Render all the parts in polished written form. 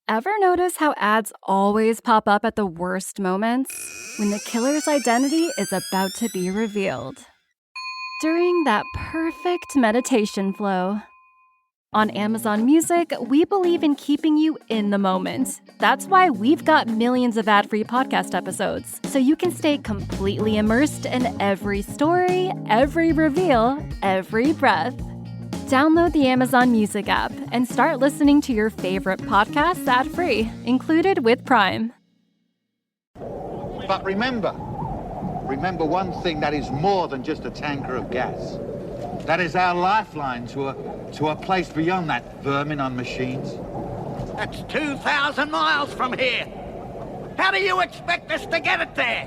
Ever notice how ads always pop up at the worst moments? When the killer's identity is about to be revealed. During that perfect meditation flow. On Amazon Music, we believe in keeping you in the moment. That's why we've got millions of ad-free podcast episodes, so you can stay completely immersed in every story, every reveal, every breath. Download the Amazon Music app and start listening to your favorite podcasts ad-free, included with Prime. But remember one thing, that is more than just a tanker of gas. That is our lifeline to a place beyond that vermin on machines. That's 2,000 miles from here. How do you expect us to get it there?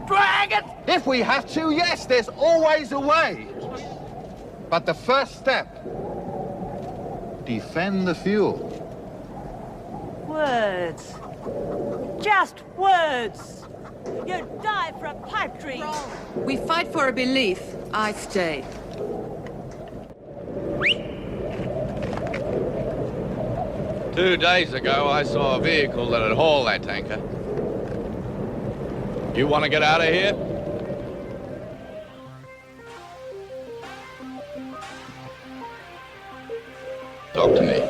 Drag it? If we have to, yes, there's always a way. But the first step, defend the fuel. Words. Just words. You die for a pipe dream. We fight for a belief. I stay. Two days ago, I saw a vehicle that'd haul that tanker. You want to get out of here? Talk to me.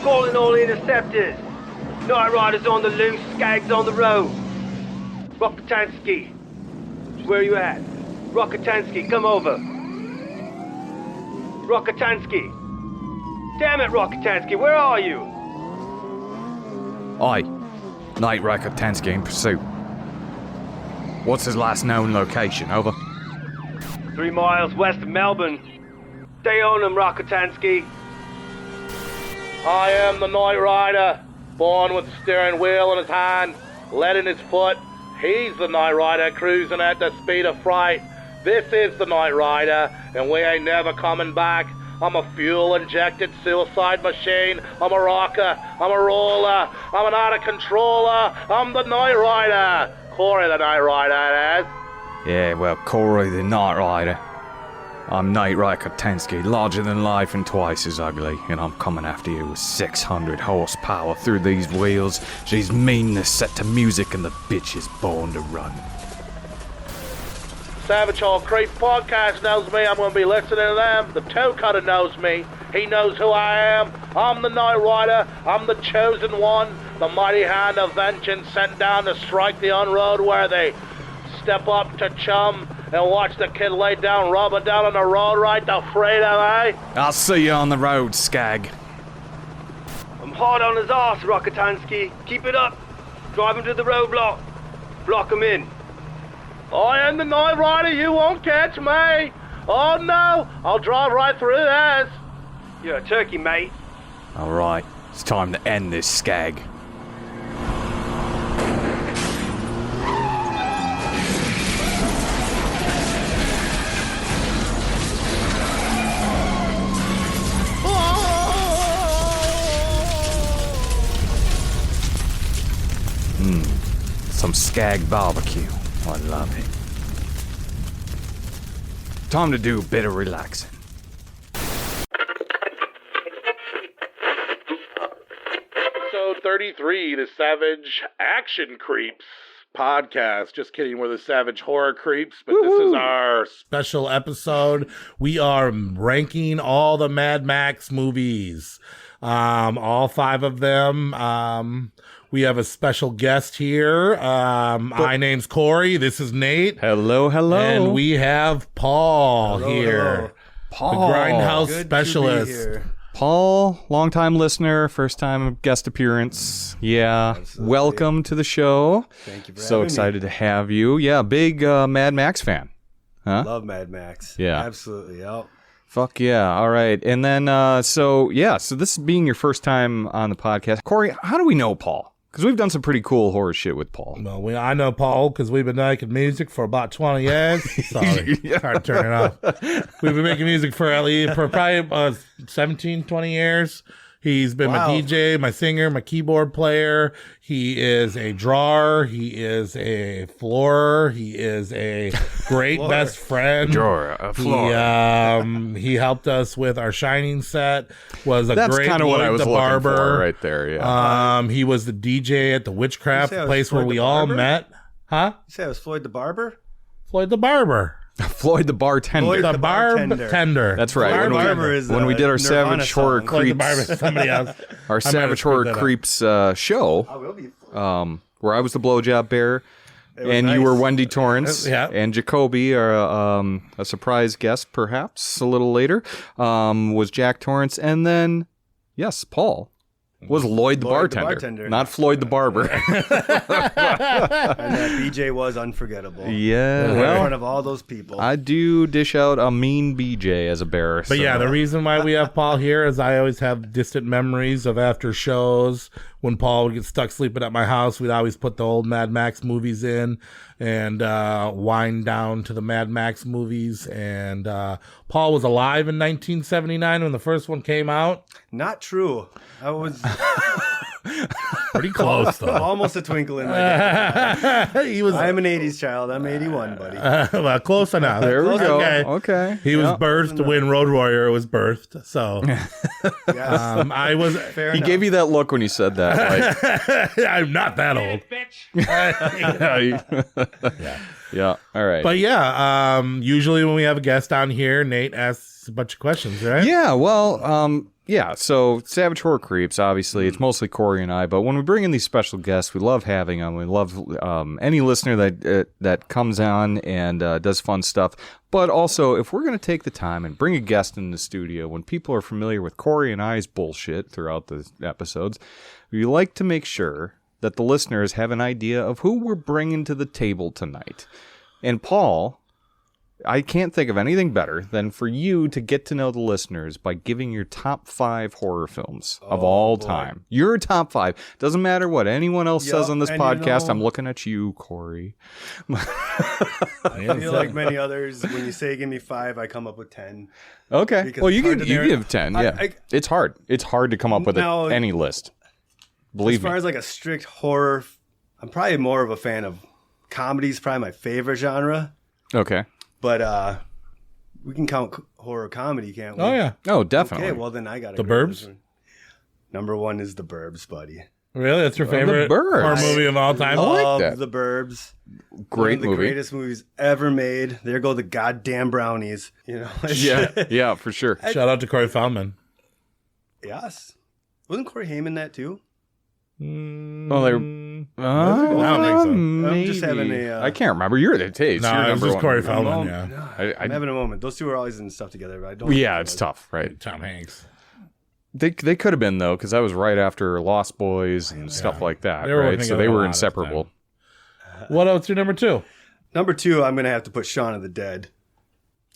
Calling all interceptors. Night Riders on the loose, Skags on the road. Rockatansky. Where are you at? Rockatansky, come over. Rockatansky. Damn it, Rockatansky, where are you? Aye. Night Rockatansky in pursuit. What's his last known location, over? 3 miles west of Melbourne. They own him, Rockatansky. I am the Night Rider, born with the steering wheel in his hand, lead in his foot. He's the Night Rider cruising at the speed of fright. This is the Night Rider, and we ain't never coming back. I'm a fuel-injected suicide machine. I'm a rocker. I'm a roller. I'm an out-of-controller. I'm the Night Rider. Corey the Night Rider, it is. Yeah, well, Corey the Night Rider. I'm Night Rockatansky, larger than life and twice as ugly, and I'm coming after you with 600 horsepower through these wheels. She's meanness set to music, and the bitch is born to run. Savage Hall Creek podcast knows me. I'm going to be listening to them. The Toe Cutter knows me. He knows who I am. I'm the Night Rider. I'm the chosen one. The mighty hand of vengeance sent down to strike the on-road where they step up to chum and watch the kid lay down, rubber down on the road right to freedom, eh? I'll see you on the road, Skag. I'm hard on his ass, Rockatansky. Keep it up. Drive him to the roadblock. Block him in. I am the Night Rider. You won't catch me. Oh, no. I'll drive right through this. You're a turkey, mate. All right, it's time to end this, Skag. Some Skag barbecue. I love it. Time to do a bit of relaxing. Episode 33, the Savage Action Creeps podcast. Just kidding, we're the Savage Horror Creeps, but This is our special episode. We are ranking all the Mad Max movies. all 5 of them. We have a special guest here. My name's Corey. This is Nate. Hello, hello. And we have Paul here. Hello. Paul. The Grindhouse Good specialist. to be here. Paul, longtime listener, first time guest appearance. Yeah. Absolutely. Welcome to the show. Thank you for So having excited to have you. Yeah, big Mad Max fan. Huh? Love Mad Max. Yeah. Absolutely. Yep. Fuck yeah. All right. And then, so this being your first time on the podcast. Corey, how do we know Paul? Because we've done some pretty cool horror shit with Paul. Well, I know Paul because we've been making music for about 20 years. Sorry. Hard to turn it off. We've been making music for probably 17, 20 years. He's been my DJ, my singer, my keyboard player. He is a drawer. He is a floorer. He is a great best friend. Drawer, a floor. He helped us with our Shining set. Was a That's great kind of what I Lloyd was the looking Barber. for right there. Yeah. He was the DJ at the Witchcraft You say I was place where Floyd we the all Barber? met. Huh? You say I was Floyd the Barber? Floyd the Barber. Floyd the bartender. Floyd The the bartender. bartender. That's right. Floyd When the we- Barber is when we did our Nirvana Savage Horror song. Floyd the Creeps, Barber is somebody else. our might have Savage screwed Horror that up. Creeps show, I will be. where I was the blowjob bear, It was and you nice. were Wendy Torrance, Yeah. and Jacoby, a surprise guest, perhaps a little later, was Jack Torrance, and then yes, Paul was Lloyd the bartender, not Floyd the barber. And that BJ was unforgettable. Yeah, In well, front of all those people. I do dish out a mean BJ as a bear. But yeah, the reason why we have Paul here is I always have distant memories of after shows when Paul would get stuck sleeping at my house. We'd always put the old Mad Max movies in and wind down to the Mad Max movies. And Paul was alive in 1979 when the first one came out. Not true. I was Pretty close, though. almost a twinkle in my eye. He was. I'm an 80s child. I'm 81, buddy. Well, close enough. There we go. Okay. Okay. He was Yeah. birthed when Road Warrior was birthed. So Yes. I was. Fair He enough. gave you that look when he said that. Like, I'm not that old. yeah. All right. But yeah, usually when we have a guest on here, Nate asks a bunch of questions, right? Yeah, well, yeah, so Savage Horror Creeps, obviously, it's mostly Corey and I, but when we bring in these special guests, we love having them. We love any listener that comes on and does fun stuff. But also, if we're going to take the time and bring a guest in the studio, when people are familiar with Corey and I's bullshit throughout the episodes, we like to make sure that the listeners have an idea of who we're bringing to the table tonight. And Paul, I can't think of anything better than for you to get to know the listeners by giving your top 5 horror films of all time. Your top 5. Doesn't matter what anyone else says on this and podcast. you know- I'm looking at you, Corey. I feel like many others, when you say give me 5, I come up with 10. Okay. Because Well, you it's hard give to narrow- give 10. Yeah. I- It's hard. It's hard to come up with Now- any list. As Believe far me. as like a strict horror, I'm probably more of a fan of comedies, probably my favorite genre. Okay. But we can count horror comedy, can't we? Oh yeah. Oh, definitely. Okay, well then I got The Burbs? Number 1 is The Burbs, buddy. Really? That's your favorite Burbs. horror movie of all time? I like Love that. The Burbs. Great One of the movie. greatest movies ever made. There go the goddamn brownies. You know. Yeah. Yeah, for sure. Shout out to Corey Feldman. Yes. Wasn't Corey Haim that too? Well, they're. I don't think so. I'm just having a, I can't remember. You're the taste. No, You're it was number just one. Corey Feldman, yeah. I'm having a moment. Those two are always in stuff together, but I don't. Yeah, it's tough, right? Tom Hanks. They could have been though, because that was right after Lost Boys and stuff like that, They were right? working So together they a were lot of inseparable. What else? Your number 2? Number 2, I'm gonna have to put Shaun of the Dead.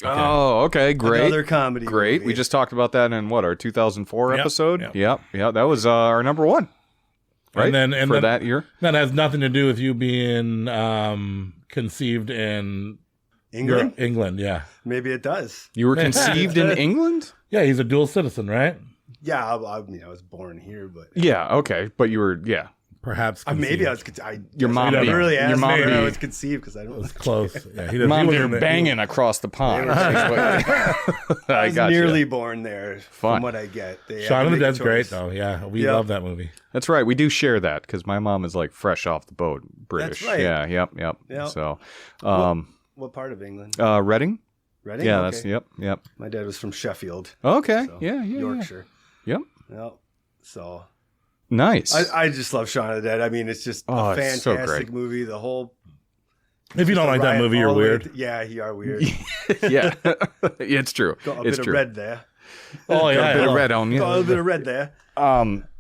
Oh, okay, great. Another comedy. Great. movie. We just talked about that in our 2004 Yep, episode. yep. Yep. That was our number 1. Right. And for then that year. That has nothing to do with you being conceived in England. England, yeah. Maybe it does. You were conceived in England? Yeah, he's a dual citizen, right? Yeah, I mean, I was born here, but Yeah, okay. But you were, yeah. Perhaps maybe I conceived. was. Your mom don't be- know. Really your asked mom me when I be- was conceived because I don't. close. Yeah, he Mom, he you're wasn't- banging across the pond. I I was got nearly you. born there. Fun. From what I get, they had Shaun to of the make a Dead's great, choice. though. Yeah, we Yeah. love that movie. That's right. We do share that because my mom is like fresh off the boat, British. That's right. Yeah, yep. Yep. So, What part of England? Reading? Reading? Yeah, Okay. that's, yep. My dad was from Sheffield. Okay. so yeah. Yorkshire. Yep. Yep. So nice. I just love Shaun of the Dead. I mean, it's just a it's so fantastic great. movie. The whole. If you don't like that movie, you're weird. Yeah, you are weird. Yeah, it's true. Got a it's bit true. of red there. Oh yeah, Got a bit of red on you. Got a little bit of red there.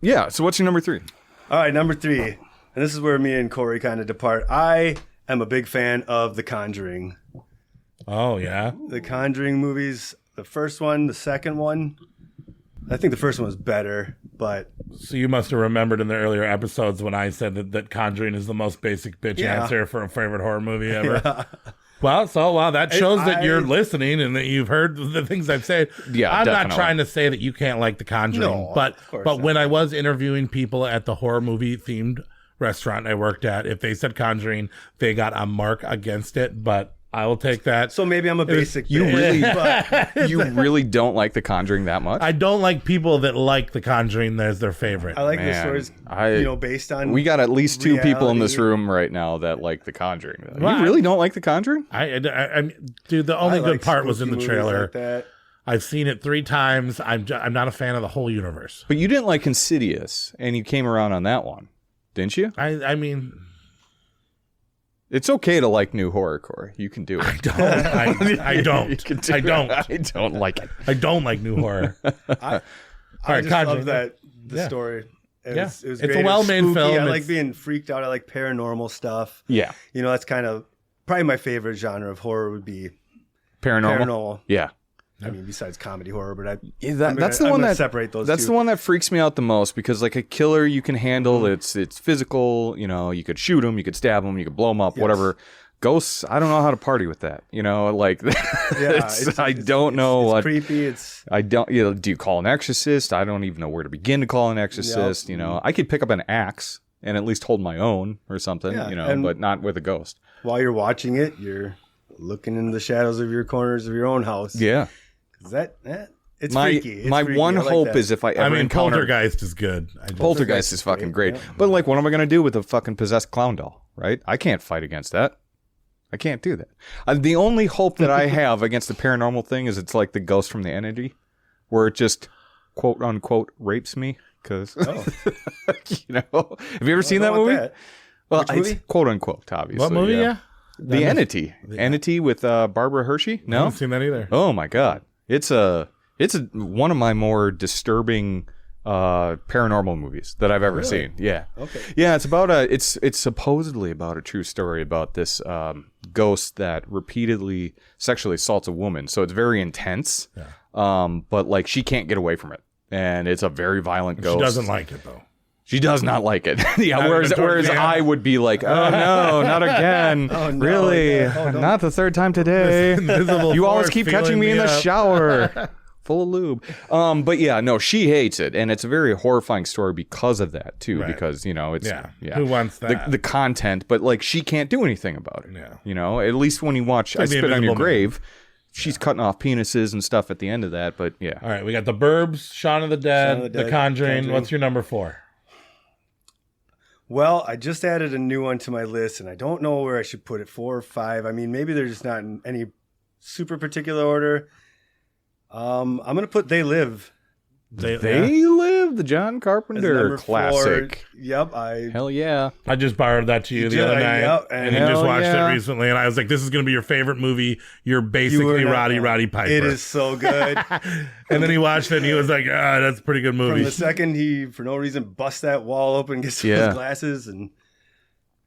Yeah. So what's your number 3? All right, number 3, and this is where me and Corey kind of depart. I am a big fan of The Conjuring. Oh yeah, The Conjuring movies. The first one, the second one. I think the first one was better, but so you must have remembered in the earlier episodes when I said that Conjuring is the most basic bitch answer for a favorite horror movie ever. Yeah. Well, that shows that you're listening and that you've heard the things I've said. Yeah, I'm definitely. not trying to say that you can't like The Conjuring, No, but of course when not. I was interviewing people at the horror movie themed restaurant I worked at, if they said Conjuring, they got a mark against it. But I will take that. So maybe I'm a basic. You bitch, really, you really don't like The Conjuring that much? I don't like people that like The Conjuring as their favorite. I like the Man, stories, based on. We got at least 2 people in this reality. room right now that like The Conjuring. Well, You really don't like The Conjuring? I dude, the only I good like part was in the spooky trailer. movies like that. I've seen it 3 times. I'm not a fan of the whole universe. But you didn't like Insidious, and you came around on that one, didn't you? I mean, It's okay to like new horror, Corey. You can do it. I don't. You can do I it. don't. I don't like it. I don't like new horror. I right, just Conjuring. love that Yeah. story. It Yeah. was It's great. a It was well-made spooky. film. I like It's- being freaked out. I like paranormal stuff. Yeah. That's kind of probably my favorite genre of horror would be Paranormal? Yeah. I mean, besides comedy horror, but That's the one that separate those. That's two. the one that freaks me out the most because, like, a killer you can handle. It's physical. You could shoot him, you could stab him, you could blow him up, whatever. Ghosts, I don't know how to party with that. Like, I don't know it's what. Creepy. I don't. Do you call an exorcist? I don't even know where to begin to call an exorcist. I could pick up an axe and at least hold my own or something. Yeah, but not with a ghost. While you're watching it, you're looking into the shadows of your corners of your own house. Yeah. It's my freaky. It's my freaky. one I like hope that. is if I ever encounter Poltergeist is good. Poltergeist is fucking great. But like, what am I gonna do with a fucking possessed clown doll? Right? I can't fight against that. I can't do that. The only hope that I have against the paranormal thing is it's like the ghost from the Entity, where it just quote unquote rapes me. Because have you ever seen that movie? Well, Which it's movie? quote unquote, obviously. What movie? Yeah. The Entity. Entity with Barbara Hershey. I No, haven't seen that either. Oh my god, it's one of my more disturbing paranormal movies that I've ever seen. Yeah. Okay. Yeah, it's supposedly about a true story about this ghost that repeatedly sexually assaults a woman. So it's very intense. Yeah. But like she can't get away from it, and it's a very violent ghost. She doesn't like it though. She does not like it. Yeah. Not Whereas even towards the end? I would be like, oh no, not again. Oh, no, Really? yeah. Oh, Not the third time today. Invisible You always force keep catching feeling me in the up. shower. Full of lube. But yeah, no, she hates it. And it's a very horrifying story because of that, too. Right. Because, it's... Yeah. Who wants that? The content, but, like, she can't do anything about it. Yeah. At least when you watch I Like the Spit on Your Invisible Man. Grave, she's cutting off penises and stuff at the end of that, but yeah. All right, we got The Burbs, Shaun of the Dead, Shaun of the The Dead, Conjuring. Conjuring. What's your number 4? Well, I just added a new one to my list, and I don't know where I should put it. 4 or 5. I mean, maybe they're just not in any super particular order. I'm gonna put They Live. They Live, the John as Carpenter number classic. 4. Yep, Hell yeah. I just borrowed that to you the did, other night, yep, and and you just hell watched yeah. it recently, and I was like, "This is going to be your favorite movie. You're You basically were not Roddy wrong. Piper." It is so good. And then he watched it, and he was like, "That's a pretty good From movie." the second he, for no reason, busts that wall open, gets his glasses, and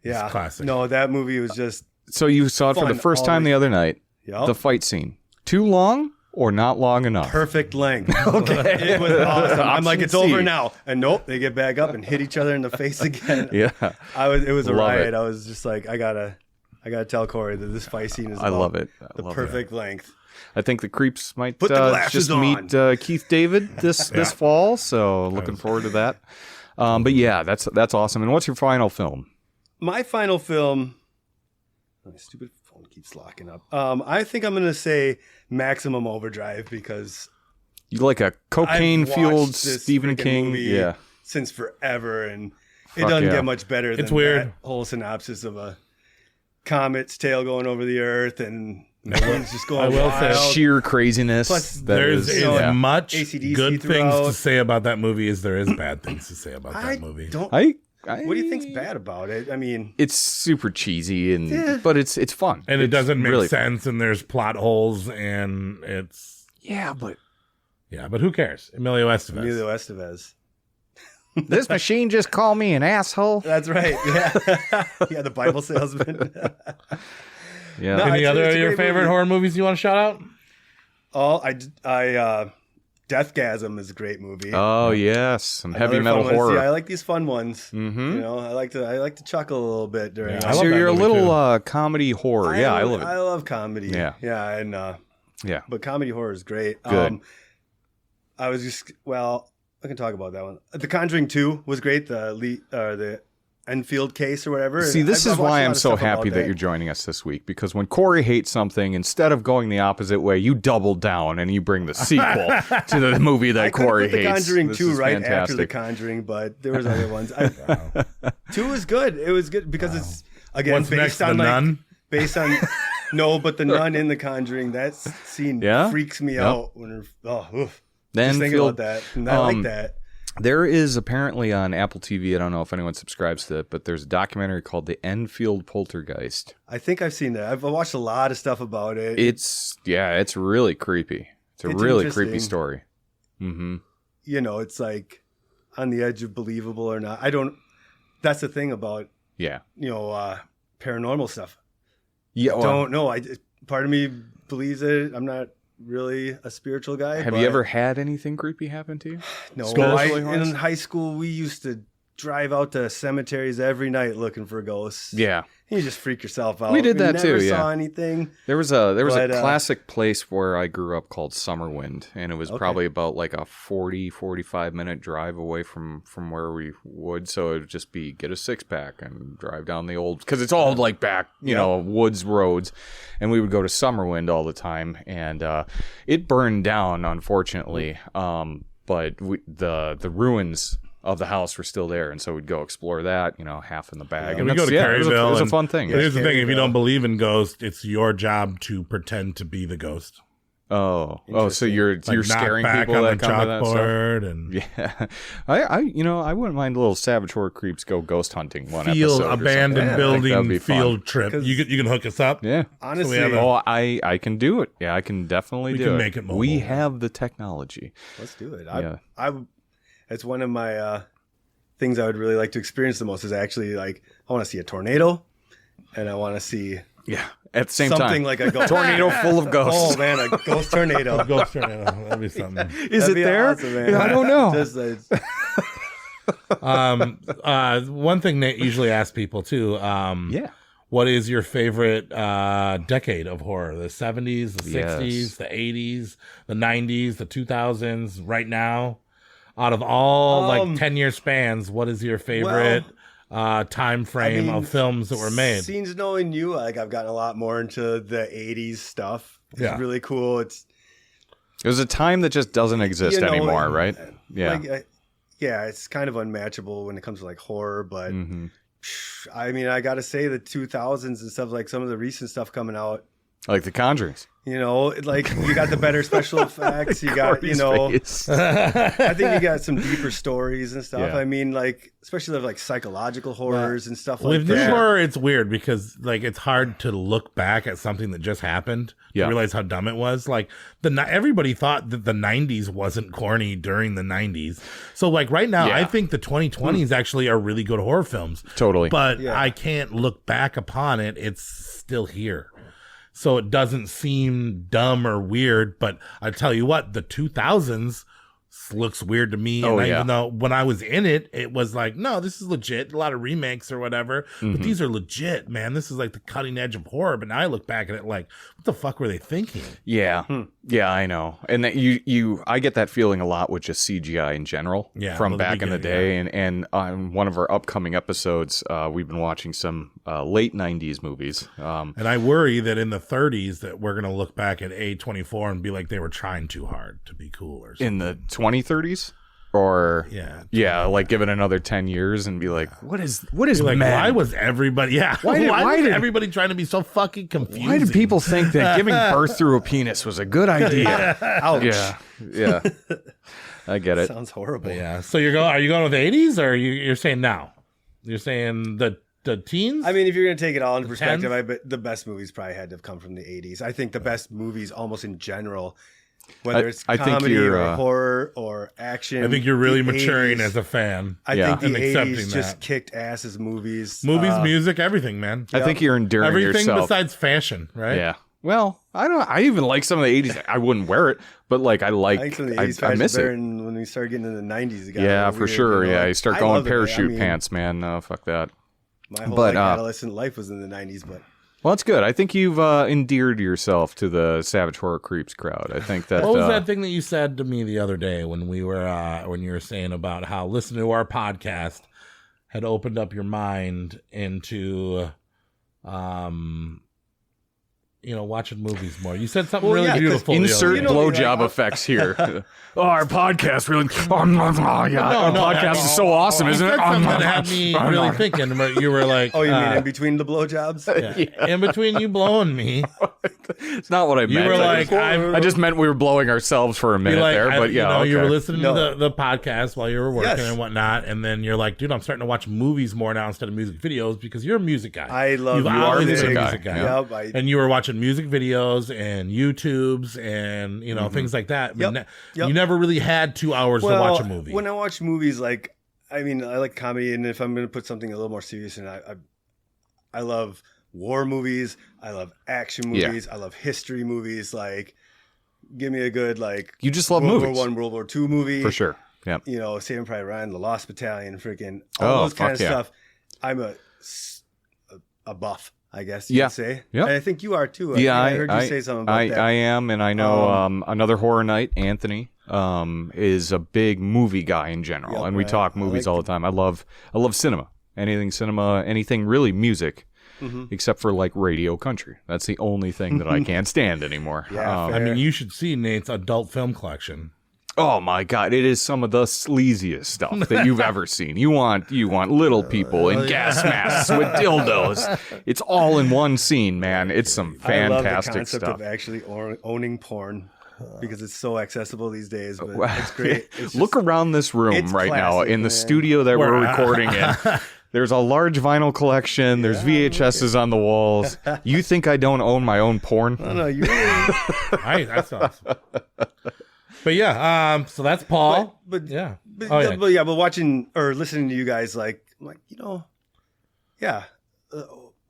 It's classic. No, that movie was just So you saw it for Fun the first all time the- the other night. Yep. The fight scene. Too long or not long enough? perfect length. Okay, it was awesome. I'm like, Option it's over C. now, and nope, they get back up and hit each other in the face again. Yeah. It was a Love riot. it. I was just like, I gotta tell Corey that this fight scene is I love it. I the love perfect length. I think the creeps might Put the glasses just meet Keith David this fall, so looking forward to that. But yeah, that's awesome. And what's your final film? My final film. My stupid phone keeps locking up. I think I'm gonna say Maximum Overdrive because You like a I've cocaine-fueled watched this Stephen freaking King? movie Yeah. since forever, and it Fuck doesn't yeah. get much better than It's weird. that whole synopsis of a comet's tail going over the earth and Everyone's just going I will say wild. sheer craziness. Plus, There's as much AC/DC good throughout. things to say about that movie as there is bad things to say about that movie. What do you think's bad about it? I mean, it's super cheesy but it's fun. And it doesn't make really sense, and there's plot holes, and it's... but who cares? Emilio Estevez. This machine just called me an asshole. That's right. Yeah. Yeah, the Bible salesman. Yeah. No, Any other it's of a your great favorite movie. horror movies you want to shout out? Oh, Deathgasm is a great movie. Oh yes, some heavy Another metal fun one. horror. See, I like these fun ones. Mm-hmm. You know, I like to chuckle a little bit during. Yeah, it. I love So that you're a movie, little comedy horror. I love it. I love comedy. Yeah. Yeah, and Yeah. but comedy horror is great. Good. I was just I can talk about that one. The Conjuring 2 was great. The Enfield case or whatever. See, this I've is watched a why lot I'm of so stuff about happy that you're joining us this week, because when Corey hates something, instead of going the opposite way, you double down and you bring the sequel to the movie that Corey I put the hates. Conjuring This 2 is right after fantastic. the Conjuring, but there was other ones. 2 was good. It was good because it's again What's next, based The on Nun? based on but the nun in the Conjuring, that scene freaks me out when oof. Then Just thinking about that. And I like that. There is apparently on Apple TV, I don't know if anyone subscribes to it, but there's a documentary called The Enfield Poltergeist. I think I've seen that. I've watched a lot of stuff about it. It's really creepy. It's a really creepy interesting. story. Mm-hmm. You know, it's like on the edge of believable or not. That's the thing about, paranormal stuff. Yeah, I don't know. Part of me believes it. I'm not really a spiritual guy. Have you ever had anything creepy happen to you? No. Spiritually wise? In high school, we used to drive out to cemeteries every night looking for ghosts. Yeah. You just freak yourself out. We did that never too, yeah. saw anything. There was a classic place where I grew up called Summerwind, and it was probably about like a 45 minute drive away from where we would. So it would just be get a 6-pack and drive down the old, because it's all like back, woods roads, and we would go to Summerwind all the time, and it burned down, unfortunately. But the ruins of the house were still there, and so we'd go explore that, half in the bag. Yeah, and we go to Caryville. It was a fun thing. Here's the thing: if you don't believe in ghosts, it's your job to pretend to be the ghost. Oh, so you're Like scaring knock back people on that the come to that chalkboard stuff. and I wouldn't mind little Savage Horror Creeps go ghost hunting one field episode. abandoned building field trip. 'Cause- You can hook us up. Yeah, Honestly, So we have oh, I can do it. Yeah, I can definitely do can it. make it mobile. We have the technology. let's do it. Yeah. It's one of my things I would really like to experience the most is actually I want to see a tornado, and I want to see At the same time, something like a ghost tornado full of ghosts. Oh man, a ghost tornado. Ghost tornado. That'd be something. Is That'd it be there? awesome, man. I don't know. One thing Nate usually asks people too. What is your favorite decade of horror? The 70s, the 60s, the 80s, the 90s, the 2000s, right now? Out of all 10-year spans, what is your favorite time frame of films that were made? Since knowing you, I've gotten a lot more into the 80s stuff. It's really cool. It was a time that just doesn't exist anymore, right? Yeah. It's kind of unmatchable when it comes to horror, but I mean, I got to say the 2000s and stuff, some of the recent stuff coming out. Like The Conjurings. You got the better special effects. You got, Face. I think you got some deeper stories and stuff. Yeah. I mean, especially the psychological horrors and stuff With that. new horror, it's weird because it's hard to look back at something that just happened to realize how dumb it was. Everybody thought that the 90s wasn't corny during the 90s. So right now, I think the 2020s actually are really good horror films. Totally. But I can't look back upon it. It's still here. So it doesn't seem dumb or weird, but I tell you what, the 2000s looks weird to me. Even though when I was in it, it was no, this is legit. A lot of remakes or whatever, but these are legit, man. This is the cutting edge of horror. But now I look back at it what the fuck were they thinking? Yeah. Yeah, I know. And that I get that feeling a lot with just CGI in general from back in the day. And on one of our upcoming episodes, we've been watching some late 90s movies. And I worry that in the 30s that we're going to look back at A24 and be like they were trying too hard to be cool or something. In the 2030s? Or like give it another 10 years and be like, what is like, men? Why was everybody why did everybody trying to be so fucking confused? Why did people think that giving birth through a penis was a good idea? Ouch. Yeah. I get it. Sounds horrible. But yeah. So are you going with the 80s or you're saying now? You're saying the teens? I mean, if you're going to take it all into The perspective, 10s? I bet the best movies probably had to have come from the 80s. I think the best movies almost in general, whether it's I think comedy you're, or horror or action. I think you're really the maturing 80s as a fan. I think and the accepting 80s just that. kicked ass as movies. Music, everything, man. I think you're endearing everything yourself. besides fashion, right? Yeah. Well, I even like some of the 80s. I wouldn't wear it, but like I think some of the 80s I miss it. when we started getting into the 90s. It got Yeah, a for weird, sure. you know? You start I going love it, parachute I mean, pants, man. No, fuck that. My whole adolescent life was in the 90s, but well, that's good. I think you've endeared yourself to the Savage Horror Creeps crowd. I think that. What was that thing that you said to me the other day when we were when you were saying about how listening to our podcast had opened up your mind into watching movies more. You said something really beautiful. Insert blowjob effects here. Our podcast really. Podcast is so awesome, isn't it? Something that had me really thinking. But you were like, oh, you mean in between the blowjobs? Yeah. In between you blowing me. It's not what I meant. You were like, I just meant we were blowing ourselves for a minute there. But yeah, you were listening to the podcast while you were working and whatnot, and then you're like, dude, I'm starting to watch movies more now instead of music videos because you're a music guy. I love you are a music guy. guy. Yep, and you were watching music videos and YouTubes and things like that. Yep. You never really had 2 hours to watch a movie. When I watch movies, I like comedy, and if I'm going to put something a little more serious, and I love war movies, I love action movies, I love history movies. Like, give me a good you just love World movies. War I, World War II movie For sure. Yeah. Saving Private Ryan, The Lost Battalion, freaking all those kind of stuff. I'm a buff, I guess you could say. Yeah. And I think you are too. I heard you say something about that. I am, and I know another horror night, Anthony, is a big movie guy in general, and we talk movies all the time. I love cinema, anything really music, except for like radio country. That's the only thing that I can't stand anymore. I mean, you should see Nate's adult film collection. Oh my God! It is some of the sleaziest stuff that you've ever seen. You want little people in gas masks with dildos. It's all in one scene, man. It's some fantastic I love the concept stuff. of actually owning porn because it's so accessible these days. But it's great. It's Look around this room right now in the studio that we're recording in. There's a large vinyl collection. There's VHSs on the walls. You think I don't own my own porn? No, you really. That's awesome. But yeah, so that's Paul. But watching or listening to you guys,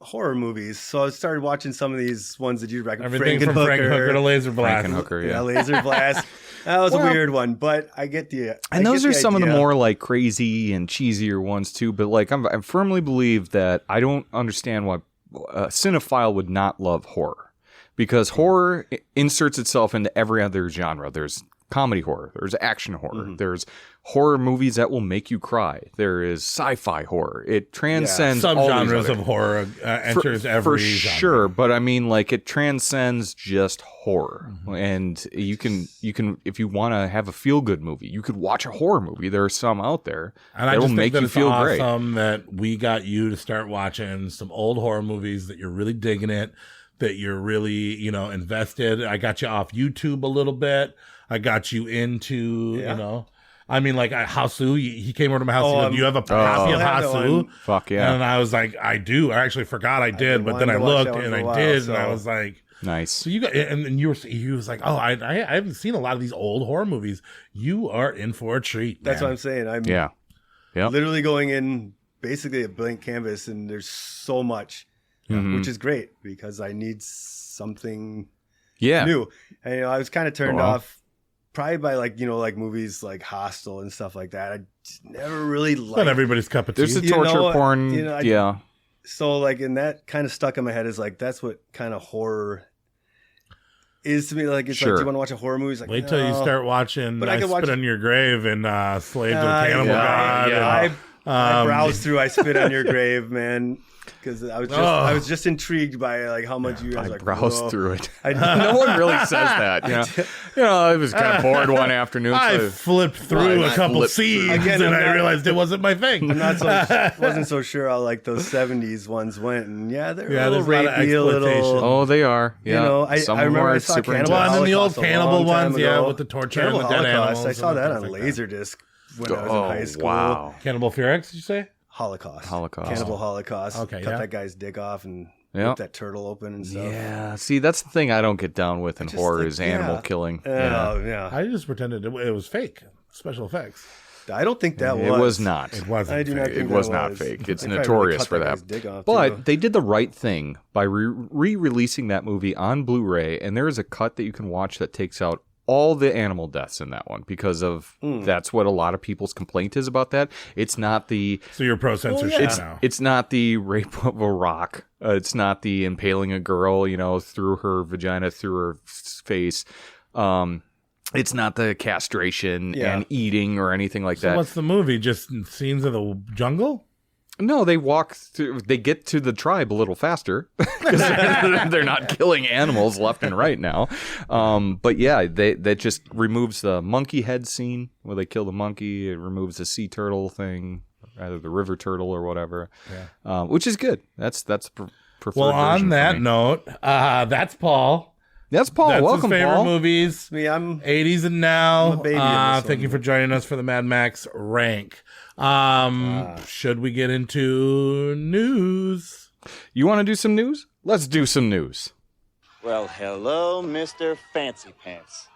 horror movies. So I started watching some of these ones that you recommend. Everything from Frank Hooker to Laser Blast. Laser Blast. That was a weird one, but I get the. And those are some of the more like crazy and cheesier ones too. But like I firmly believe that I don't understand why a cinephile would not love horror, because horror inserts itself into every other genre. There's comedy horror, there's action horror, there's horror movies that will make you cry, there is sci-fi horror. It transcends subgenres of horror, enters every for genre. sure. But I mean, like, it transcends just horror. And you can if you want to have a feel-good movie, you could watch a horror movie. There are some out there that will make you feel great. Awesome that we got you to start watching some old horror movies, that you're really digging it, that you're really invested. I got you off YouTube a little bit. I got you into, I mean, like Hasu, he came over to my house. He goes, do you have a copy of Hasu? Fuck yeah. And I was like, I do. I actually forgot I did, but then I looked and I did, and I was like, nice. So you got, and he was like, oh, I haven't seen a lot of these old horror movies. You are in for a treat. That's what I'm saying. I'm literally going in basically a blank canvas, and there's so much, which is great because I need something new. And I was kind of turned off. Probably by like movies like Hostel and stuff like that. I just never really liked. Not everybody's cup of tea. There's the torture porn. So and that kind of stuck in my head is like, that's what kind of horror is to me. Like, it's like, do you want to watch a horror movie? It's like, wait till you start watching but I Spit on Your Grave and Slave to a Cannibal God. I browsed through. I spit on your grave, man. Because I was just intrigued by like how much you guys browsed through it. No one really says that. I was kind of bored one afternoon. I flipped through a couple scenes again, and I realized it wasn't my thing. Wasn't so sure how like those 70s ones went, and they're a little there's rapey, a little. Oh, they are. Yeah, I remember I saw Cannibal and then the old Holocaust Cannibal ones, ago. with the torture Cannibal and the dead Holocaust, animals. I saw that on like Laserdisc when I was in high school. Wow. Cannibal Ferox, did you say? Holocaust. Cannibal Holocaust. Okay, Cut that guy's dick off and rip that turtle open and stuff. Yeah, see, that's the thing I don't get down with in horror is animal killing. I just pretended it was fake. Special effects. I don't think that was. It was not. It wasn't. I do not think it was not fake. It's notorious for that. But they did the right thing by re-releasing that movie on Blu-ray, and there is a cut that you can watch that takes out all the animal deaths in that one because of that's what a lot of people's complaint is about that. It's not the so you're pro censorship now. It's not the rape of a rock. It's not the impaling a girl, through her vagina, through her face. It's not the castration and eating or anything like that. What's the movie? Just scenes of the jungle? No, they walk through. They get to the tribe a little faster because they're not killing animals left and right now. But yeah, that just removes the monkey head scene where they kill the monkey. It removes the sea turtle thing, either the river turtle or whatever, which is good. That's preferred. Well, on that note, that's Paul. That's Paul. That's Welcome, his favorite Paul. movies. Me, I'm 80s and now. I'm a baby in this thank you for joining us for the Mad Max rank. Should we get into news? You want to do some news? Let's do some news. Well, hello, Mr. Fancy Pants.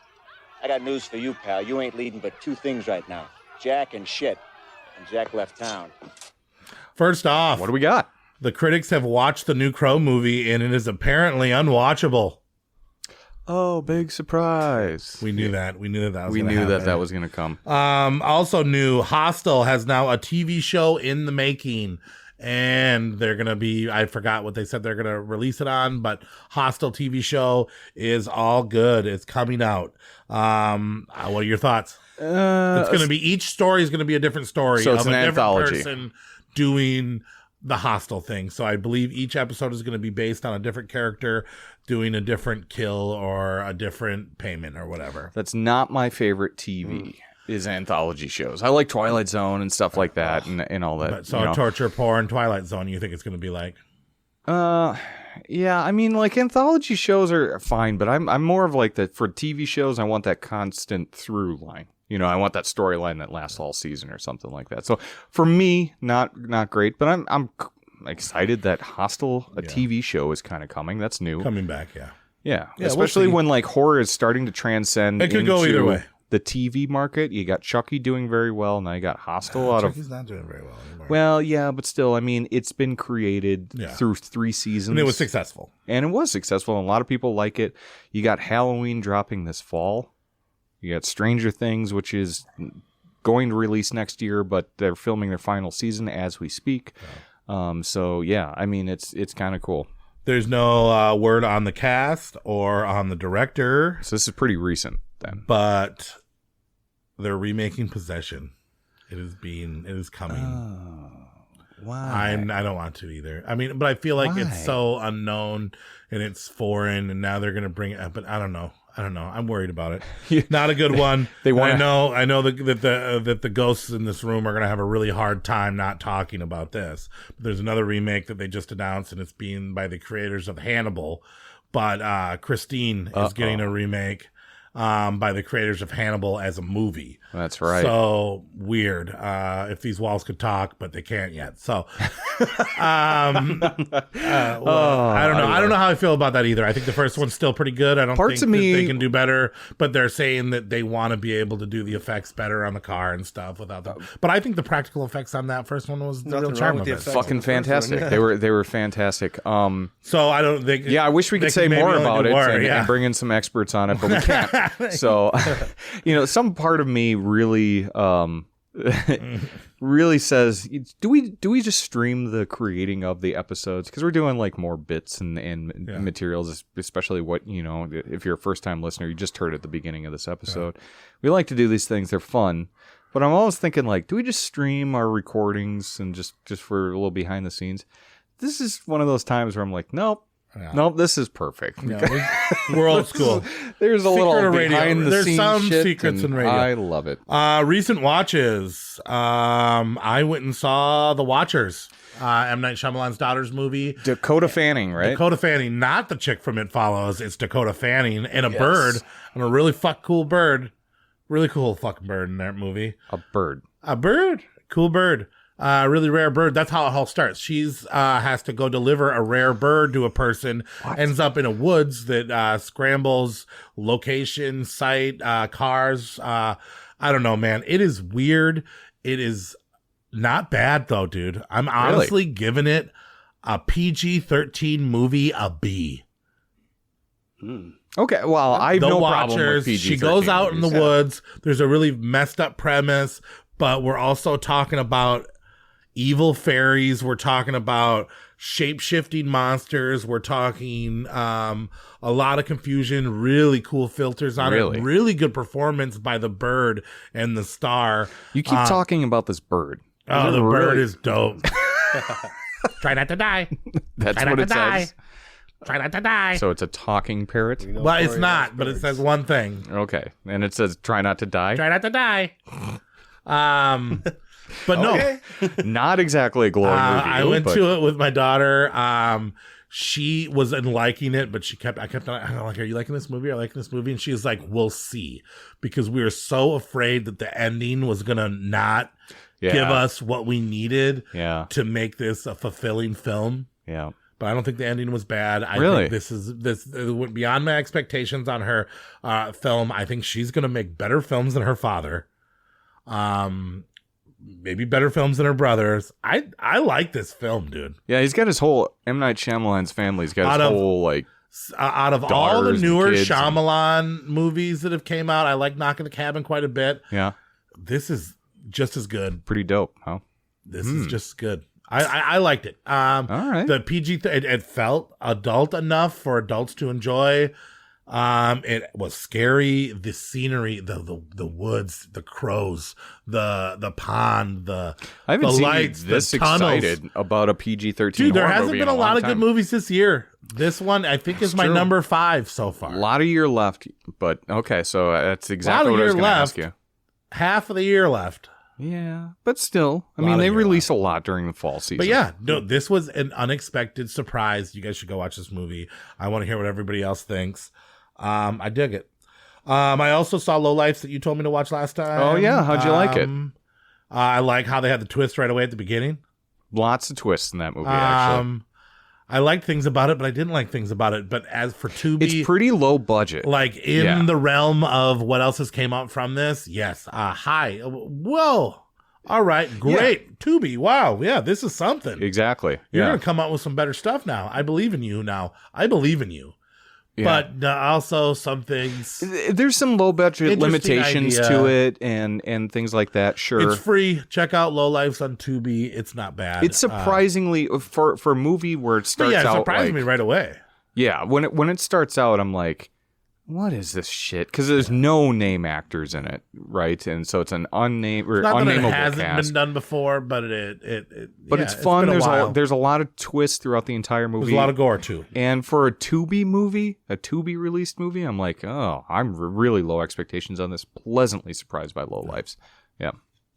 I got news for you, pal. You ain't leading but two things right now. Jack and shit. And Jack left town. First off, what do we got? The critics have watched the new Crow movie, and it is apparently unwatchable. Oh, big surprise. We knew that. We knew that was going to happen. That was going to come. Also new, Hostel has now a TV show in the making. And they're going to be, I forgot what they said they're going to release it on, but Hostel TV show is all good. It's coming out. What are your thoughts? It's going to be, each story is going to be a different story. So it's of an a anthology. different person doing the Hostel thing. So I believe each episode is going to be based on a different character doing a different kill or a different payment or whatever. That's not my favorite TV. Is anthology shows. I like Twilight Zone and stuff like that and all that. But so torture porn, Twilight Zone, you think it's going to be like? Yeah, I mean, like anthology shows are fine, but I'm more of like that for TV shows. I want that constant through line. I want that storyline that lasts all season or something like that. So for me, not great, but I'm excited that Hostel, a TV show, is kind of coming. That's new, coming back. Yeah. Especially when like horror is starting to transcend. It could go either way. The TV market, you got Chucky doing very well. Now you got Hostel Chucky's not doing very well anymore. Well, yeah, but still, I mean, it's been created through 3 seasons. And it was successful. And a lot of people like it. You got Halloween dropping this fall. You got Stranger Things, which is going to release next year, but they're filming their final season as we speak. So, yeah, I mean, it's kind of cool. There's no word on the cast or on the director. So this is pretty recent then. But they're remaking Possession. It is coming. Why? I don't want to either. I mean, but I feel like it's so unknown and it's foreign, and now they're going to bring it up. But I don't know. I'm worried about it. Not a good one. I know that the ghosts in this room are going to have a really hard time not talking about this. But there's another remake that they just announced, and it's being by the creators of Hannibal. But Christine is getting a remake by the creators of Hannibal as a movie. That's right. So weird. If these walls could talk, but they can't yet. So I don't know. I don't know how I feel about that either. I think the first one's still pretty good. I don't think that they can do better, but they're saying that they want to be able to do the effects better on the car and stuff without them. But I think the practical effects on that first one was the real charm of it. Fucking fantastic. They were fantastic. So I don't think. Yeah, I wish we could say more about it and bring in some experts on it, but we can't. So, some part of me really really says, do we just stream the creating of the episodes, because we're doing like more bits and materials, especially what if you're a first time listener, you just heard at the beginning of this episode. We like to do these things, they're fun, But I'm always thinking, like, do we just stream our recordings and just for a little behind the scenes? This is one of those times where I'm like, nope. Yeah. Nope, this is perfect. Yeah, we're old school. There's a little behind the scenes. There's some shit, secrets in radio. I love it. Recent watches. I went and saw The Watchers. M. Night Shyamalan's daughter's movie. Dakota Fanning, right? Dakota Fanning, not the chick from It Follows. It's Dakota Fanning and a bird, and a really cool bird. Really cool fucking bird in that movie. A bird. Cool bird. Really rare bird. That's how it all starts. She's has to go deliver a rare bird to a person. What? Ends up in a woods that scrambles location, site, cars. I don't know, man. It is weird. It is not bad though, dude. I'm honestly giving it a PG-13 movie a B. Okay, well, I have no problem with PG-13. She goes out in the woods. There's a really messed up premise, but we're also talking about evil fairies. We're talking about shape-shifting monsters. We're talking a lot of confusion, really cool filters on it. Really good performance by the bird and the star. You keep talking about this bird. Oh, the bird is dope. Try not to die. That's what it says. Try not to die. So it's a talking parrot? Well, it's not, but it says one thing. Okay. And it says try not to die? Try not to die. But no. Not exactly a glowing review. I went to it with my daughter. She wasn't liking it, but I kept on, I'm like, are you liking this movie? Are you liking this movie? And she was like, we'll see. Because we were so afraid that the ending was going to not give us what we needed to make this a fulfilling film. Yeah. But I don't think the ending was bad. I think this went beyond my expectations on her film. I think she's going to make better films than her father. Maybe better films than her brothers. I like this film, dude. Yeah, he's got his whole M. Night Shyamalan's family. He's got his whole, like, out of all the newer Shyamalan movies that have came out, I like Knock at the Cabin quite a bit. Yeah. This is just as good. Pretty dope, huh? This is just as good. I liked it. All right. The PG, it felt adult enough for adults to enjoy. It was scary. The scenery, the woods, the crows, the pond, I haven't seen lights, this excited about a PG-13 Dude, there hasn't movie been a lot of good movies this year. This one, I think, is my number 5 so far. A lot of year left, but okay, so that's exactly what I was going to ask you. Half of the year left. Yeah, but still, I mean, they release a lot during the fall season. But yeah, no, this was an unexpected surprise. You guys should go watch this movie. I want to hear what everybody else thinks. I dig it. I also saw Lowlifes that you told me to watch last time. Oh yeah, how'd you like it? I like how they had the twist right away at the beginning. Lots of twists in that movie, actually. I liked things about it, but I didn't like things about it. But as for Tubi, it's pretty low budget. Like in the realm of what else has came out from this, yes. Hi. Whoa. All right. Great. Yeah. Tubi. Wow. Yeah, this is something. Exactly. You're going to come out with some better stuff now. I believe in you now. I believe in you. Yeah. But also some things. There's some low budget limitations to it and things like that. Sure. It's free. Check out Lowlifes on Tubi. It's not bad. It's surprisingly for a movie where it starts out. It surprised me right away. Yeah. When it starts out, I'm like, what is this shit? Because there's no name actors in it, right? And so it's an unnamed or unnameable cast. It hasn't been done before, but it's fun. There's a lot of twists throughout the entire movie. There's a lot of gore too. And for a Tubi movie, a Tubi released movie, I'm like, oh, I'm really low expectations on this. Pleasantly surprised by Lowlifes. Yeah.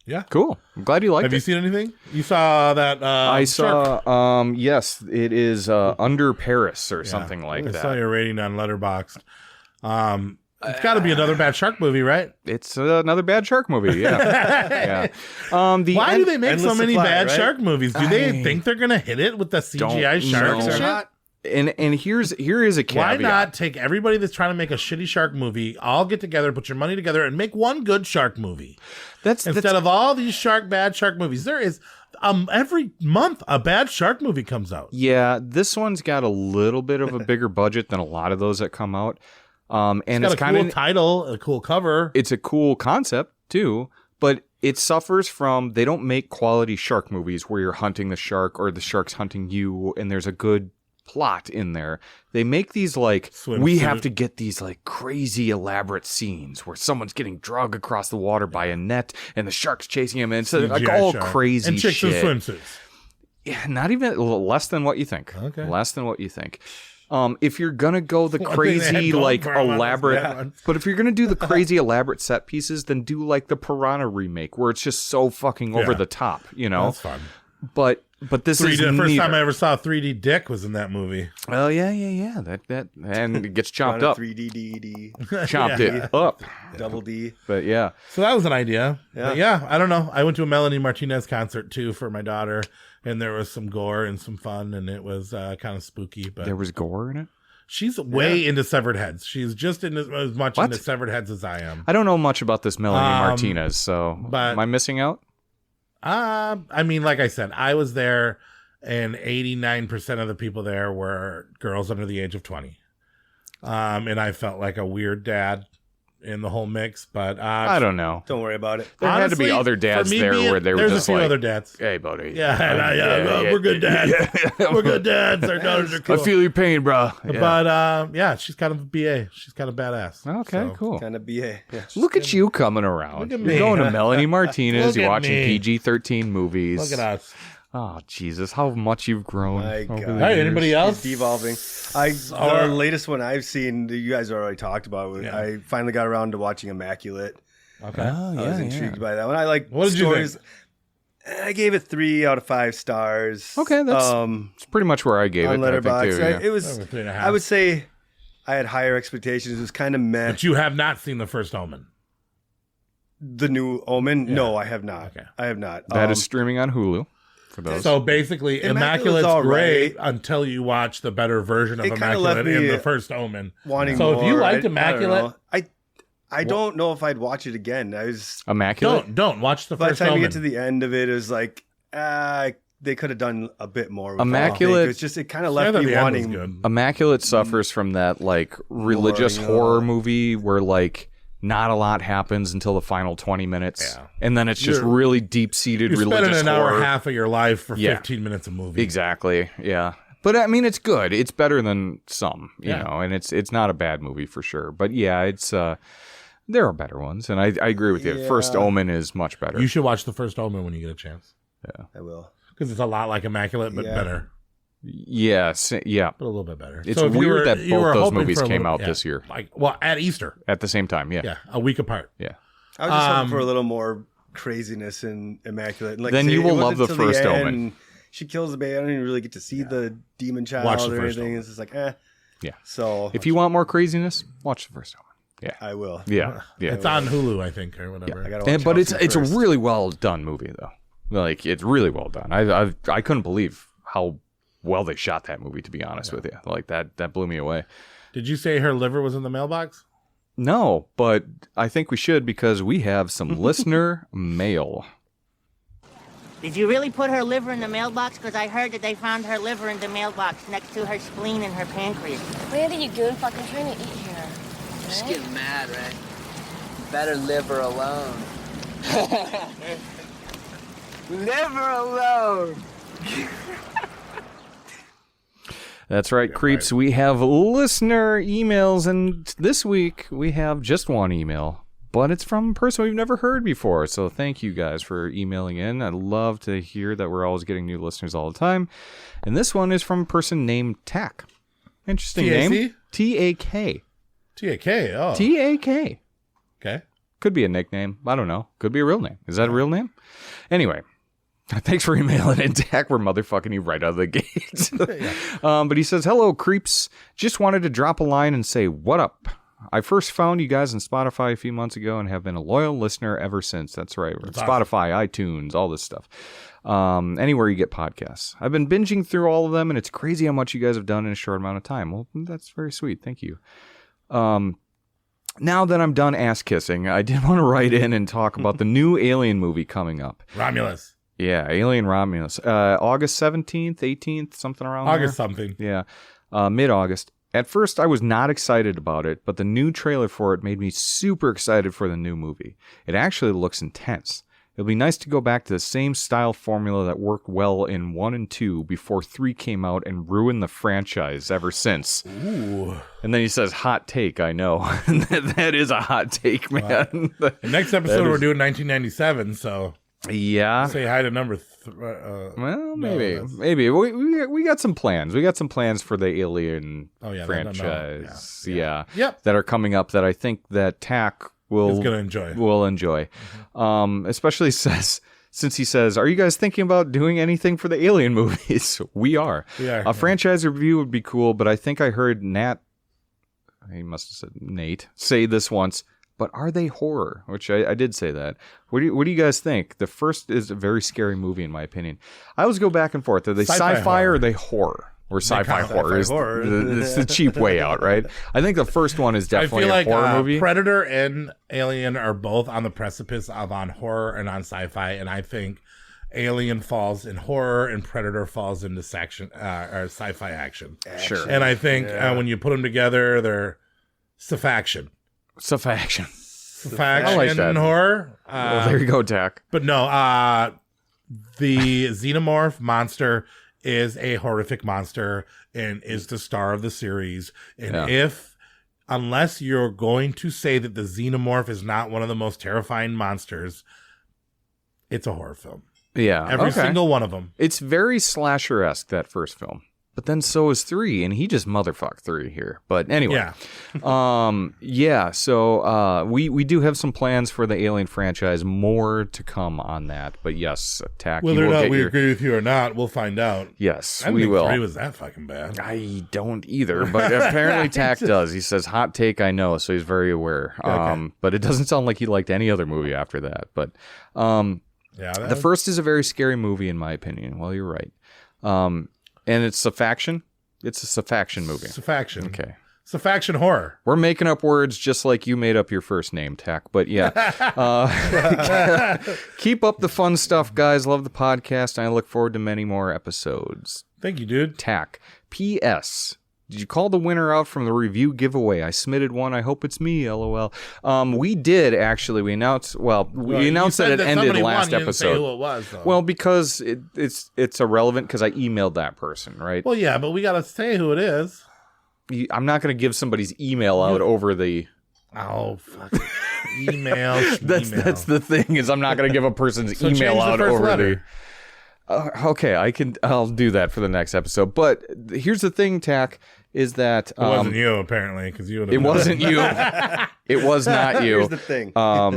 Yeah. Cool. I'm glad you liked it. Have you seen anything? You saw that? I saw. Yes, it is Under Paris or something like that. I saw your rating on Letterboxd. It's got to be another bad shark movie, right? It's another bad shark movie, yeah. Why do they make so many bad shark movies? Do they think they're going to hit it with the CGI sharks or shit? And here is a caveat. Why not take everybody that's trying to make a shitty shark movie, all get together, put your money together, and make one good shark movie? Instead of all these bad shark movies. There is every month a bad shark movie comes out. Yeah, this one's got a little bit of a bigger budget than a lot of those that come out. And it's got a cool title, a cool cover. It's a cool concept too, but it suffers from they don't make quality shark movies where you're hunting the shark or the shark's hunting you, and there's a good plot in there. They make these like we have to get these like crazy elaborate scenes where someone's getting dragged across the water by a net and the shark's chasing him, and so like all crazy and chicks shit. in swimsuits. Yeah, not even less than what you think. Okay, less than what you think. If you're gonna go the crazy like elaborate, but if you're gonna do the crazy elaborate set pieces, then do like the Piranha remake where it's just so fucking over the top. You know, that's fun. But this is the first time I ever saw 3D dick was in that movie. Oh yeah. That and it gets chopped up. 3D D. Chopped it up. Double D. But yeah. So that was an idea. Yeah. But yeah, I don't know. I went to a Melanie Martinez concert too for my daughter, and there was some gore and some fun, and it was kind of spooky. But there was gore in it. She's way into severed heads. She's just as much into severed heads as I am. I don't know much about this Melanie Martinez, so am I missing out? I mean, like I said, I was there, and 89% of the people there were girls under the age of 20. And I felt like a weird dad in the whole mix, but I don't know. Don't worry about it. There had to be other dads there where they were just there's a few like, other dads. Hey, buddy. Yeah, we're good dads. We're good dads. Our daughters are cool. I feel your pain, bro. Yeah. But yeah, she's kind of a BA. She's kind of badass. Okay, cool. Kind of BA. Yeah. Look at you coming around. Look at You're me. going to Melanie Martinez. Look You're at watching me. PG-13 movies. Look at us. Oh, Jesus, how much you've grown. My over God. the All right, years. anybody else? It's devolving. The latest one I've seen, you guys already talked about. Yeah. I finally got around to watching Immaculate. Okay. Oh, I was intrigued by that one. I like What did you stories. I gave it 3 out of 5 stars. Okay, that's pretty much where I gave on it. I think, Letterboxd. too, yeah. It was. Over 3.5. I would say I had higher expectations. It was kind of meh. But you have not seen the first Omen. The new Omen? Yeah. No, I have not. Okay. I have not. That is streaming on Hulu. For those. So basically, Immaculate's Immaculate's all great right. until you watch the better version of It kinda left Immaculate in me the first Omen. wanting So more. if you liked I don't Immaculate, know. I don't know if I'd watch it again. I was Immaculate? don't watch the by the first time Omen. you get to the end of it, it was like they could have done a bit more with Immaculate- It's just it kind of I left thought me the end was wanting. good. Immaculate suffers from that like religious Boring, horror movie where like not a lot happens until the final 20 minutes. Yeah. And then it's just You're- really deep-seated You're religious spending an hour horror. and a half of your life for Yeah. 15 minutes of movie. Exactly. Yeah. But I mean, it's good. It's better than some, you Yeah. know, and it's not a bad movie for sure. But yeah, it's there are better ones, and I agree with you. Yeah. First Omen is much better. You should watch the first Omen when you get a chance. I will. Because it's a lot like Immaculate, but Yeah. better. Yes, yeah. But a little bit better. It's So if you weird that you both were those hoping movies for a came little- out yeah, this year. Well, at Easter. At the same time, yeah. Yeah, a week apart. Yeah. I was just hoping for a little more craziness in Immaculate. And like Then I say, you will it love wasn't the till first end. Omen. She kills the baby. I don't even really get to see the demon child Watch the or first anything. Omen. It's just like, Yeah. So If you want more craziness, watch the first Omen. Yeah. I will. Yeah. Yeah. It's on Hulu, I think, or whatever. I gotta watch But it's Chelsea a first. really well done movie though. Like it's really well done. I couldn't believe how well they shot that movie, to be honest with you. Like that blew me away. Did you say her liver was in the mailbox? No, but I think we should because we have some listener mail. Did you really put her liver in the mailbox? Because I heard that they found her liver in the mailbox next to her spleen and her pancreas. Where are you going? Fucking trying to eat here. Just getting mad, right? Better live her alone. Live her alone. That's right, creeps. We have listener emails, and this week we have just one email, but it's from a person we've never heard before. So thank you guys for emailing in. I love to hear that we're always getting new listeners all the time. And this one is from a person named Tak. Interesting T-A-C? name. T-A-K. T-A-K, oh. T-A-K. Okay. Could be a nickname. I don't know. Could be a real name. Is that a real name? Anyway. Thanks for emailing in, Dak. We're motherfucking you right out of the gate. But he says, hello, creeps. Just wanted to drop a line and say, what up? I first found you guys on Spotify a few months ago and have been a loyal listener ever since. That's right. We're at Spotify, iTunes, all this stuff. Anywhere you get podcasts. I've been binging through all of them, and it's crazy how much you guys have done in a short amount of time. Well, that's very sweet. Thank you. Now that I'm done ass kissing, I did want to write in and talk about the new Alien movie coming up. Romulus. Yeah, Alien Romulus. August 17th, 18th, something around August there. something. Yeah, mid-August. At first, I was not excited about it, but the new trailer for it made me super excited for the new movie. It actually looks intense. It'll be nice to go back to the same style formula that worked well in 1 and 2 before 3 came out and ruined the franchise ever since. Ooh. And then he says, hot take, I know. That is a hot take, man. The next episode we're doing 1997, so... Yeah. Say hi to number... well, maybe. We got some plans. We got some plans for the Alien franchise. Yeah. Yep. That are coming up that I think that Tack will enjoy. Especially since he says, are you guys thinking about doing anything for the Alien movies? We are. A franchise review would be cool, but I think I heard he must have said Nate, say this once. But are they horror? Which I did say that. What do you guys think? The first is a very scary movie, in my opinion. I always go back and forth. Are they sci-fi or are they horror? Or sci-fi horror is the cheap way out, right? I think the first one is definitely a horror movie. Predator and Alien are both on the precipice of on horror and on sci-fi, and I think Alien falls in horror and Predator falls into or sci-fi action. Sure. And I think when you put them together, they're sci-faction. Sci-faction. I like that. Horror. Well, there you go, Tack. But no, the xenomorph monster is a horrific monster and is the star of the series. And unless you're going to say that the xenomorph is not one of the most terrifying monsters, it's a horror film. Yeah. Every single one of them. It's very slasher-esque, that first film. But then so is 3, and he just motherfucked 3 here. But anyway. So we do have some plans for the Alien franchise. More to come on that. But yes, Tack. Whether or not we agree with you or not, we'll find out. Yes, I we will. I think 3 was that fucking bad. I don't either, but apparently Tack does. He says, hot take, I know, so he's very aware. But it doesn't sound like he liked any other movie after that. But the first is a very scary movie, in my opinion. Well, you're right. And it's Sci-faction? It's a Sci-faction movie. Sci-faction. Okay. Sci-faction horror. We're making up words just like you made up your first name, Tack. But yeah. Keep up the fun stuff, guys. Love the podcast. And I look forward to many more episodes. Thank you, dude. Tack. P.S. Did you call the winner out from the review giveaway? I submitted one. I hope it's me, LOL. We did, actually. We announced that it ended last episode. You didn't say who it was, though. Well, because it's irrelevant because I emailed that person, right? Well, yeah, but we got to say who it is. I'm not going to give somebody's email out over the... Oh, fuck. Email. That's the thing, is I'm not going to give a person's email out over the... Okay, I'll do that for the next episode. But here's the thing, Tack, is that it wasn't you, apparently, because you would have. It wasn't you. It was not you. Here's the thing.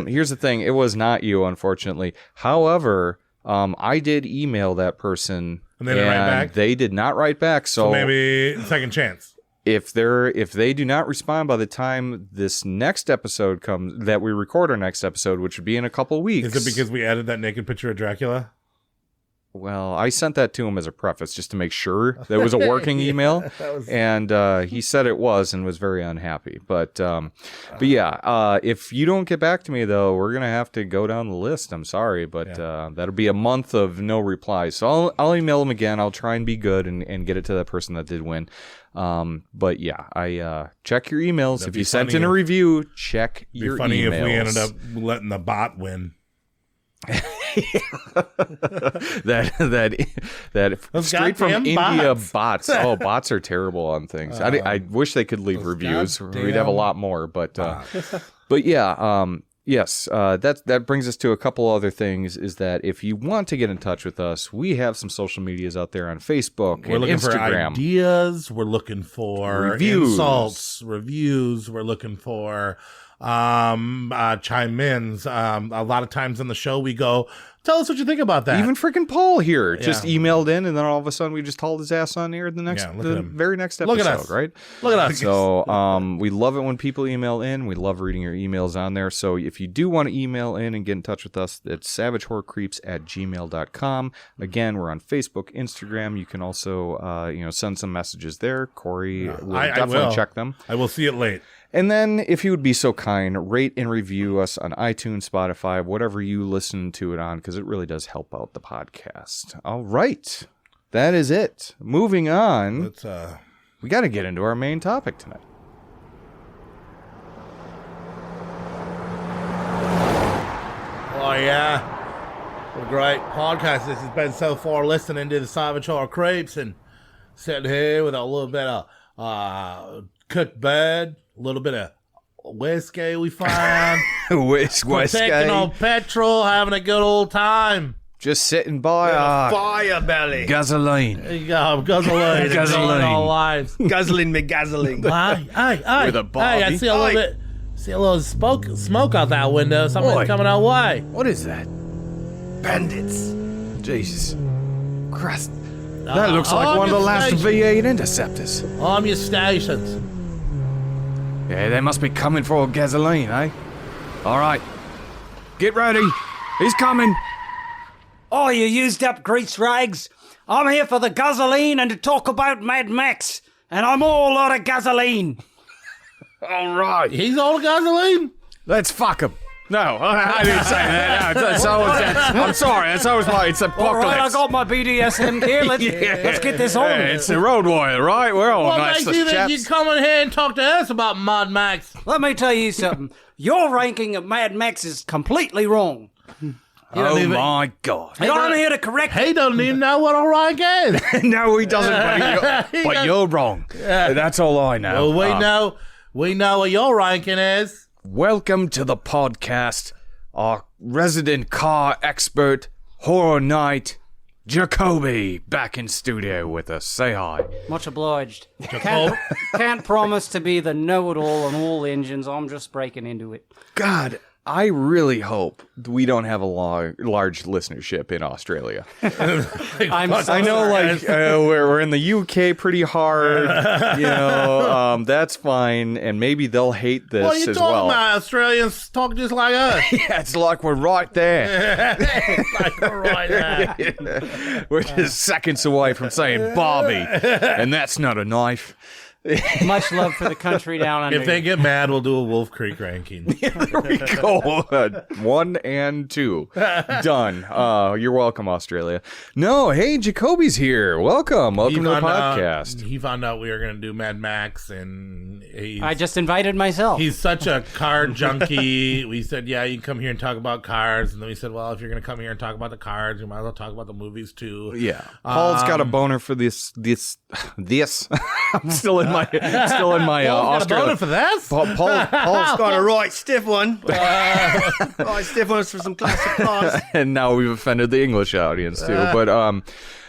Here's the thing. It was not you, unfortunately. However, I did email that person, and they didn't write back. They did not write back. So maybe second chance. If they do not respond by the time this next episode comes, that we record our next episode, which would be in a couple weeks. Is it because we added that naked picture of Dracula? Well, I sent that to him as a preface just to make sure that it was a working email, and he said it was and was very unhappy. But if you don't get back to me, though, we're going to have to go down the list. I'm sorry, but that'll be a month of no replies. So I'll email him again. I'll try and be good and get it to that person that did win. But yeah, I check your emails. If you sent in a review, check your emails. It'd be funny if we ended up letting the bot win. that straight from India bots. Oh, bots are terrible on things. I wish they could leave reviews. We'd have a lot more, but yeah. Yes, that brings us to a couple other things. Is that if you want to get in touch with us, we have some social medias out there on Facebook and Instagram. For ideas. We're looking for insults, reviews. We're looking for chime-ins. A lot of times on the show we go, tell us what you think about that. Even freaking Paul here just emailed in, and then all of a sudden we just hauled his ass on air the very next episode. Look at us. Right? Look at us. So we love it when people email in. We love reading your emails on there. So if you do want to email in and get in touch with us, it's savagehorrorcreeps@gmail.com. Again, we're on Facebook, Instagram. You can also send some messages there. Corey will definitely check them. I will see it late. And then, if you would be so kind, rate and review us on iTunes, Spotify, whatever you listen to it on, because it really does help out the podcast. All right. That is it. Moving on. We got to get into our main topic tonight. Oh, yeah. What a great podcast this has been so far, listening to the Cyberchar Creeps and sitting here with a little bit of cooked bird, a little bit of whiskey we find. Taking on petrol, having a good old time. Just sitting by fire belly. Gasoline. There you go, guzzling. Guzzling. All lives. Guzzling me guzzling. Hey. With a Bobby. Hey, I see a little bit. See a little smoke out that window. Something's coming our way. What is that? Bandits. Jesus Christ. That looks like one of the last V8 interceptors. Arm your stations. Yeah, they must be coming for gasoline, eh? All right. Get ready. He's coming. Oh, you used up grease rags. I'm here for the gasoline and to talk about Mad Max. And I'm all out of gasoline. All right. He's all gasoline? Let's fuck him. No, I didn't say that. No, I'm sorry. It's always my. It's apocalypse. All right, I got my BDSM gear. Let's get this on. Hey, it's the Road Warrior, right? We're all nice makes you think you come in here and talk to us about Mad Max? Let me tell you something. Your ranking of Mad Max is completely wrong. My God. And I'm here to correct He doesn't even know what a rank is. No, he doesn't, but you're wrong. That's all I know. Well, we know what your ranking is. Welcome to the podcast, our resident car expert, horror night, Jacoby, back in studio with us. Say hi. Much obliged. Can't promise to be the know-it-all on all engines. I'm just breaking into it. God, I really hope we don't have a large listenership in Australia. I know, like, we're in the UK pretty hard. That's fine, and maybe they'll hate this what are you as talking well. about? Australians talk just like us. Yeah, it's like we're right there. Like we're right there. We're just seconds away from saying Bobby, and that's not a knife. Much love for the country down under. If they get mad, we'll do a Wolf Creek ranking. There we go. 1 and 2. Done. You're welcome, Australia. No, hey, Jacoby's here. Welcome to the podcast. He found out we were going to do Mad Max, and I just invited myself. He's such a car junkie. We said, yeah, you can come here and talk about cars. And then we said, well, if you're going to come here and talk about the cars, you might as well talk about the movies, too. Yeah. Paul's got a boner for this. I'm still in my Paul's got a boner for this? Paul's got a right stiff one. Right stiff one for some classic cars. And now we've offended the English audience too. But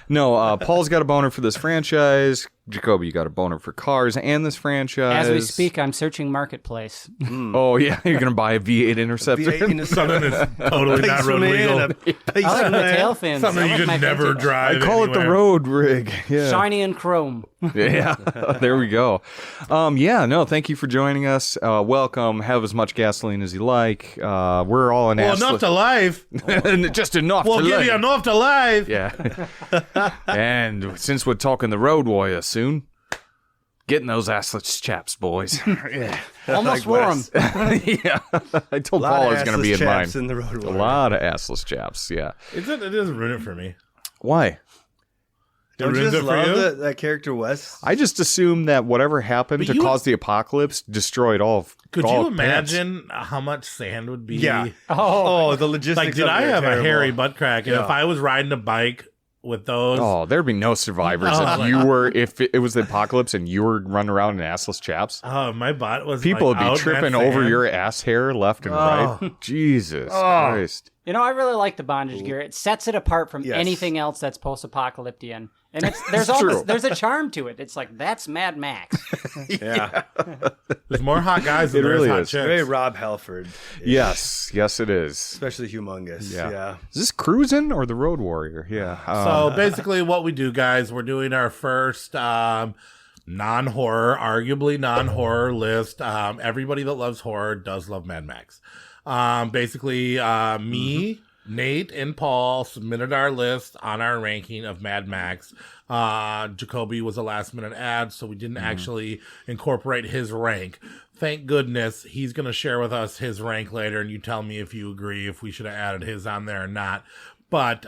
no, Paul's got a boner for this franchise. Jacoby, you got a boner for cars and this franchise. As we speak, I'm searching Marketplace. Oh, yeah. You're going to buy a V8 Interceptor? Something that's totally not road legal. I like the tail fins. Something you like should never drive I call it the road rig. Yeah. Shiny and chrome. Yeah, there we go. Thank you for joining us. Welcome. Have as much gasoline as you like. We're all in enough to live. Just enough to live. We'll give you enough to live. Yeah. And since we're talking the Road Warrior soon, getting those assless chaps, boys. Yeah. Almost wore them. Yeah. I told Paul I was going to be in mine. In the Road Warrior. A lot of assless chaps, yeah. It doesn't ruin it for me. Why? Don't you just love that character Wes? I just assumed that whatever happened to cause the apocalypse destroyed all of Could you imagine how much sand would be? Yeah. Oh, the logistics. Like, did I have a hairy butt crack? And if I was riding a bike with those... Oh, there'd be no survivors if it was the apocalypse and you were running around in assless chaps. Oh, my butt was People would be tripping over your ass hair left and right. Jesus Christ. You know, I really like the bondage gear. It sets it apart from anything else that's post-apocalyptic. And there's a charm to it. It's like, that's Mad Max. Yeah. There's more hot guys than there's hot chicks. Very Rob Halford. Yes, it is. Especially humongous. Yeah. Is this Cruisin' or the Road Warrior? Yeah. So basically what we do, guys, we're doing our first non-horror, arguably non-horror list. Everybody that loves horror does love Mad Max. Me, Nate, and Paul submitted our list on our ranking of Mad Max. Jacoby was a last-minute ad, so we didn't actually incorporate his rank. Thank goodness. He's going to share with us his rank later, and you tell me if you agree if we should have added his on there or not. But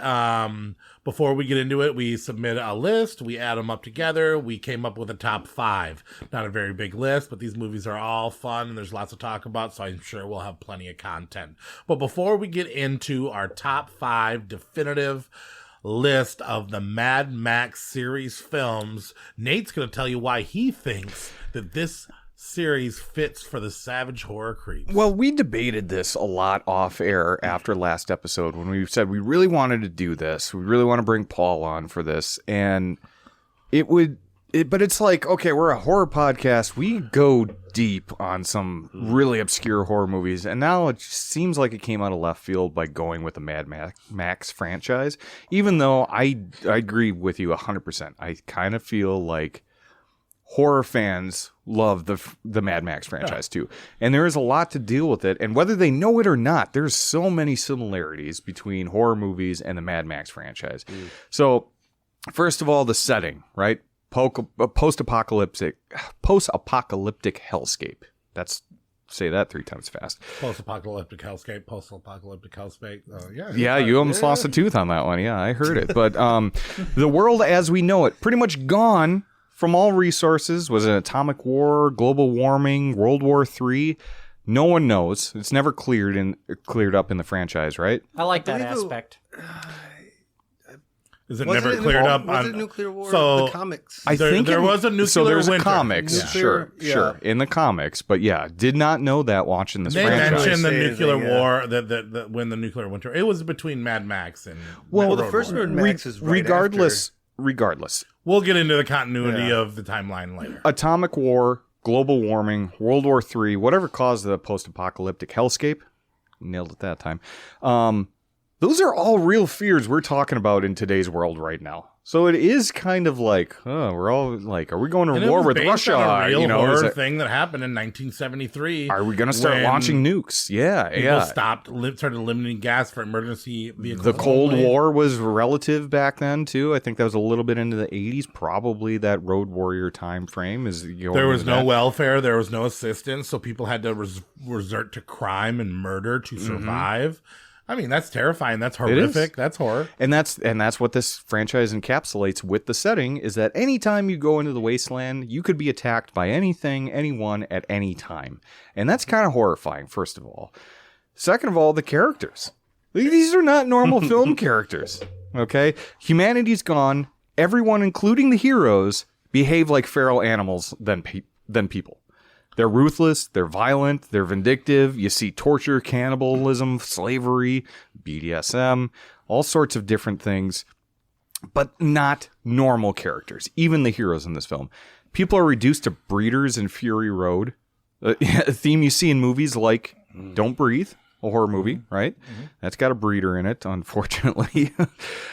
before we get into it, we submit a list. We add them up together. We came up with a top 5. Not a very big list, but these movies are all fun and there's lots to talk about, so I'm sure we'll have plenty of content. But before we get into our top 5 definitive list of the Mad Max series films, Nate's going to tell you why he thinks that this series fits for the savage horror creeps. Well, we debated this a lot off air after last episode when we said we really wanted to do this. We really want to bring Paul on for this. And but it's like, okay, we're a horror podcast. We go deep on some really obscure horror movies. And now it seems like it came out of left field by going with the Mad Max franchise. Even though I agree with you 100%. I kind of feel like horror fans love the Mad Max franchise too. And there is a lot to deal with it. And whether they know it or not, there's so many similarities between horror movies and the Mad Max franchise. So first of all, the setting, right? Post-apocalyptic hellscape. Say that 3 times fast. Post-apocalyptic hellscape. Post-apocalyptic hellscape. Yeah, you almost lost a tooth on that one. Yeah, I heard it. But the world as we know it, pretty much gone from all resources. Was it atomic war, global warming, World War III? No one knows. It's never cleared up in the franchise, right? I like that aspect. Is it never cleared up? Was it nuclear war? So the comics. I think there was a nuclear so there's winter. Comics, sure, in the comics, but yeah, did not know that watching this franchise. They mentioned the nuclear war, that when the nuclear winter, it was between Mad Max and the first Mad Max is right regardless. We'll get into the continuity of the timeline later. Atomic war, global warming, World War III, whatever caused the post-apocalyptic hellscape, nailed it that time. Those are all real fears we're talking about in today's world right now. So it is kind of like, we're all like, are we going to war with Russia? On a real horror thing that happened in 1973. Are we going to start launching nukes? Yeah, people started limiting gas for emergency vehicles. The Cold War was relative back then too. I think that was a little bit into the 80s. Probably that Road Warrior time frame is. There was no welfare. There was no assistance. So people had to resort to crime and murder to survive. I mean, that's terrifying. That's horrific. That's horror. And that's what this franchise encapsulates with the setting, is that anytime you go into the wasteland, you could be attacked by anything, anyone, at any time. And that's kind of horrifying, first of all. Second of all, the characters. These are not normal film characters, okay? Humanity's gone. Everyone, including the heroes, behave like feral animals than people. They're ruthless, they're violent, they're vindictive. You see torture, cannibalism, slavery, BDSM, all sorts of different things, but not normal characters, even the heroes in this film. People are reduced to breeders in Fury Road, a theme you see in movies like Don't Breathe, a horror movie, right? That's got a breeder in it, unfortunately.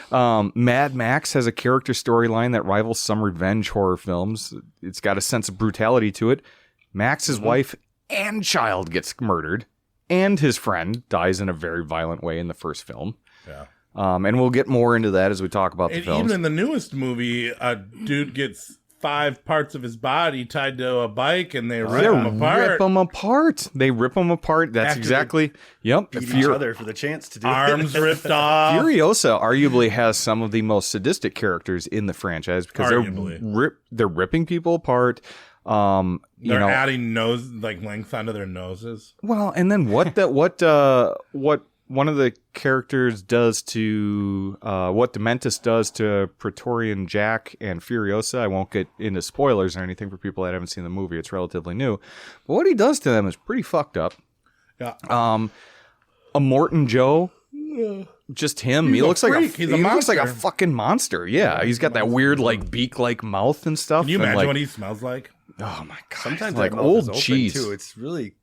Mad Max has a character storyline that rivals some revenge horror films. It's got a sense of brutality to it. Max's wife and child gets murdered, and his friend dies in a very violent way in the first film. Yeah. And we'll get more into that as we talk about the films. Even in the newest movie, a dude gets 5 parts of his body tied to a bike, and they rip him apart. They rip him apart. That's After exactly. Yep. Beat each other for the chance to do arms ripped off. Furiosa arguably has some of the most sadistic characters in the franchise because they're ripping people apart. They're adding length onto their noses. Well, and then what one of the characters does to what Dementis does to Praetorian Jack and Furiosa. I won't get into spoilers or anything for people that haven't seen the movie. It's relatively new, but what he does to them is pretty fucked up. Yeah. A Morton Joe. Just him. He looks like he looks like a fucking monster. Yeah, he's got that weird beak-like mouth and stuff. Can you imagine what he smells like? Oh my god! Sometimes like old cheese too. It's really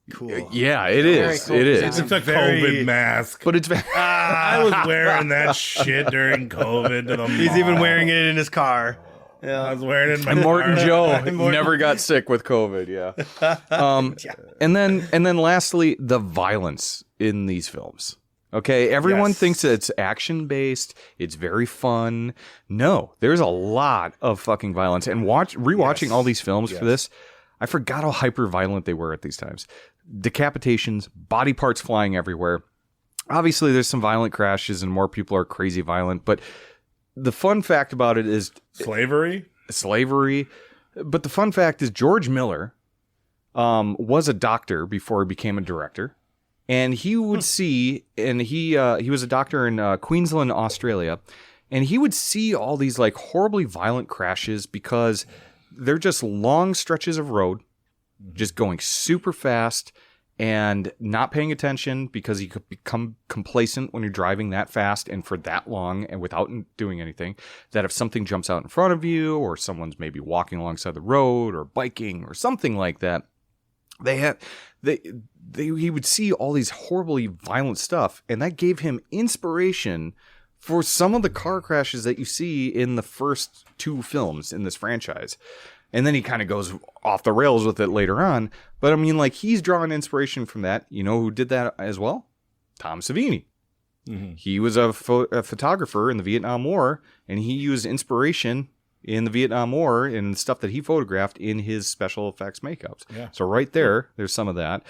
cool. Yeah, it is. Cool. It is. It's a COVID mask, but it's. I was wearing that shit during COVID. To the He's mall. even wearing it in his car. Yeah, I was wearing it in my and Morton car. Joe never got sick with COVID. Yeah. And then lastly, the violence in these films. Okay, everyone thinks that it's action-based, it's very fun. No, there's a lot of fucking violence. And rewatching all these films for this, I forgot how hyper-violent they were at these times. Decapitations, body parts flying everywhere. obviously there's some violent crashes and more people are crazy violent, but the fun fact about it is slavery. But the fun fact is George Miller was a doctor before he became a director. And he would see, and he was a doctor in Queensland, Australia, and he would see all these like horribly violent crashes because they're just long stretches of road, just going super fast and not paying attention because you could become complacent when you're driving that fast and for that long and without doing anything. That if something jumps out in front of you or someone's maybe walking alongside the road or biking or something like that, he would see all these horribly violent stuff, and that gave him inspiration for some of the car crashes that you see in the first 2 films in this franchise. And then he kind of goes off the rails with it later on. But I mean, like, he's drawing inspiration from that. You know who did that as well? Tom Savini. Mm-hmm. He was a photographer in the Vietnam War, and he used inspiration in the Vietnam War and stuff that he photographed in his special effects makeups. Yeah. So right there's some of that.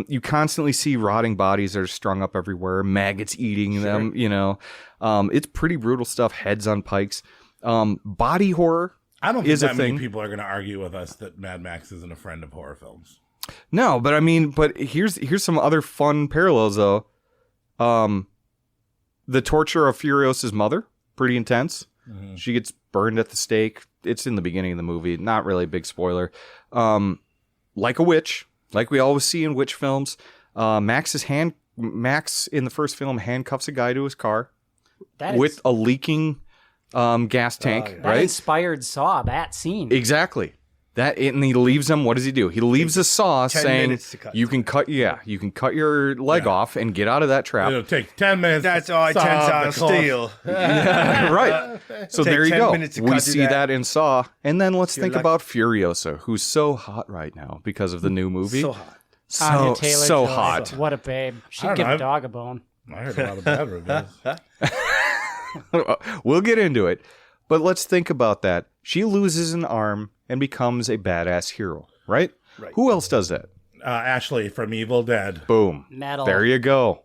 You constantly see rotting bodies that are strung up everywhere, maggots eating them, you know. It's pretty brutal stuff, heads on pikes. Body horror. I don't think that many people are going to argue with us that Mad Max isn't a friend of horror films. No, but I mean, here's some other fun parallels though. The torture of Furiosa's mother, pretty intense. Mm-hmm. She gets burned at the stake. It's in the beginning of the movie. Not really a big spoiler. Like a witch, like we always see in witch films. Max in the first film handcuffs a guy to his car with a leaking gas tank. That right? inspired Saw, that scene. Exactly. And he leaves them. What does he do? He leaves a saw saying, "You can cut your leg off and get out of that trap." It'll take 10 minutes. That's all it turns out steel. Yeah, right. So there you go. We see that in Saw, and then let's think about Furiosa, who's so hot right now because of the new movie. So hot. Anya Taylor-Joy. Hot. What a babe. She'd give a dog a bone. I heard a lot of bad reviews. We'll get into it, but let's think about that. She loses an arm and becomes a badass hero, right? Who else does that? Ashley from Evil Dead. Boom. Metal. There you go.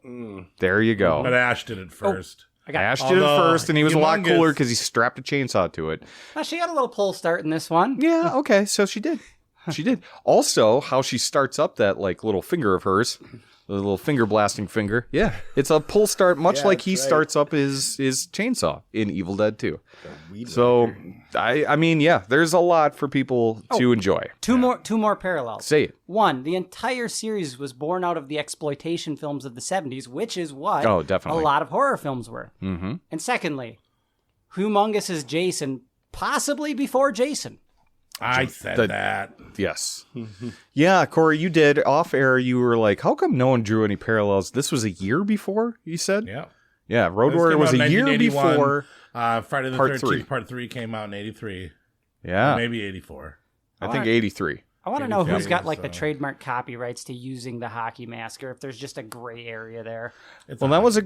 There you go. But Ash did it first. Ash did it first, and he was a lot cooler because he strapped a chainsaw to it. Well, she got a little pull start in this one. Yeah, okay, so she did. She did. Also, how she starts up that like little finger of hers, the little finger blasting finger. Yeah, it's a pull start, much like he starts up his chainsaw in Evil Dead 2. So, I mean, yeah, there's a lot for people to enjoy. Two more parallels. Say it. One, the entire series was born out of the exploitation films of the 70s, which is what a lot of horror films were. Mm-hmm. And secondly, humongous is Jason, possibly before Jason. I said that. Yes. Yeah, Corey, you did. Off air, you were like, how come no one drew any parallels? This was a year before, you said? Yeah. Yeah, Road Warrior was a year before Friday the 13th, Part 3 came out in 83. Yeah. Or maybe 84. I think 83. I want to know who's got like the trademark copyrights to using the hockey mask, or if there's just a gray area there. Well, that was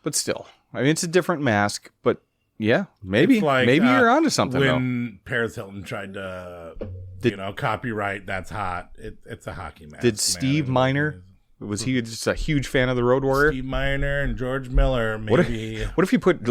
but still. I mean, it's a different mask, but yeah, maybe you're onto something. When Paris Hilton tried to, copyright "That's Hot," it's a hockey mask. Did Steve Miner? Was he just a huge fan of the Road Warrior? Steve Miner and George Miller. Maybe. What if you put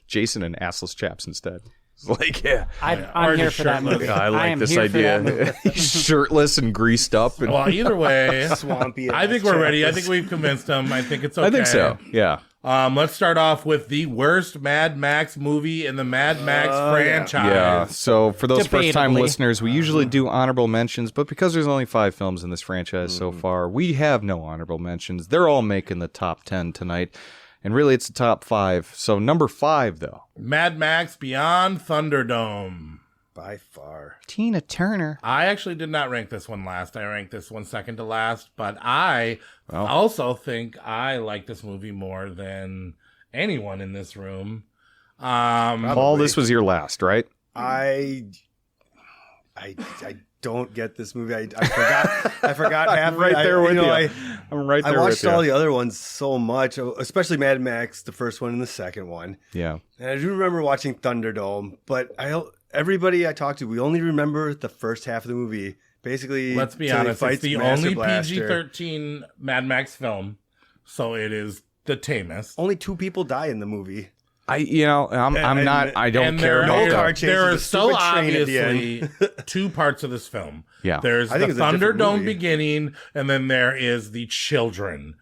Jason in assless chaps instead? Like, yeah, I'm here for that movie. I like this idea. He's shirtless and greased up. And well, either way, swampy. I think we're ready. I think we've convinced him. I think it's okay. I think so. Yeah. Let's start off with the worst Mad Max movie in the Mad Max franchise. Yeah. So for those first-time listeners, we usually do honorable mentions, but because there's only 5 films in this franchise so far, we have no honorable mentions. They're all making the top 10 tonight. And really, it's the top 5. So number 5, though. Mad Max Beyond Thunderdome. By far. Tina Turner. I actually did not rank this one last. I ranked this one second to last. But I also think I like this movie more than anyone in this room. Paul, this was your last, right? I don't get this movie. I forgot half. I'm right there with you. I'm right there with you. I watched all the other ones so much, especially Mad Max, the first one and the second one. Yeah. And I do remember watching Thunderdome, but everybody I talked to, we only remember the first half of the movie Basically, let's be honest, it's the only PG-13 Mad Max film, so it is the tamest. Only 2 people die in the movie. I don't care about that. There are so obviously 2 parts of this film. Yeah. There's the Thunderdome beginning, and then there is the children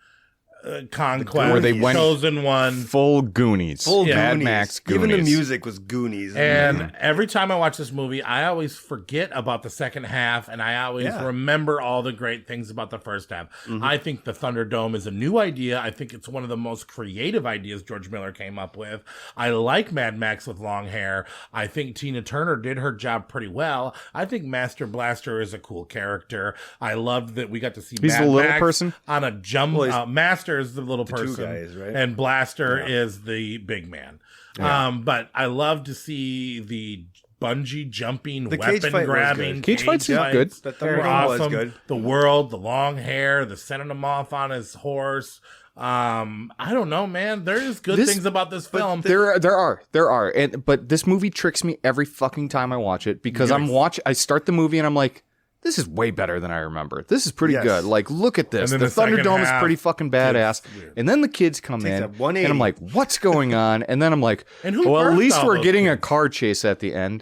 conquest, where they went chosen one, full Goonies, Mad Max Goonies. Even the music was Goonies. And every time I watch this movie, I always forget about the second half, and I always remember all the great things about the first half. I think the Thunderdome is a new idea. I think it's one of the most creative ideas George Miller came up with. I like Mad Max with long hair. I think Tina Turner did her job pretty well. I think Master Blaster is a cool character. I loved that we got to see He's Mad the little Max person on a jump. Master is the little person, 2 guys, right? And Blaster is the big man. But I love to see the bungee jumping, weapon grabbing. Cage fights is good. Were awesome. Good. The world, the long hair, the sending him off on his horse. I don't know, man. There's good things about this film. There are. But this movie tricks me every fucking time I watch it because I start the movie and I'm like, this is way better than I remember. This is pretty good. Like, look at this. The Thunderdome is pretty fucking badass. And then the kids come in, and I'm like, what's going on? And then I'm like, well, at least we're getting a car chase at the end.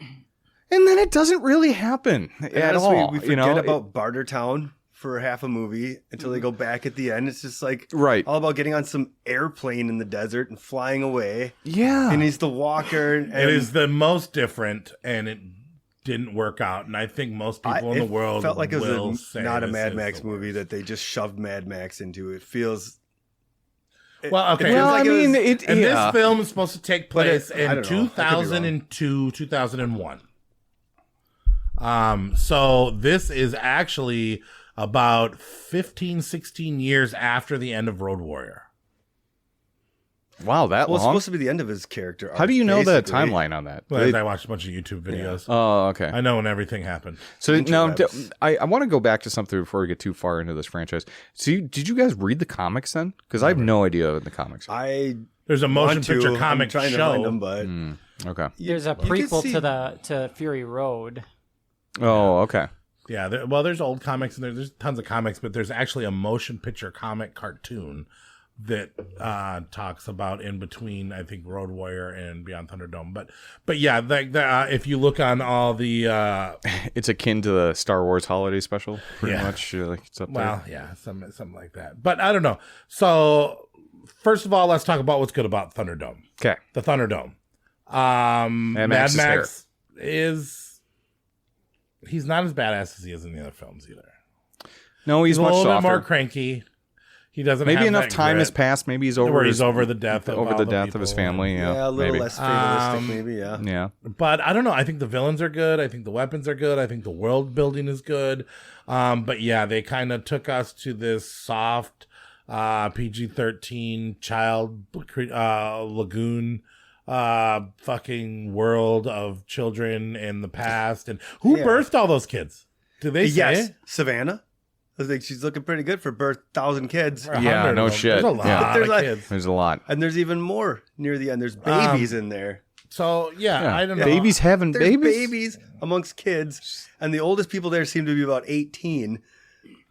And then it doesn't really happen at all. We forget about Bartertown for half a movie until they go back at the end. It's just like all about getting on some airplane in the desert and flying away. Yeah. And he's the walker. And it is the most different, and it didn't work out, and I think most people in the world felt like it was not a Mad Max the movie that they just shoved Mad Max into. It feels well, okay. This film is supposed to take place in 2002, 2001. So this is actually about 15, 16 years after the end of Road Warrior. Wow, that long? It's supposed to be the end of his character arc. How do you know the timeline on that? Well, I watched a bunch of YouTube videos. Yeah. Oh, okay. I know when everything happened. So now, I want to go back to something before we get too far into this franchise. So did you guys read the comics then? Because I have no idea what the comics are. There's a motion picture comic show. To find them, but okay. There's a prequel to Fury Road. Oh, okay. Yeah, there's old comics and there's tons of comics, but there's actually a motion picture comic cartoon that talks about in between, I think, Road Warrior and Beyond Thunderdome. But yeah, if you look on all the... it's akin to the Star Wars holiday special, pretty much. Like it's up there. Well, yeah, something like that. But I don't know. So, first of all, let's talk about what's good about Thunderdome. Okay. The Thunderdome. Mad Max is... He's not as badass as he is in the other films either. No, he's much a little softer. bit more cranky. He doesn't. Maybe have enough that time grit. has passed. Maybe he's over. He's over the death of his family. Yeah, a little less fatalistic, maybe. Yeah. Yeah. But I don't know. I think the villains are good. I think the weapons are good. I think the world building is good. But yeah, they kind of took us to this soft PG-13 child lagoon fucking world of children in the past. And who birthed all those kids? Do they say? Yes, Savannah. I think she's looking pretty good for birth 1,000 kids. Yeah, no shit. There's a lot of kids. There's a lot. And there's even more near the end. There's babies in there. So, I don't know. Babies having There's babies? babies amongst kids. And the oldest people there seem to be about 18.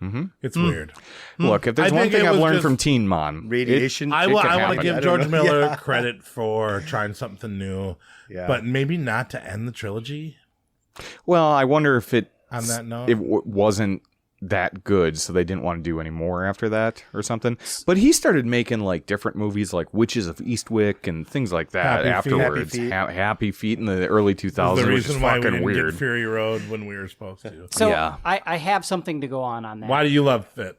Mm-hmm. It's weird. Look, if there's one thing I've learned from Teen Mom, radiation. I want to give George Miller credit for trying something new, but maybe not to end the trilogy. Well, I wonder if it on that note, it wasn't that good, so they didn't want to do any more after that or something. But he started making like different movies like Witches of Eastwick and things like that afterwards. Happy Feet in the early 2000s, the which is reason why we fucking didn't weird. get Fury Road when we were supposed to. So I have something to go on that. Why do you love it?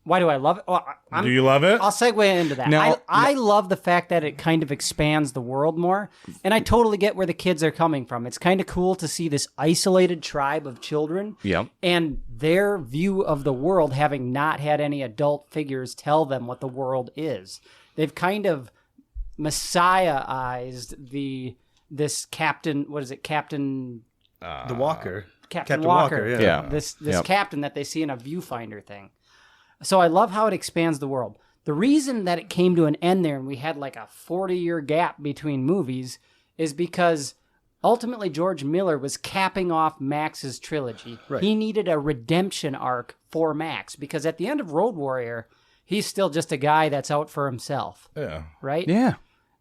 Why do I love it? Well, do you love it? I'll segue into that. Now, I love the fact that it kind of expands the world more, and I totally get where the kids are coming from. It's kind of cool to see this isolated tribe of children and their view of the world, having not had any adult figures tell them what the world is. They've kind of messiahized this captain. What is it, Captain? The Walker. Captain Walker. Yeah. This captain that they see in a viewfinder thing. So I love how it expands the world. The reason that it came to an end there and we had like a 40-year gap between movies is because ultimately George Miller was capping off Max's trilogy. Right. He needed a redemption arc for Max because at the end of Road Warrior, he's still just a guy that's out for himself. Yeah. Right? Yeah.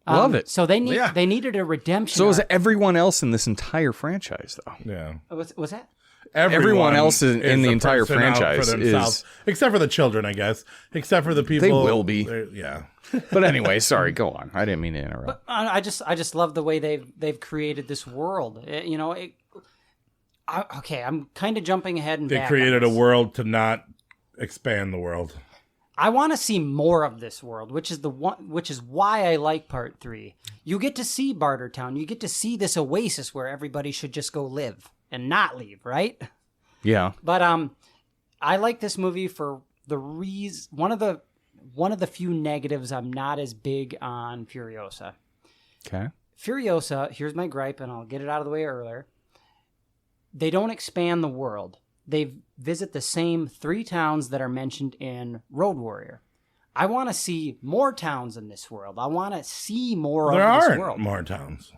Love it. So they needed a redemption So is arc. everyone else in this entire franchise, though. Yeah. Was that? Everyone else in the a entire person out franchise for themselves, is... except for the children, I guess. Except for the people. They will be. Yeah. But anyway, sorry, go on. I didn't mean to interrupt. But I just love the way they've created this world. I'm kind of jumping ahead and They back created on a this. world to not expand the world. I want to see more of this world, which is why I like part 3. You get to see Bartertown. You get to see this oasis where everybody should just go live and not leave, right? Yeah. But I like this movie for the reason. One of the few negatives I'm not as big on Furiosa. Okay. Furiosa, here's my gripe, and I'll get it out of the way earlier. They don't expand the world. They visit the same 3 towns that are mentioned in Road Warrior. I want to see more towns in this world. I want to see more There of this aren't world. more towns.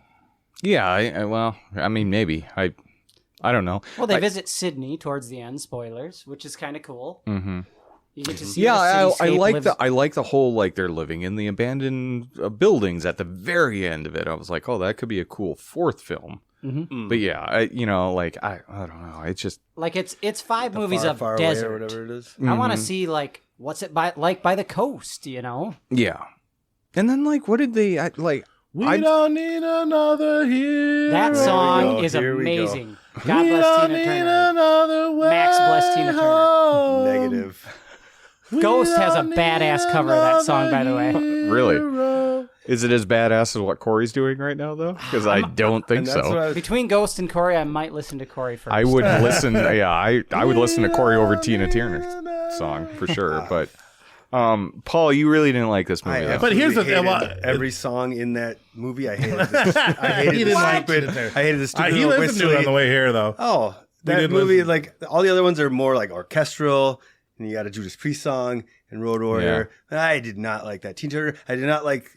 Yeah, well, I mean, maybe. I don't know. Well, they visit Sydney towards the end, spoilers, which is kind of cool. Mm-hmm. You get to see Yeah, the I cityscape I like the whole, like, they're living in the abandoned buildings at the very end of it. I was like, oh, that could be a cool 4th film. Mm-hmm. But yeah, I don't know. It's just like it's 5 movies far, of far away desert or whatever it is. I want to Mhm. see like what's it by the coast, you know? Yeah. And then like what did they We don't need another hero. That song is Here we go. amazing. God We bless don't Tina need Turner. another way Max bless Tina Turner. home. Negative. Ghost has a badass cover of that song, by the way. really. Is it as badass as what Corey's doing right now, though? Because I don't think so. Between Ghost and Corey, I might listen to Corey first. I would listen. Yeah, I would listen to Corey over Tina Turner's song for sure. But Paul, you really didn't like this movie. though. But here's the thing. Hated every song in that movie. I hated this. I hated He the didn't like stupid. Tina Turner. I hated the stupid. He little listened to it on the way here, though. Oh, We that did movie, listen. like all the other ones are more like orchestral, and you got a Judas Priest song and Road Warrior. I did not like that. Tina Turner. I did not like.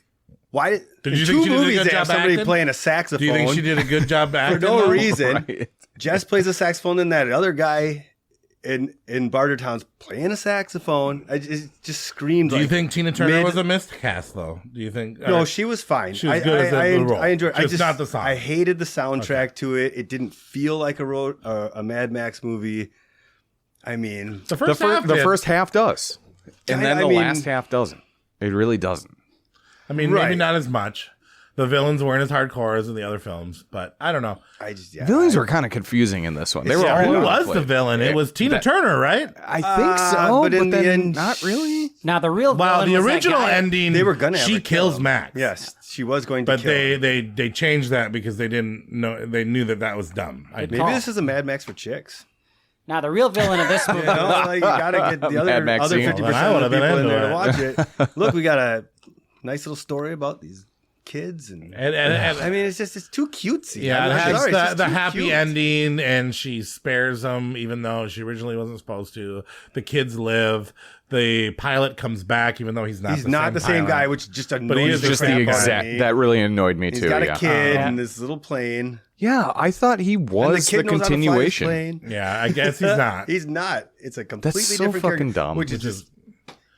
Why Did in you 2 think she did a movies good they have job somebody acting? playing a saxophone? Do you think she did a good job acting? For no though? reason. Right. Jess plays a saxophone, and that other guy in Bartertown's playing a saxophone. It just screamed. Do you like think Tina Turner mid- was a miscast, though? Do you think? No, she was fine. She was good as the role. I enjoyed. Just not the song. I hated the soundtrack to it. It didn't feel like a Mad Max movie. I mean, The first half does, and then the last half doesn't. It really doesn't. I mean, maybe not as much. The villains weren't as hardcore as in the other films, but I don't know. Villains were kind of confusing in this one. They were all Who over was place. the villain? It was Tina Turner, right? I think so, but in the then end, not really. Now the real Well, villain the was that original guy- ending, they were gonna have she her kills killed. Max. Yes, she was going to. But kill him. they changed that because they didn't know. They knew that was dumb. Maybe this is a Mad Max for chicks. Now the real villain of this movie. You know, like, you gotta get the Mad other Maxine. 50% Well, I of the would've been people in into there to it. watch it. Look, we got a nice little story about these kids, and I mean, it's too cutesy. Yeah, I'm it has sorry, it's just the too happy cute. ending, and she spares them, even though she originally wasn't supposed to. The kids live. The pilot comes back, even though he's not. He's not the same pilot. guy, which just annoys But he is the Just crap the out of exact. me. That really annoyed me too. He's got a yeah. kid in this little plane. Yeah, I thought he And was kid the knows how to fly his continuation. plane. Yeah, I guess he's not. He's not. It's a completely That's so different fucking character, dumb. Which is just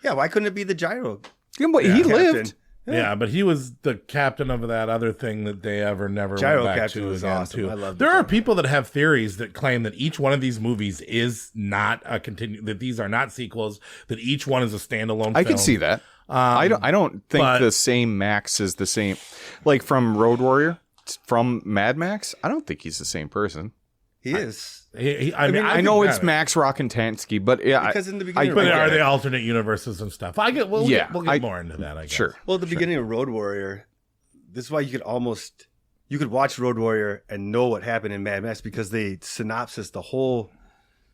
why couldn't it be the gyro? Yeah, but he captain? lived. Yeah, but he was the captain of that other thing that they never Gyro went back captain to was again. awesome. Too. I loved the There are gyro. people that have theories that claim that each one of these movies is not a that these are not sequels, that each one is a standalone. I film. can see that. I don't think but- the same Max is the same. Like from Road Warrior, from Mad Max, I don't think he's the same person. He is. I mean, I know think it's that- Max Rokitansky, but yeah, Because in the beginning, But of are Road- they alternate universes and stuff? We'll get more into that. I guess. Sure. Well, at the beginning of Road Warrior, this is why you could watch Road Warrior and know what happened in Mad Max because they synopsis the whole.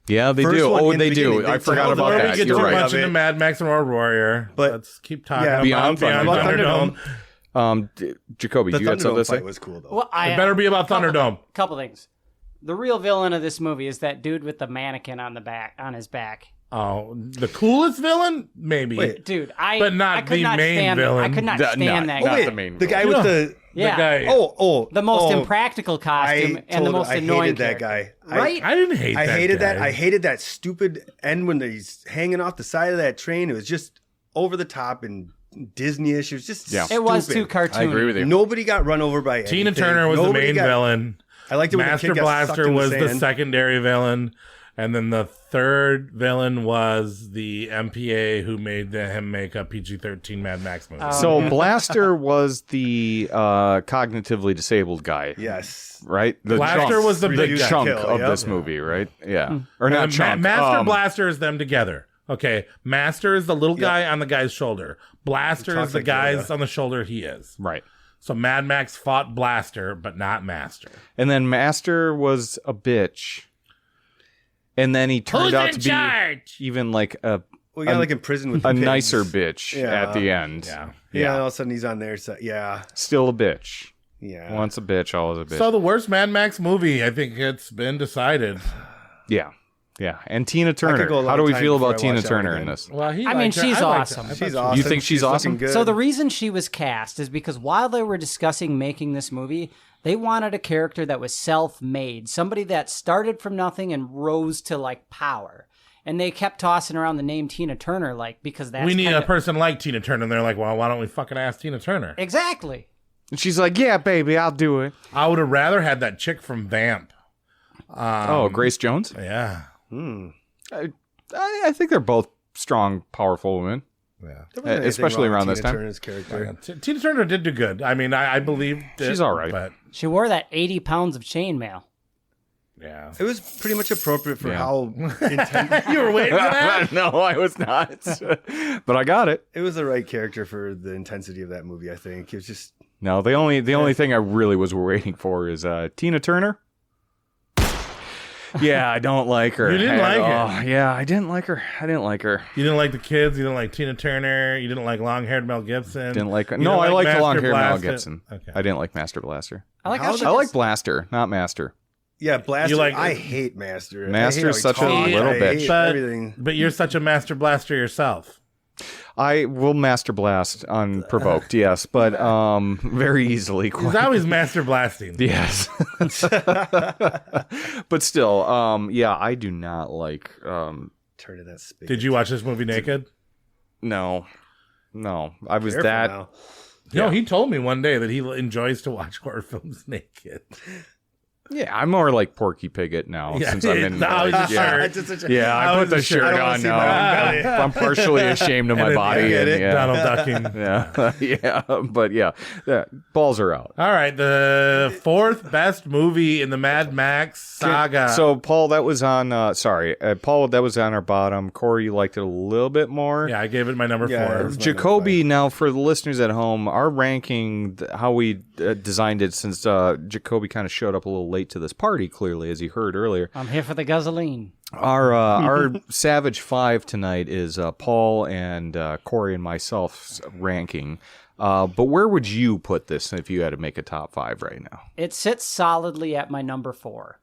Yeah, they First do. one Oh, in the they do. beginning, I they forgot tell about the Before that. we get You're too right. much into Mad Max and Road Warrior, But let's keep talking yeah, about Beyond Thunderdome. Jacoby, The you had something Thunderdome to say? fight was cool though. Well, It better be about Thunderdome. Couple things. The real villain of this movie is that dude with the mannequin on his back. Oh, the coolest villain? Maybe. Wait, dude, but not the main villain. I could not stand that guy. Not the main the guy with the guy. The most impractical costume and the most annoying. I hated that guy. Right? I didn't hate. I that hated guy. that. I hated that stupid end when he's hanging off the side of that train. It was just over the top and Disney-ish. It was just stupid. It was too cartoony. I agree with you. Nobody got run over by Tina anything. Turner was Nobody the main villain. I liked it when Master the kid got Blaster sucked in was the the sand. secondary villain. And then the third villain was the MPA who made him make a PG-13 Mad Max movie. So Blaster was the cognitively disabled guy. Yes. Right? The Blaster was the big chunk kill, of yep. this movie, right? Yeah. Or not chunk. Master Blaster is them together. Okay. Master is the little guy on the guy's shoulder. Blaster is the guy's on the shoulder he is. Right. So Mad Max fought Blaster, but not Master. And then Master was a bitch. And then he turned out to be even like We got like in prison with a the pigs. nicer bitch at the end. Yeah. All of a sudden he's on there. So, Still a bitch. Yeah. Once a bitch, always a bitch. So the worst Mad Max movie, I think it's been decided. Yeah. Yeah. And Tina Turner. go a long How do we time feel before about I Tina watch that Turner again. in this? Well, I mean, she's awesome. She's awesome. You think she's awesome? looking good. So the reason she was cast is because while they were discussing making this movie, they wanted a character that was self-made, somebody that started from nothing and rose to like power. And they kept tossing around the name Tina Turner, like, because that's we need a person like Tina Turner. And they're like, well, why don't we fucking ask Tina Turner? Exactly. And she's like, yeah, baby, I'll do it. I would have rather had that chick from Vamp. Grace Jones? Yeah. I think they're both strong, powerful women. Yeah. Especially around this time. Turner's character. Tina Turner did do good. I mean, I believe she's all right. But she wore that 80 pounds of chainmail. Yeah. It was pretty much appropriate for how intense. You were waiting for that? No, I was not. But I got it. It was the right character for the intensity of that movie, I think. It was just... No, the only thing I really was waiting for is Tina Turner. Yeah, I don't like her. You didn't like her? Yeah, I didn't like her. I didn't like her. You didn't like the kids? You didn't like Tina Turner? You didn't like long-haired Mel Gibson? Didn't like her. You No, didn't I like the Master long-haired Mel Blaster? Gibson. Okay. I didn't like Master Blaster. I like I like Blaster, not Master. Yeah, Blaster. You like- I hate Master. Master's such a I hate little I bitch. hate But, everything. but you're such a Master Blaster yourself. I will Master Blast unprovoked, yes, but very easily. He's always Master Blasting. Yes. But still, yeah, I do not like... Turn to that spigot. Did you watch this movie naked? No. I was Careful that... now. No, he told me one day that he enjoys to watch horror films naked. Yeah, I'm more like Porky Piglet now Yeah, since I'm in. I was like, yeah, sure. yeah, I put the wasn't sure. shirt I don't wanna on see now. my belly. I'm partially ashamed of And my then- body. I get it. Yeah. Donald ducking. Yeah, yeah, but yeah, balls are out. All right, the fourth best movie in the Mad Max Saga. So Paul, that was on. Paul, that was on our bottom. Corey, you liked it a little bit more. Yeah, I gave it my number Yeah, 4. Jacoby, now for the listeners at home, our ranking, how we designed it, since Jacoby kind of showed up a little late to this party, clearly, as you heard earlier. I'm here for the guzzoleen. Our Savage 5 tonight is Paul and Corey and myself's ranking. But where would you put this if you had to make a top 5 right now? It sits solidly at my number 4.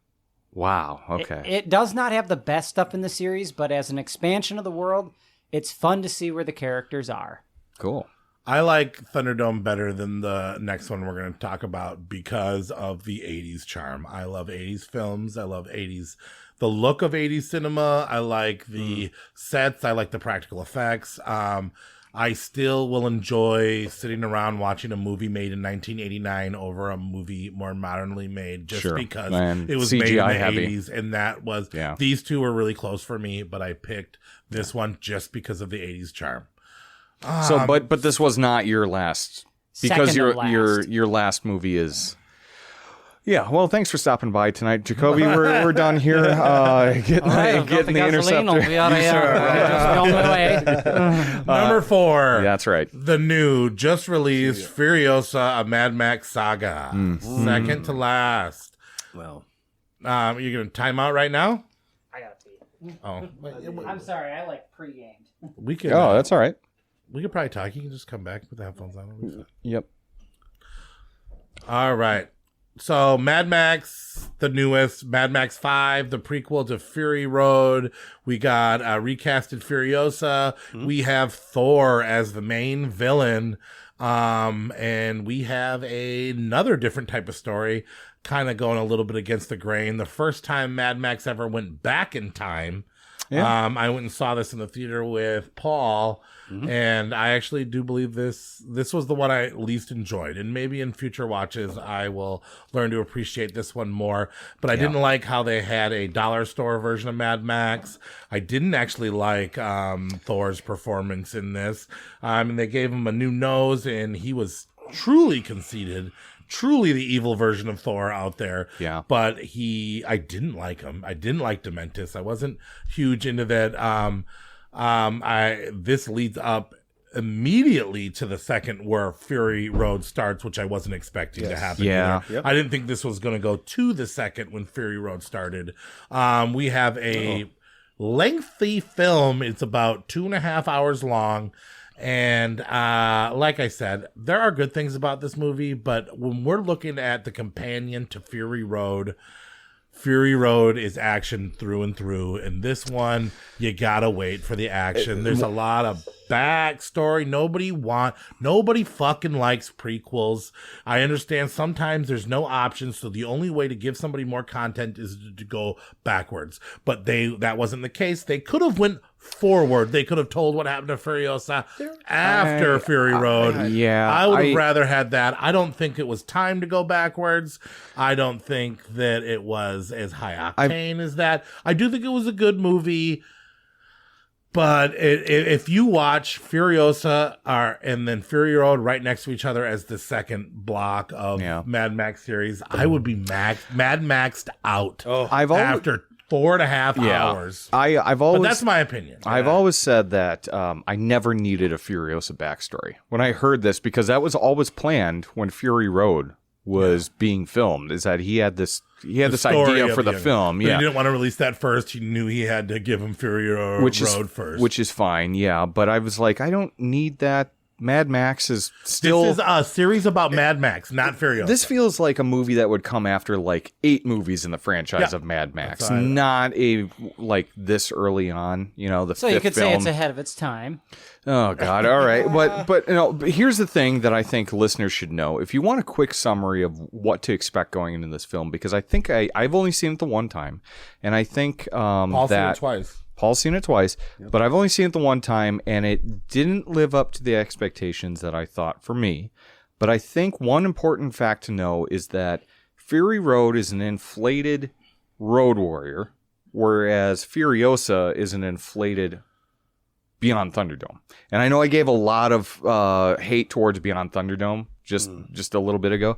Wow, okay. It does not have the best stuff in the series, but as an expansion of the world, it's fun to see where the characters are. Cool. I like Thunderdome better than the next one we're going to talk about because of the 80s charm. I love 80s films. I love the look of 80s cinema. I like the sets. I like the practical effects. I still will enjoy sitting around watching a movie made in 1989 over a movie more modernly made just Sure. because And it was CGI made in the heavy. 80s. And that was, Yeah. these two were really close for me, but I picked this one just because of the 80s charm. So, but this was not your last, because Second to your last movie is. Yeah, well, thanks for stopping by tonight, Jacoby. We're done here. Getting the Interceptor. Will be out of here. Just on my way. Number 4. That's right. The new, just released Furiosa, a Mad Max Saga. Second to last. Well, you're going to time out right now? I gotta pee. Oh. I'm sorry, I like pre-gamed. We could. Oh, that's all right. We could probably talk. You can just come back with the headphones on. Yep. All right. So, Mad Max, the newest Mad Max 5, the prequel to Fury Road. We got recasted Furiosa. We have Thor as the main villain. And we have another different type of story, kind of going a little bit against the grain. The first time Mad Max ever went back in time, I went and saw this in the theater with Paul, and I actually do believe this was the one I least enjoyed. And maybe in future watches, I will learn to appreciate this one more. But I didn't like how they had a dollar store version of Mad Max. I didn't actually like Thor's performance in this. They gave him a new nose, and he was truly conceited. Truly the evil version of Thor out there. Yeah. But I didn't like him. I didn't like Dementis. I wasn't huge into that. This leads up immediately to the second where Fury Road starts, which I wasn't expecting to happen. Yeah. Yep. I didn't think this was going to go to the second when Fury Road started. We have a lengthy film. It's about 2.5 hours long. And like I said, there are good things about this movie, but when we're looking at the companion to Fury Road is action through and through. And this one, you gotta wait for the action. There's a lot of backstory. Nobody fucking likes prequels. I understand sometimes there's no options, so the only way to give somebody more content is to go backwards. But that wasn't the case. They could have went forward. They could have told what happened to Furiosa after Fury Road. I would have rather had that. I don't think it was time to go backwards. I don't think that it was as high octane as that. I do think it was a good movie. But if you watch Furiosa and then Fury Road right next to each other as the second block of Mad Max series, I would be Mad Maxed out after 4.5 hours. But that's my opinion. I've always said that I never needed a Furiosa backstory. When I heard this, because that was always planned when Fury Road was being filmed, is that he had this idea for the film. But he didn't want to release that first. He knew he had to give him Fury Road first. Which is fine, but I was like, I don't need that. Mad Max is still... This is a series about Mad Max, not Furiosa. This feels like a movie that would come after like 8 movies in the franchise of Mad Max. Not this early on, the fifth film. So you could say it's ahead of its time. Oh, God. All right. But here's the thing that I think listeners should know. If you want a quick summary of what to expect going into this film, because I think I've only seen it the one time, and I think Paul's seen it twice. Paul's seen it twice, but I've only seen it the one time, and it didn't live up to the expectations that I thought for me. But I think one important fact to know is that Fury Road is an inflated road warrior, whereas Furiosa is an inflated Beyond Thunderdome. And I know I gave a lot of hate towards Beyond Thunderdome just a little bit ago.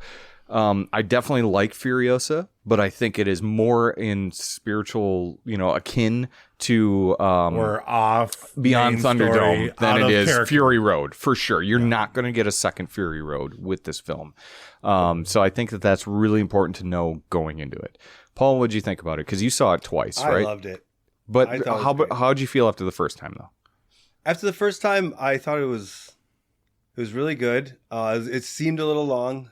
I definitely like Furiosa, but I think it is more in spiritual, akin to or off Beyond Thunderdome than it is character. Fury Road, for sure. You're not going to get a second Fury Road with this film. So I think that's really important to know going into it. Paul, what did you think about it? Because you saw it twice, right? I loved it. But how'd you feel after the first time, though? After the first time, I thought it was really good. It seemed a little long.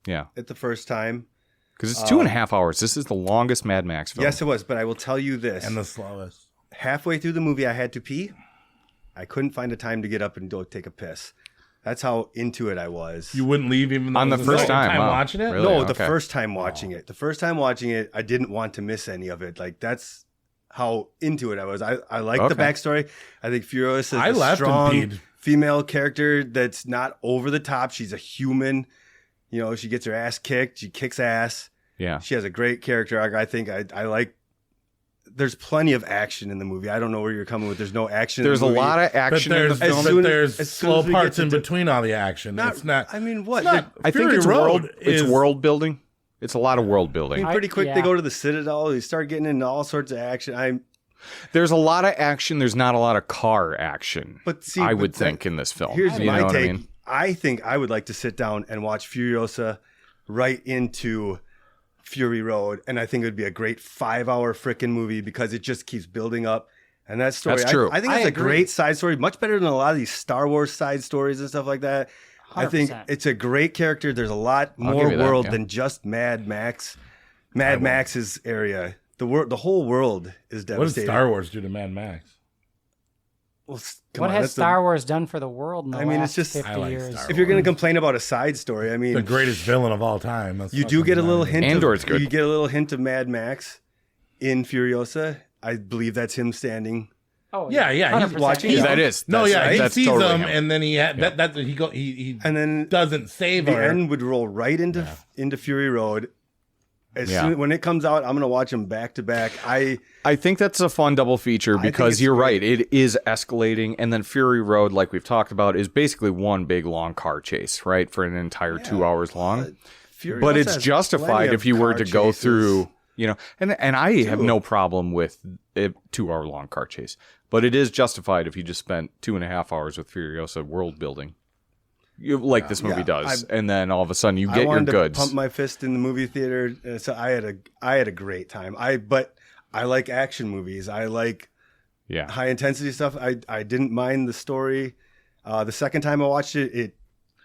Yeah. At the first time. Because it's 2.5 hours. This is the longest Mad Max film. Yes, it was. But I will tell you this. And the slowest. Halfway through the movie, I had to pee. I couldn't find a time to get up and go take a piss. That's how into it I was. You wouldn't leave even on the first time watching it? Really? No, the first time watching it. The first time watching it, I didn't want to miss any of it. Like, that's how into it I was. I like the backstory. I think Furiosa is a strong female character that's not over the top. She's a human. She gets her ass kicked. She kicks ass. Yeah. She has a great character arc. I think I like. There's plenty of action in the movie. I don't know where you're coming with. There's no action. There's in the a movie. lot of action in the film. But there's slow parts in between all the action. It's not. I mean, what? I think it's world building. It's a lot of world building. Pretty quick, they go to the Citadel. They start getting into all sorts of action. There's a lot of action. There's not a lot of car action. But see, I would think in this film. Here's my take. I think I would like to sit down and watch Furiosa right into Fury Road, and I think it would be a great 5-hour freaking movie because it just keeps building up. And that story, that's true. I think it's a great side story, much better than a lot of these Star Wars side stories and stuff like that. 100%. I think it's a great character. There's a lot more world than just Mad Max. Mad Max's area. The whole world is devastated. What did Star Wars do to Mad Max? Well, what has Star Wars done for the world in the last 50 years? If you're going to complain about a side story, I mean, the greatest villain of all time. You do get a little hint. Andor's good. You get a little hint of Mad Max in Furiosa. I believe that's him standing. Oh yeah. He's watching. Yeah, that is. He sees totally them, him. and then he and then doesn't save the her. end would roll right into Fury Road. Soon, when it comes out, I'm going to watch them back to back. I think that's a fun double feature because you're right. It is escalating. And then Fury Road, like we've talked about, is basically one big long car chase, right? For an entire 2 hours long. But it's justified if you were to go through, and I have no problem with a 2 hour long car chase. But it is justified if you just spent 2.5 hours with Furiosa world building. Like this movie does, and then all of a sudden you get your goods. Pump my fist in the movie theater, so I had a great time. But I like action movies. I like high intensity stuff. I didn't mind the story. The second time I watched it,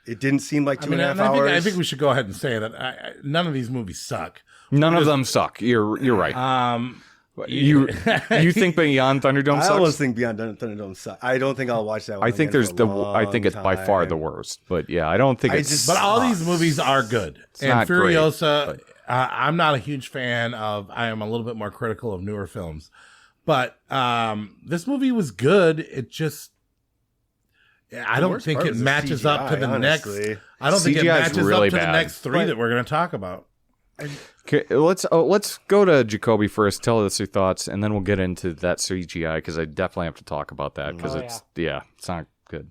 it didn't seem like 2.5 hours. I think we should go ahead and say that none of these movies suck. None of them suck. You're right. You think Beyond Thunderdome sucks? I always think Beyond Thunderdome sucks. I don't think I'll watch that one. I think it's by far the worst. But yeah, I don't think it's. But all these movies are good. And Furiosa, I'm not a huge fan of. I am a little bit more critical of newer films, but this movie was good. It just. I don't think it matches up to the next. I don't think it matches up to the next three that we're going to talk about. Okay, let's go to Jacoby first. Tell us your thoughts, and then we'll get into that CGI because I definitely have to talk about that because it's not good.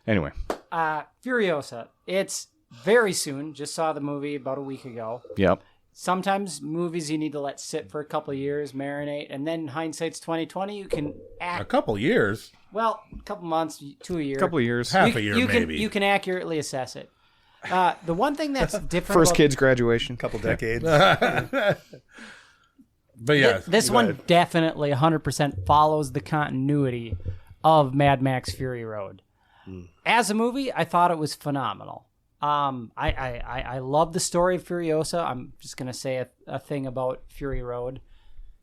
Anyway, Furiosa. It's very soon. Just saw the movie about a week ago. Yep. Sometimes movies you need to let sit for a couple of years, marinate, and then hindsight's 20/20. You can act a couple years. Well, a couple months to a year. A couple of years, half a year, maybe. You can accurately assess it. The one thing that's different first kid's graduation, couple decades. But yeah, this one definitely 100% follows the continuity of Mad Max Fury Road. As a movie, I thought it was phenomenal. I love the story of Furiosa. I'm just gonna say a thing about Fury Road.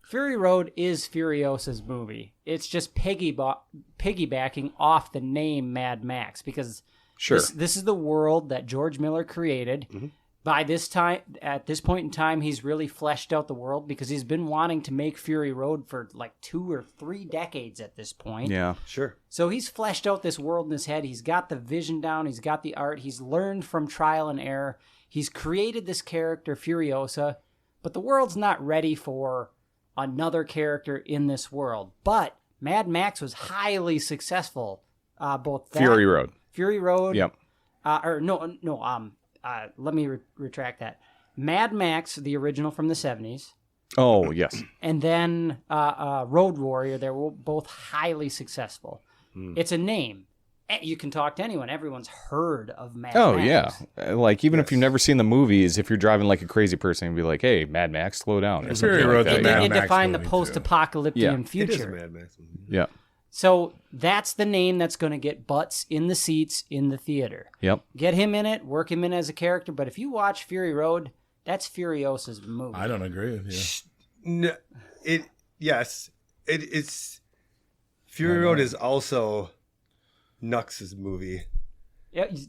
Fury Road is Furiosa's movie. It's just piggybacking off the name Mad Max because. Sure. This is the world that George Miller created. Mm-hmm. By this time, at this point in time, he's really fleshed out the world because he's been wanting to make Fury Road for like 2 or 3 decades at this point. Yeah, sure. So he's fleshed out this world in his head. He's got the vision down. He's got the art. He's learned from trial and error. He's created this character, Furiosa, but the world's not ready for another character in this world. But Mad Max was highly successful. Fury Road. Yep. Let me retract that. Mad Max, the original from the 70s. Oh, yes. And then Road Warrior, they were both highly successful. It's a name. You can talk to anyone. Everyone's heard of Mad Max. Oh, yeah. Like, even if you've never seen the movies, if you're driving like a crazy person, you'd be like, hey, Mad Max, slow down. Or something like that. It defined the post-apocalyptic future. It is a Mad Max movie. Yeah. So that's the name that's going to get butts in the seats in the theater. Yep. Get him in it, work him in as a character. But if you watch Fury Road, that's Furiosa's movie. I don't agree with you. No, it's Fury Road is also Nux's movie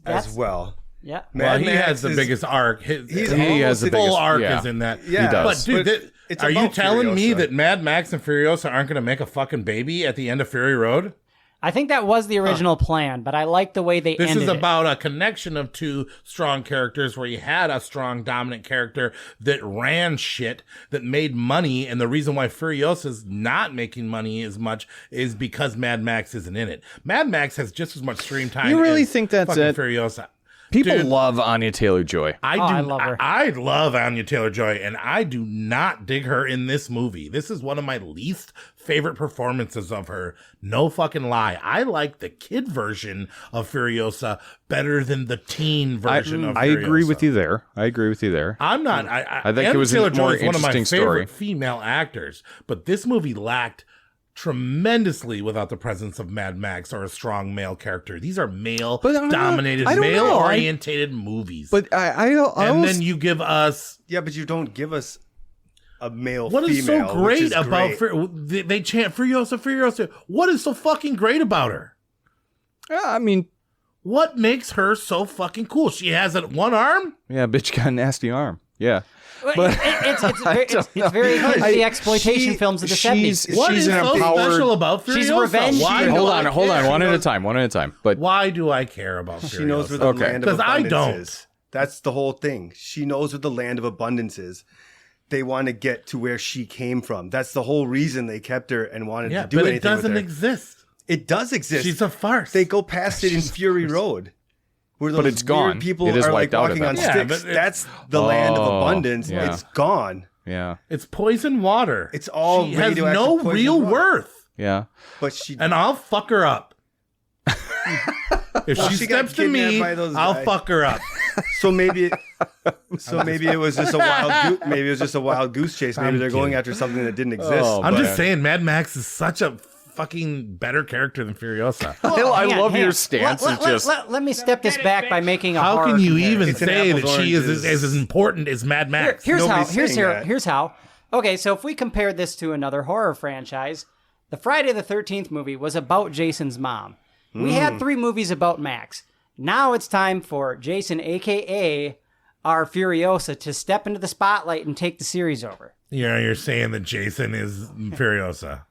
as well. Yeah. Well, he has the biggest arc. He has the full arc is in that. Yeah. He does. But dude, are you telling me that Mad Max and Furiosa aren't going to make a fucking baby at the end of Fury Road? I think that was the original plan, but I like the way they ended it. This is about a connection of two strong characters where you had a strong, dominant character that ran shit, that made money, and the reason why Furiosa's not making money as much is because Mad Max isn't in it. Mad Max has just as much screen time You really as think that's fucking it? Furiosa. People love Anya Taylor-Joy. I love her. I love Anya Taylor-Joy, and I do not dig her in this movie. This is one of my least favorite performances of her. No fucking lie. I like the kid version of Furiosa better than the teen version of Furiosa. I agree with you there. I'm not. I think it was a more one of my interesting favorite story. female actors, but this movie lacked tremendously without the presence of Mad Max or a strong male character. These are male-dominated, male-orientated movies. But and then you give us... Yeah, but you don't give us a male. What is female, so great about? They chant Furiosa, Furiosa. What is so fucking great about her? I mean, what makes her so fucking cool? She has one arm. Yeah, bitch got a nasty arm. Yeah. But it's very good for the exploitation films of the 70s. What is so special about Furiosa? She's revenge. Hold on, one at a time. But why do I care about Furiosa? She knows where the land of abundance I don't. is. That's the whole thing. She knows where the land of abundance is. They want to get to where she came from. That's the whole reason they kept her and wanted to do anything with her. But it doesn't exist. It does exist. She's a farce. They go past it in Fury Road. Where those but it's gone. People it is are wiped like out walking on point. sticks. That's the land of abundance. Yeah. It's gone. Yeah. It's poison water. It's all she has no real worth. Yeah. But and I'll fuck her up. If she steps to me, I'll fuck her up. So maybe it was just a wild goose chase. Maybe they're going after something that didn't exist. I'm just saying, Mad Max is such a fucking better character than Furiosa. I love your stance. Let me step this back by making a How horror can you comparison. even say that she is as important as Mad Max? Here's how. Okay, so if we compare this to another horror franchise, the Friday the 13th movie was about Jason's mom. We had 3 movies about Max. Now it's time for Jason, a.k.a. our Furiosa, to step into the spotlight and take the series over. Yeah, you're saying that Jason is Furiosa.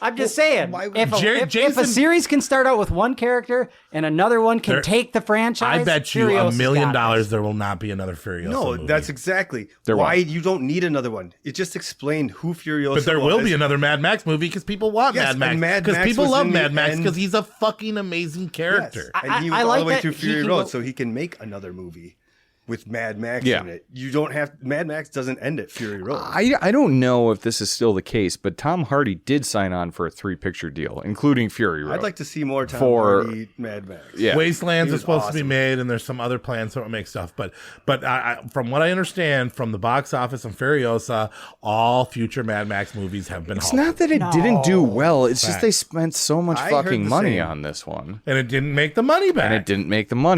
I'm just saying, if a series can start out with one character and another one can take the franchise, I bet you $1 million there will not be another Furiosa movie. That's exactly why you don't need another one. It just explained who Furiosa But there was. will be another Mad Max movie because people want Mad Max. Because people love Mad Max because he's a fucking amazing character. Yes. And he was all the way through Fury Road, so he can make another movie with Mad Max in it. You don't have Mad Max doesn't end at Fury Road. I don't know if this is still the case, but Tom Hardy did sign on for a 3-picture deal, including Fury Road. I'd like to see more Tom Hardy Mad Max. Yeah. Wastelands is supposed to be made, and there's some other plans to make stuff. But from what I understand from the box office and Furiosa, all future Mad Max movies have been. It's not that it didn't do well. It's just they spent so much fucking money on this one, and it didn't make the money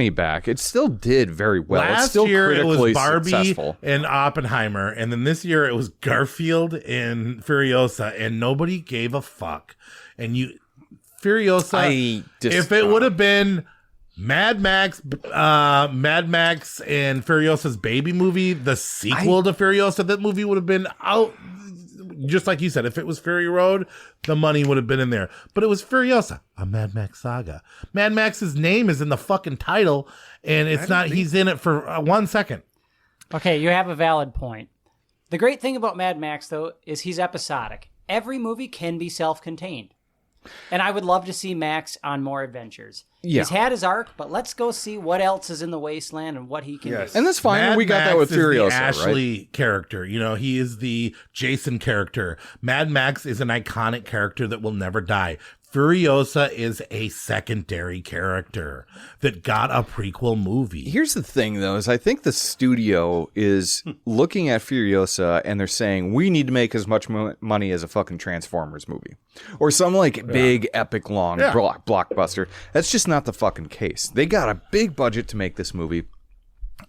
back. It still did very well. Last still year it was Barbie successful. and Oppenheimer, and then this year it was Garfield and Furiosa, and nobody gave a fuck. And Furiosa, if it would have been Mad Max and Furiosa's baby movie, the sequel to Furiosa, that movie would have been out. Just like you said, if it was Fury Road, the money would have been in there. But it was Furiosa, a Mad Max Saga. Mad Max's name is in the fucking title, and it's not. He's in it for 1 second. Okay, you have a valid point. The great thing about Mad Max, though, is he's episodic. Every movie can be self-contained. And I would love to see Max on more adventures. Yeah. He's had his arc, but let's go see what else is in the wasteland and what he can do. And that's fine. Mad we got Max that with is Furiosa, the Ashley right? character. You know, he is the Jason character. Mad Max is an iconic character that will never die. Furiosa is a secondary character that got a prequel movie. Here's the thing, though, is I think the studio is looking at Furiosa and they're saying, we need to make as much money as a fucking Transformers movie. Or some like big, epic, long blockbuster. That's just not the fucking case. They got a big budget to make this movie.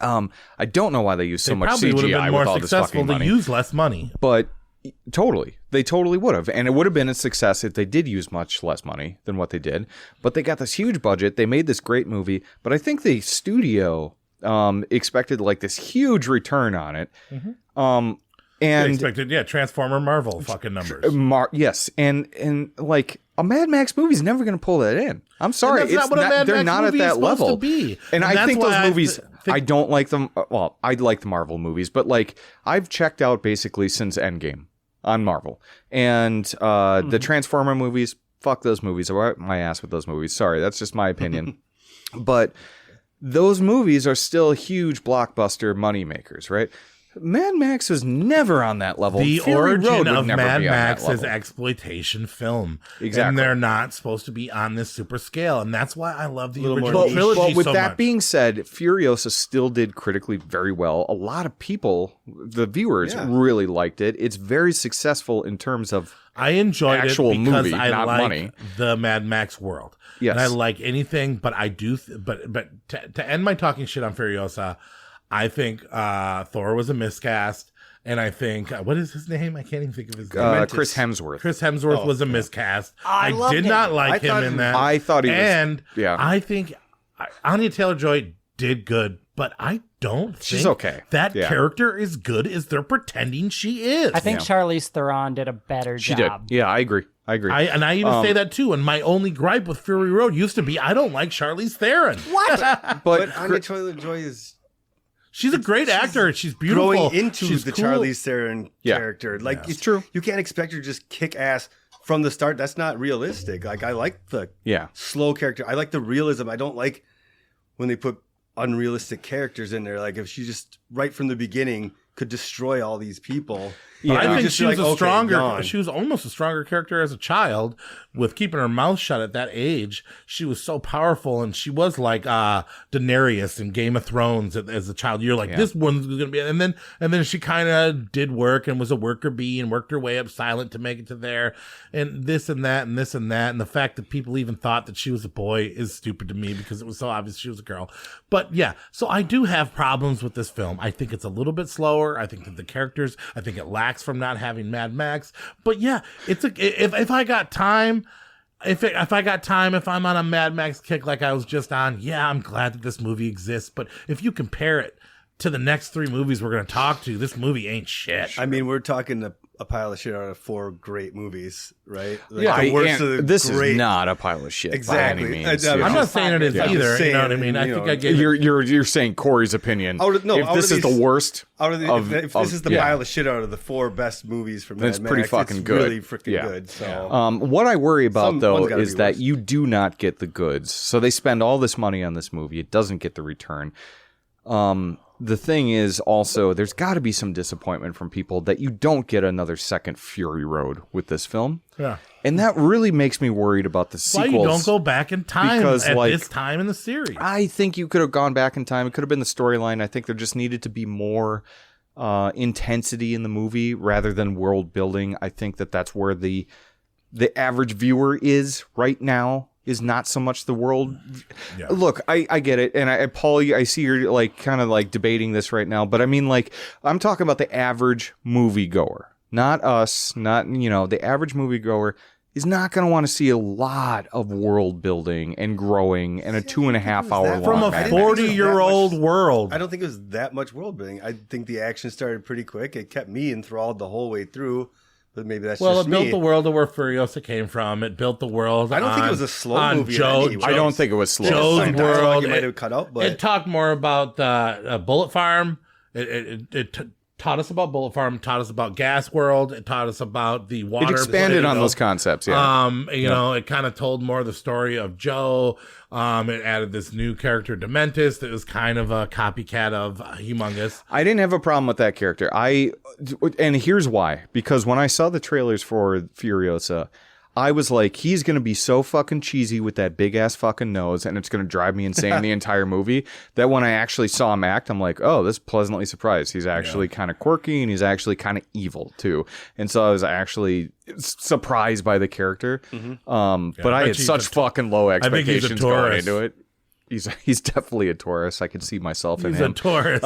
I don't know why they use so much CGI with all this fucking money. They use less money. But they totally would have. And it would have been a success if they did use much less money than what they did. But they got this huge budget. They made this great movie. But I think the studio expected like this huge return on it. And they expected, Transformer Marvel fucking numbers. Yes. And like a Mad Max movie is never going to pull that in. I'm sorry. And that's not what a Mad they're Max not movie at that is supposed level. to be. And I think those movies, I don't like them. Well, I like the Marvel movies, but like I've checked out basically since Endgame on Marvel. And the Transformer movies, fuck those movies. I wipe my ass with those movies. Sorry, that's just my opinion. But those movies are still huge blockbuster moneymakers, right? Mad Max was never on that level. The Fury Road origin would of never Mad be on that Max is level. exploitation film. Exactly. And they're not supposed to be on this super scale. And that's why I love the original trilogy But with so that much. being said, Furiosa still did critically very well. A lot of people, the viewers, really liked it. It's very successful in terms of I enjoyed actual it because movie, I not like money. the Mad Max world. Yes. And I like anything, but I do. But to end my talking shit on Furiosa, I think Thor was a miscast. And I think, what is his name? I can't even think of his name. Chris Hemsworth. Chris Hemsworth was a miscast. I did not like him in that. I thought he was. And yeah. I think Anya Taylor-Joy did good, but I don't She's think okay. that Yeah. character is good as they're pretending she is. I think Charlize Theron did a better She job. did. Yeah, I agree. I even say that too. And my only gripe with Fury Road used to be I don't like Charlize Theron. What? But Anya Taylor-Joy is... She's a great actor. She's beautiful. Growing into She's the cool. Charlize Theron character. Like, Yeah. it's true. You can't expect her to just kick ass from the start. That's not realistic. Like, I like the slow character. I like the realism. I don't like when they put unrealistic characters in there. Like, if she just, right from the beginning, could destroy all these people. Yeah. I think just she be was like, a okay, stronger. gone. She was almost a stronger character as a child, with keeping her mouth shut at that age. She was so powerful, and she was like Daenerys in Game of Thrones as a child. You're like, this one's gonna be, and then she kind of did work and was a worker bee and worked her way up silent to make it to there, and this and that and this and that, and the fact that people even thought that she was a boy is stupid to me because it was so obvious she was a girl. But yeah, so I do have problems with this film. I think it's a little bit slower. I think that the characters, I think it lacks from not having Mad Max. But yeah, it's if I got time, if I'm on a Mad Max kick like I was just on, yeah, I'm glad that this movie exists. But if you compare it to the next 3 movies we're going to talk to, this movie ain't shit. I mean, we're talking a pile of shit out of 4 great movies, right? Like, Yeah, the worst of the this great... is not a pile of shit Exactly. by any means. I'm not saying it is either. You know what I mean? I think I get You're saying Corey's opinion. If this is the worst if this is the pile of shit out of the 4 best movies from Mad Max, it's pretty fucking good. Really freaking good. So, what I worry about though is that you do not get the goods. So they spend all this money on this movie. It doesn't get the return. The thing is also, there's got to be some disappointment from people that you don't get another second Fury Road with this film. Yeah. And that really makes me worried about the sequels. Why you don't go back in time because, at like, this time in the series? I think you could have gone back in time. It could have been the storyline. I think there just needed to be more intensity in the movie rather than world building. I think that's where the average viewer is right now. Is not so much the world. Yeah. Look, I get it, and Paul, I see you're like kind of like debating this right now, but I mean, like, I'm talking about the average moviegoer, not us, not the average moviegoer is not going to want to see a lot of world building and growing and a 2.5 hour long from a 40-year-old world. I don't think it was that much world building. I think the action started pretty quick. It kept me enthralled the whole way through. But maybe that's just it built the world of where Furiosa came from. It built the world. I don't think it was a slow movie. I don't think it was slow. Joe's world. You might have cut out, but it talked more about the Bullet Farm. It taught us about Bullet Farm. Taught us about Gas World. It taught us about the water. It expanded on those concepts. Yeah. It kind of told more of the story of Joe. It added this new character, Dementis, that was kind of a copycat of Humongous. I didn't have a problem with that character. And here's why. Because when I saw the trailers for Furiosa, I was like, he's going to be so fucking cheesy with that big ass fucking nose, and it's going to drive me insane the entire movie, that when I actually saw him act, I'm like, oh, this is pleasantly surprised. He's actually kind of quirky, and he's actually kind of evil too. And so I was actually surprised by the character. Mm-hmm. But I had such fucking low expectations going into it. He's definitely a Taurus. I could see myself in him. He's a Taurus.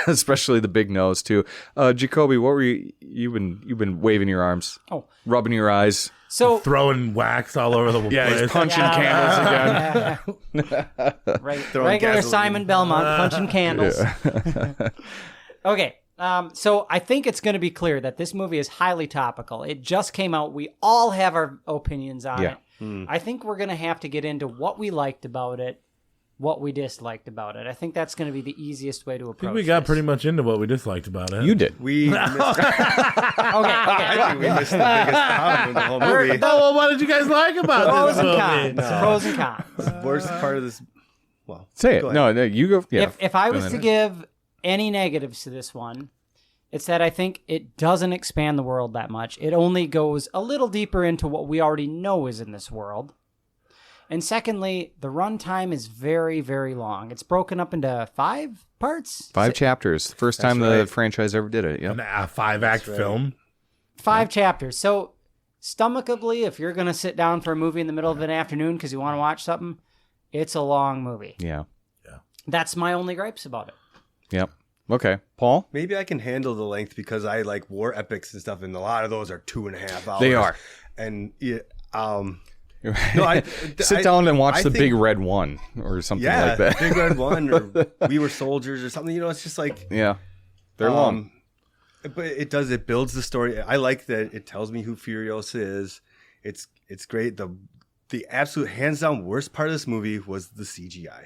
Especially the big nose too. Jacoby, what were you've been waving your arms. Rubbing your eyes. So throwing wax all over the place. Yeah, he's punching candles again. Right. Regular Simon Belmont punching candles. Yeah. Okay. So I think it's going to be clear that this movie is highly topical. It just came out. We all have our opinions on it. I think we're going to have to get into what we liked about it, what we disliked about it. I think that's going to be the easiest way to approach it. We got pretty much into what we disliked about it. You did. We missed I think we missed the biggest problem in the whole movie. Well, what did you guys like about this movie? Pros and cons. The worst part of this... Well, say it. No, you go. Yeah. If I was to give any negatives to this one, it's that I think it doesn't expand the world that much. It only goes a little deeper into what we already know is in this world. And secondly, the runtime is very, very long. It's broken up into 5 parts? 5 chapters. First time the franchise ever did it. Yep. A 5-act film. 5 chapters. So, stomachably, if you're going to sit down for a movie in the middle of an afternoon because you want to watch something, it's a long movie. Yeah. That's my only gripes about it. Yep. Okay, Paul? Maybe I can handle the length because I like war epics and stuff, and a lot of those are 2.5 hours. They are. And sit down and watch the Big Red One or something like that. Big Red One or We Were Soldiers or something. It's just like they're long. But it builds the story. I like that it tells me who Furiosa is. It's great. The absolute hands down worst part of this movie was the CGI.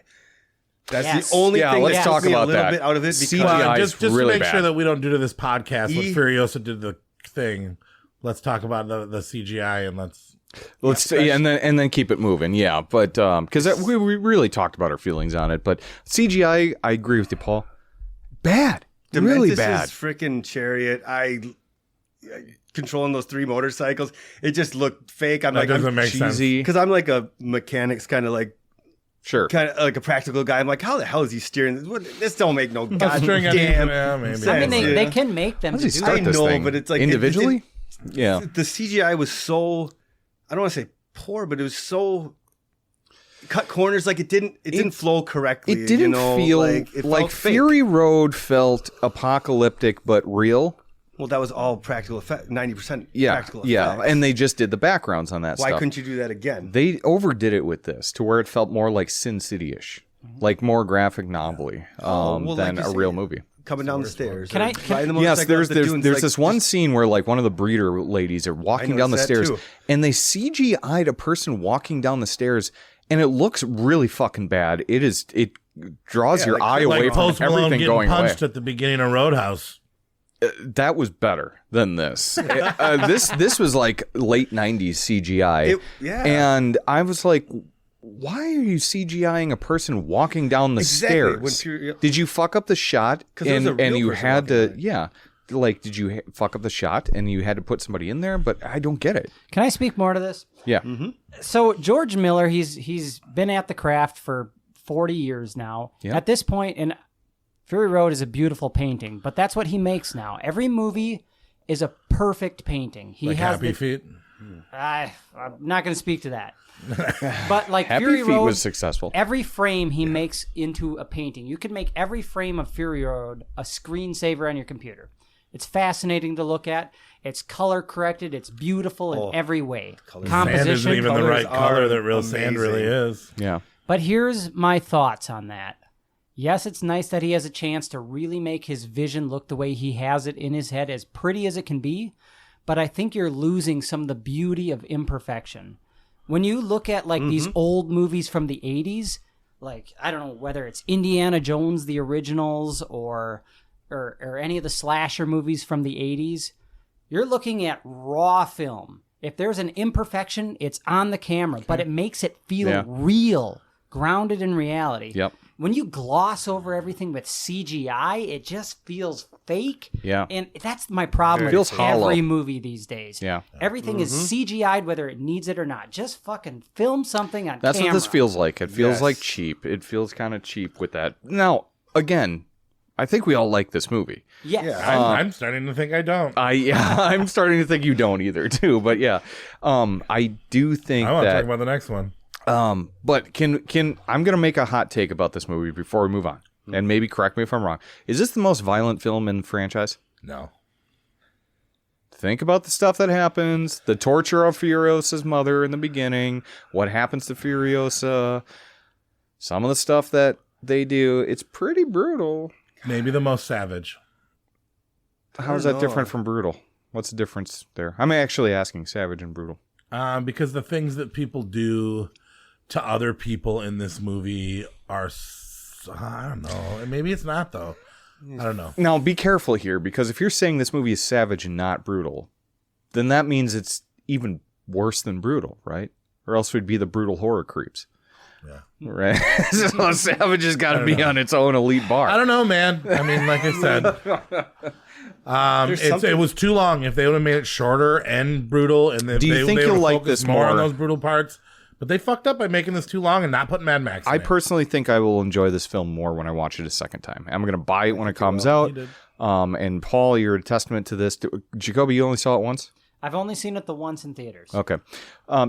That's the only thing let's that talk took me about a little that. bit out of it. CGI just really to make bad. sure that we don't do to this podcast what Furiosa did the thing. Let's talk about the CGI and let's see, and then keep it moving. Yeah, but because we really talked about our feelings on it, but CGI, I agree with you, Paul. Bad, really bad. Freaking chariot. Controlling those 3 motorcycles, it just looked fake. I'm doesn't make sense because I'm like a mechanics kind of like. Sure. Kind of like a practical guy. I'm like, how the hell is he steering? This don't make no goddamn sense. I mean, they can make them. I know, but it's like individually. The CGI was so, I don't want to say poor, but it was so cut corners. Like it didn't flow correctly. It didn't feel like Fury Road felt apocalyptic but real. Well, that was all practical effect, 90% practical effects. Yeah, and they just did the backgrounds on that stuff. Why couldn't you do that again? They overdid it with this to where it felt more like Sin City-ish, like more graphic novelty than a real movie. Coming down the stairs. Yes, there's this one scene where like one of the breeder ladies are walking down the stairs, and they CGI'd a person walking down the stairs, and it looks really fucking bad. It draws your eye away from everything going away. Punched at the beginning of Roadhouse. That was better than this. This was like late 90s CGI. And I was like, why are you CGIing a person walking down the stairs? Did you fuck up the shot? And you had to, did you fuck up the shot and you had to put somebody in there? But I don't get it. Can I speak more to this? Yeah. Mm-hmm. So George Miller, he's been at the craft for 40 years now. Yep. At this point, and Fury Road is a beautiful painting, but that's what he makes now. Every movie is a perfect painting. He like has Happy Feet? I'm not going to speak to that. But like Happy Fury Feet Road was successful. Every frame he makes into a painting. You could make every frame of Fury Road a screensaver on your computer. It's fascinating to look at. It's color corrected. It's beautiful in every way. Composition. Sand isn't even the right color that real sand really is. Yeah. But here's my thoughts on that. Yes, it's nice that he has a chance to really make his vision look the way he has it in his head, as pretty as it can be, but I think you're losing some of the beauty of imperfection. When you look at like these old movies from the 80s, like, I don't know whether it's Indiana Jones, the originals, or any of the slasher movies from the 80s, you're looking at raw film. If there's an imperfection, it's on the camera, but it makes it feel real, grounded in reality. Yep. When you gloss over everything with CGI, it just feels fake. Yeah. And that's my problem with every movie these days. Yeah. Everything is CGI'd, whether it needs it or not. Just fucking film something on camera. That's what this feels like. It feels like cheap. It feels kind of cheap with that. Now, again, I think we all like this movie. Yes. Yeah, I'm starting to think I don't. I'm starting to think you don't either, too. But yeah, I do think I want to talk about the next one. But can I'm gonna make a hot take about this movie before we move on, and maybe correct me if I'm wrong. Is this the most violent film in the franchise? No. Think about the stuff that happens, the torture of Furiosa's mother in the beginning, what happens to Furiosa, some of the stuff that they do. It's pretty brutal. Maybe the most savage. How is that different from brutal? What's the difference there? I'm actually asking savage and brutal. Because the things that people do to other people in this movie are, I don't know. Maybe it's not, though. I don't know. Now, be careful here, because if you're saying this movie is savage and not brutal, then that means it's even worse than brutal, right? Or else we'd be the brutal horror creeps. Yeah. Right? So savage has got to be on its own elite bar. I don't know, man. I mean, like I said, it was too long. If they would have made it shorter and brutal, and then do you think you'll like this more on those brutal parts? But they fucked up by making this too long and not putting Mad Max in it. Personally think I will enjoy this film more when I watch it a second time. I'm going to buy it when it comes out. And Paul, you're a testament to this. Jacoby, you only saw it once? I've only seen it the once in theaters. Okay.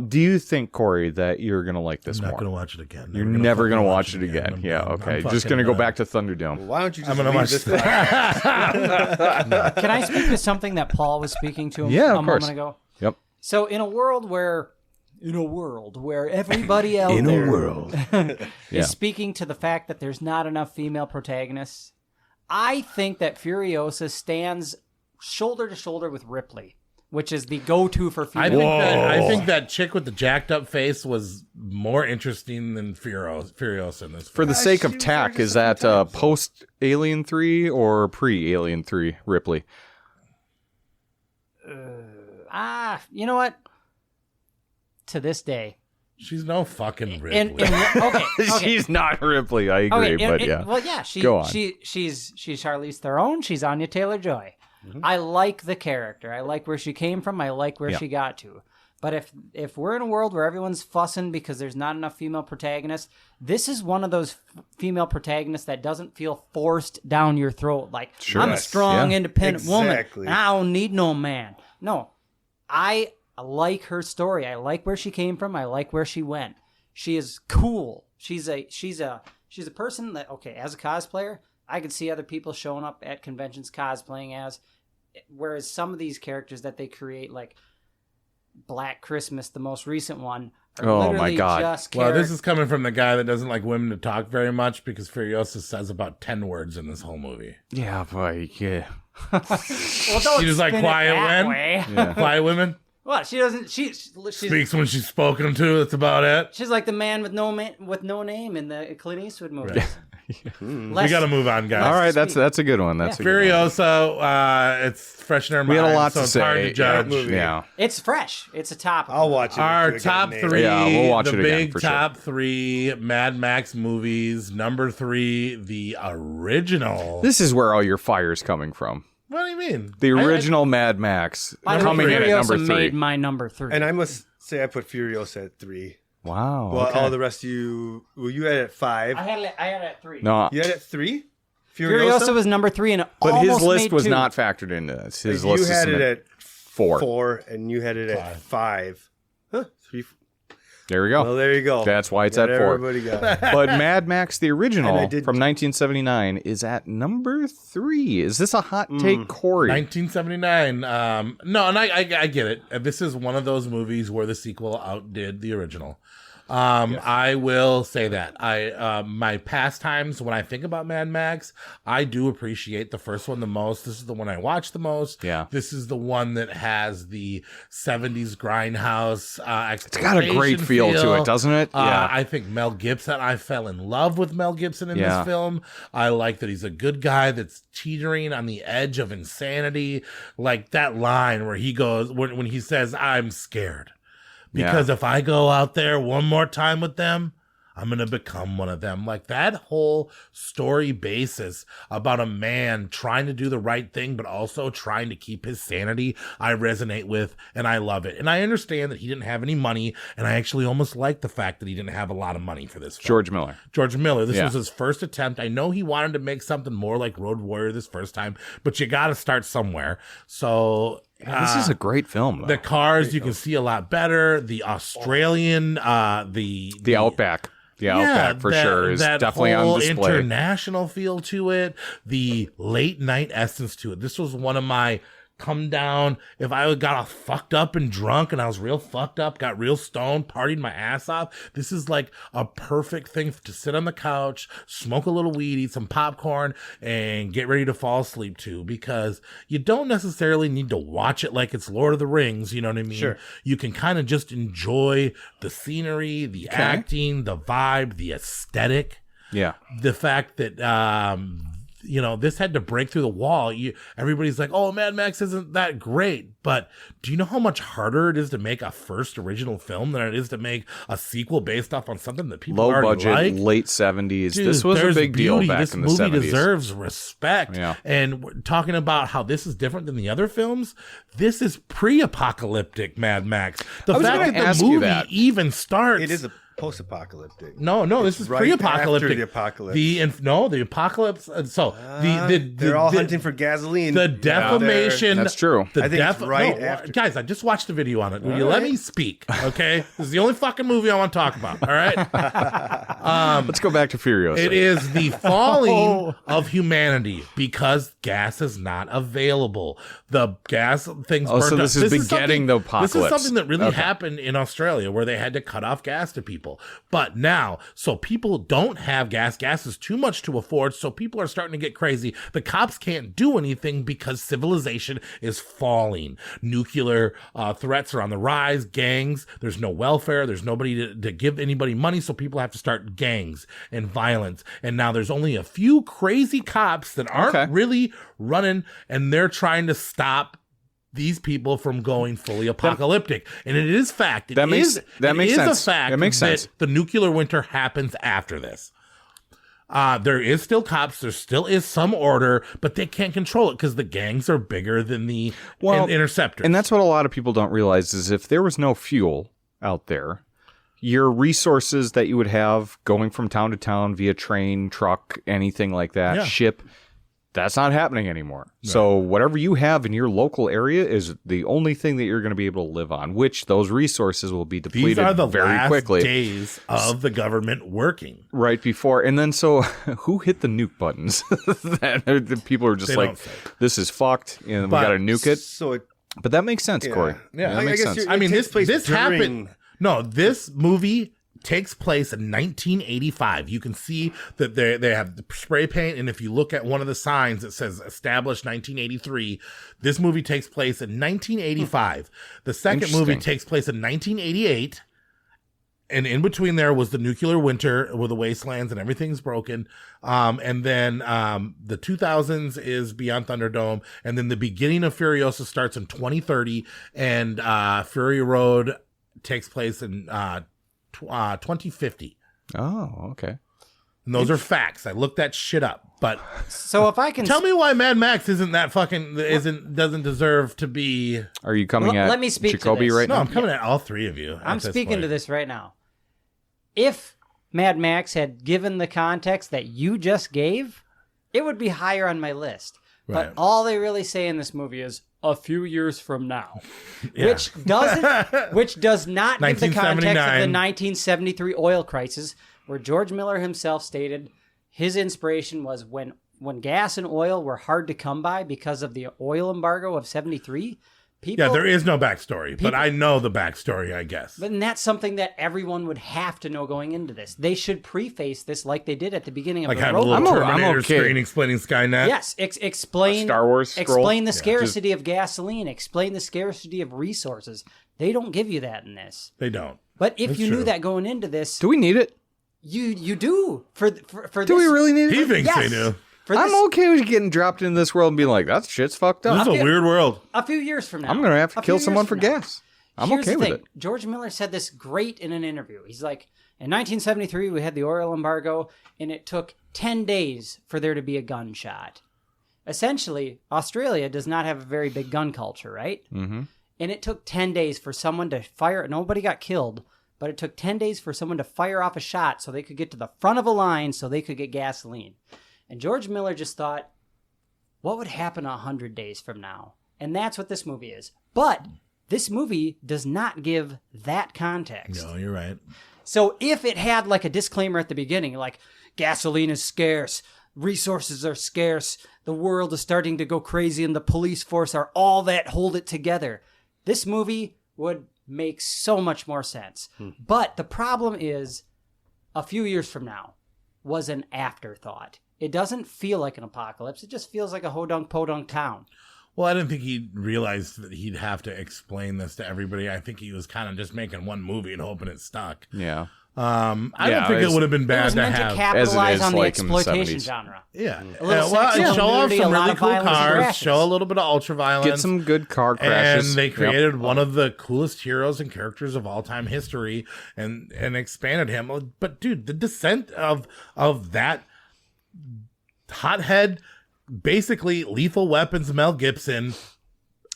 Do you think, Corey, that you're going to like this more? I'm not going to watch it again. You're never going to watch it again. Yeah, okay. Just going to go back to Thunderdome. Well, why don't you just I'm gonna watch this? Can I speak to something that Paul was speaking to Yeah, a of course. moment ago? Yep. So in a world where everybody out is speaking to the fact that there's not enough female protagonists, I think that Furiosa stands shoulder to shoulder with Ripley, which is the go-to for female. I think that chick with the jacked up face was more interesting than Furiosa in this. For the sake of tack, is that post Alien 3 or pre Alien 3 Ripley? You know what? To this day, she's no fucking Ripley. Okay. She's not Ripley. I agree, but yeah. Well, yeah. Go on. She's Charlize Theron. She's Anya Taylor-Joy. Mm-hmm. I like the character. I like where she came from. I like where she got to. But if we're in a world where everyone's fussing because there's not enough female protagonists, this is one of those female protagonists that doesn't feel forced down your throat. Like, I'm a strong, independent woman, and I don't need no man. No, I like her story. I like where she came from. I like where she went. She is cool. She's a person that, okay, as a cosplayer, I could see other people showing up at conventions cosplaying as, whereas some of these characters that they create, like Black Christmas, the most recent one, are my God. Just well, this is coming from the guy that doesn't like women to talk very much, because Furiosa says about 10 words in this whole movie. Yeah, but yeah. Well, don't she just like spin it quiet that women. way. Yeah. Quiet women. Well, she doesn't. She's speaks when she's spoken to. That's about it. She's like the man with no name in the Clint Eastwood movies. We got to move on, guys. All right, that's a good one. That's a good one. Furiosa. It's fresh in our We mind, had a lot so to it's say. hard to judge. Yeah. It's fresh. It's a top. I'll watch it. Our top three. Yeah, we'll watch the it again, big for sure. top three Mad Max movies. Number 3, the original. This is where all your fire's coming from. What do you mean? The original Mad Max coming in at number 3. Made my number 3. And I must say I put Furiosa at 3. Wow. Well, okay. all the rest of you, you had it at 5. I had it at 3. No. You had it at 3? Furiosa was number 3, and but his almost list made was 2. not factored into this. His you list had is it at 4. and you had it at 5. Huh? 3. There we go. Well, there you go. That's why it's Got at 4. everybody got it. But Mad Max, the original And I did- from 1979, is at number 3. Is this a hot take, Corey? 1979. No, and I get it. This is one of those movies where the sequel outdid the original. I will say that my pastimes when I think about Mad Max, I do appreciate the first one the most. This is the one I watch the most. Yeah. This is the one that has the 70s grindhouse. It's got a great feel to it, doesn't it? Yeah. I think Mel Gibson. I fell in love with Mel Gibson in Yeah. this film. I like that he's a good guy that's teetering on the edge of insanity. Like that line where he goes when he says, "I'm scared." Because if I go out there one more time with them, I'm going to become one of them. Like that whole story basis about a man trying to do the right thing, but also trying to keep his sanity, I resonate with, and I love it. And I understand that he didn't have any money, and I actually almost like the fact that he didn't have a lot of money for this film. George Miller. This was his first attempt. I know he wanted to make something more like Road Warrior this first time, but you got to start somewhere. So... this is a great film, though. The cars you can see a lot better. The Australian, the Outback. The Outback, for sure, is definitely on display. International feel to it. The late night essence to it. This was one of my come down. If I got all fucked up and drunk and I was real fucked up, got real stoned, partied my ass off, this is like a perfect thing to sit on the couch, smoke a little weed, eat some popcorn, and get ready to fall asleep to, because you don't necessarily need to watch it like it's Lord of the Rings, you know what I mean? Sure. You can kind of just enjoy the scenery, the acting, the vibe, the aesthetic. Yeah. The fact that, this had to break through the wall. Everybody's like, oh, Mad Max isn't that great. But do you know how much harder it is to make a first original film than it is to make a sequel based off on something that people Low already budget, like? late 70s. Dude, this was a there's big deal beauty. back this in the movie 70s. Deserves respect. Yeah. And we're talking about how this is different than the other films. This is pre-apocalyptic Mad Max. The fact that the movie even starts post-apocalyptic. No, this is right pre-apocalyptic. after the apocalypse. The apocalypse. They're all hunting for gasoline. The defamation. That's true. I think it's right after. Guys, I just watched a video on it. Will you let me speak? Okay, this is the only fucking movie I want to talk about. All right. Let's go back to Furiosa. It is the falling of humanity because gas is not available. The gas things. Oh, so burned this up. is begetting the apocalypse. This is something that really happened in Australia where they had to cut off gas to people. But now, so people don't have gas. Gas is too much to afford. So people are starting to get crazy. The cops can't do anything because civilization is falling. Nuclear threats are on the rise. Gangs. There's no welfare. There's nobody to give anybody money. So people have to start gangs and violence. And now there's only a few crazy cops that aren't really running, and they're trying to stop these people from going fully apocalyptic. And it is fact. That makes sense. A fact that makes sense. that the nuclear winter happens after this. There is still cops. There still is some order, but they can't control it because the gangs are bigger than the interceptors. And that's what a lot of people don't realize is if there was no fuel out there, your resources that you would have going from town to town via train, truck, anything like that, ship, that's not happening anymore. Right. So whatever you have in your local area is the only thing that you're going to be able to live on, which those resources will be depleted These are the very last quickly. Days of the government working. Right before. And then so who hit the nuke buttons? The people are just like, this is fucked and we got to nuke it. But that makes sense, Corey. Yeah, that makes sense. I mean, this happened. No, this movie takes place in 1985. You can see that they have the spray paint, and if you look at one of the signs that says established 1983, this movie takes place in 1985. The second movie takes place in 1988, and in between there was the nuclear winter where the wastelands and everything's broken. And then the 2000s is Beyond Thunderdome, and then the beginning of Furiosa starts in 2030, and Fury Road takes place in 2050. Oh, okay. And those are facts. I looked that shit up. But so if I can tell me why Mad Max isn't that fucking doesn't deserve to be. Are you coming at let me speak Jacoby to this. right now? No, I'm coming at all three of you. I'm speaking to this right now. If Mad Max had given the context that you just gave, it would be higher on my list. Right. But all they really say in this movie is a few years from now, which does not give the context of the 1973 oil crisis, where George Miller himself stated his inspiration was when gas and oil were hard to come by because of the oil embargo of 73. People, there is no backstory, but I know the backstory, I guess. But that's something that everyone would have to know going into this. They should preface this like they did at the beginning of like the have a little Terminator screen explaining Skynet. Yes, explain Star Wars scroll. Explain the scarcity of gasoline. Explain the scarcity of resources. They don't give you that in this. They don't. But if you knew that going into this, do we need it? You do for do this. We really need it? He thinks they do. I'm okay with getting dropped in this world and being like, that shit's fucked up. This is a weird world. A few years from now. I'm going to have to kill someone for gas. I'm okay with it. George Miller said this great in an interview. He's like, in 1973, we had the oil embargo, and it took 10 days for there to be a gunshot. Essentially, Australia does not have a very big gun culture, right? Mm-hmm. And it took 10 days for someone to fire. Nobody got killed, but it took 10 days for someone to fire off a shot so they could get to the front of a line so they could get gasoline. And George Miller just thought, what would happen 100 days from now? And that's what this movie is. But this movie does not give that context. No, you're right. So if it had like a disclaimer at the beginning, like gasoline is scarce, resources are scarce, the world is starting to go crazy, and the police force are all that hold it together, this movie would make so much more sense. But the problem is, a few years from now was an afterthought. It doesn't feel like an apocalypse. It just feels like a hodunk-podunk town. Well, I didn't think he realized that he'd have to explain this to everybody. I think he was kind of just making one movie and hoping it stuck. Yeah. I don't think it would have been bad it was to meant have. To capitalize on like the exploitation genre. Yeah. Show off some really cool cars, show a little bit of ultra-violence. Get some good car crashes. And they created one of the coolest heroes and characters of all-time history and expanded him. But, dude, the descent of that hothead, basically Lethal Weapons Mel Gibson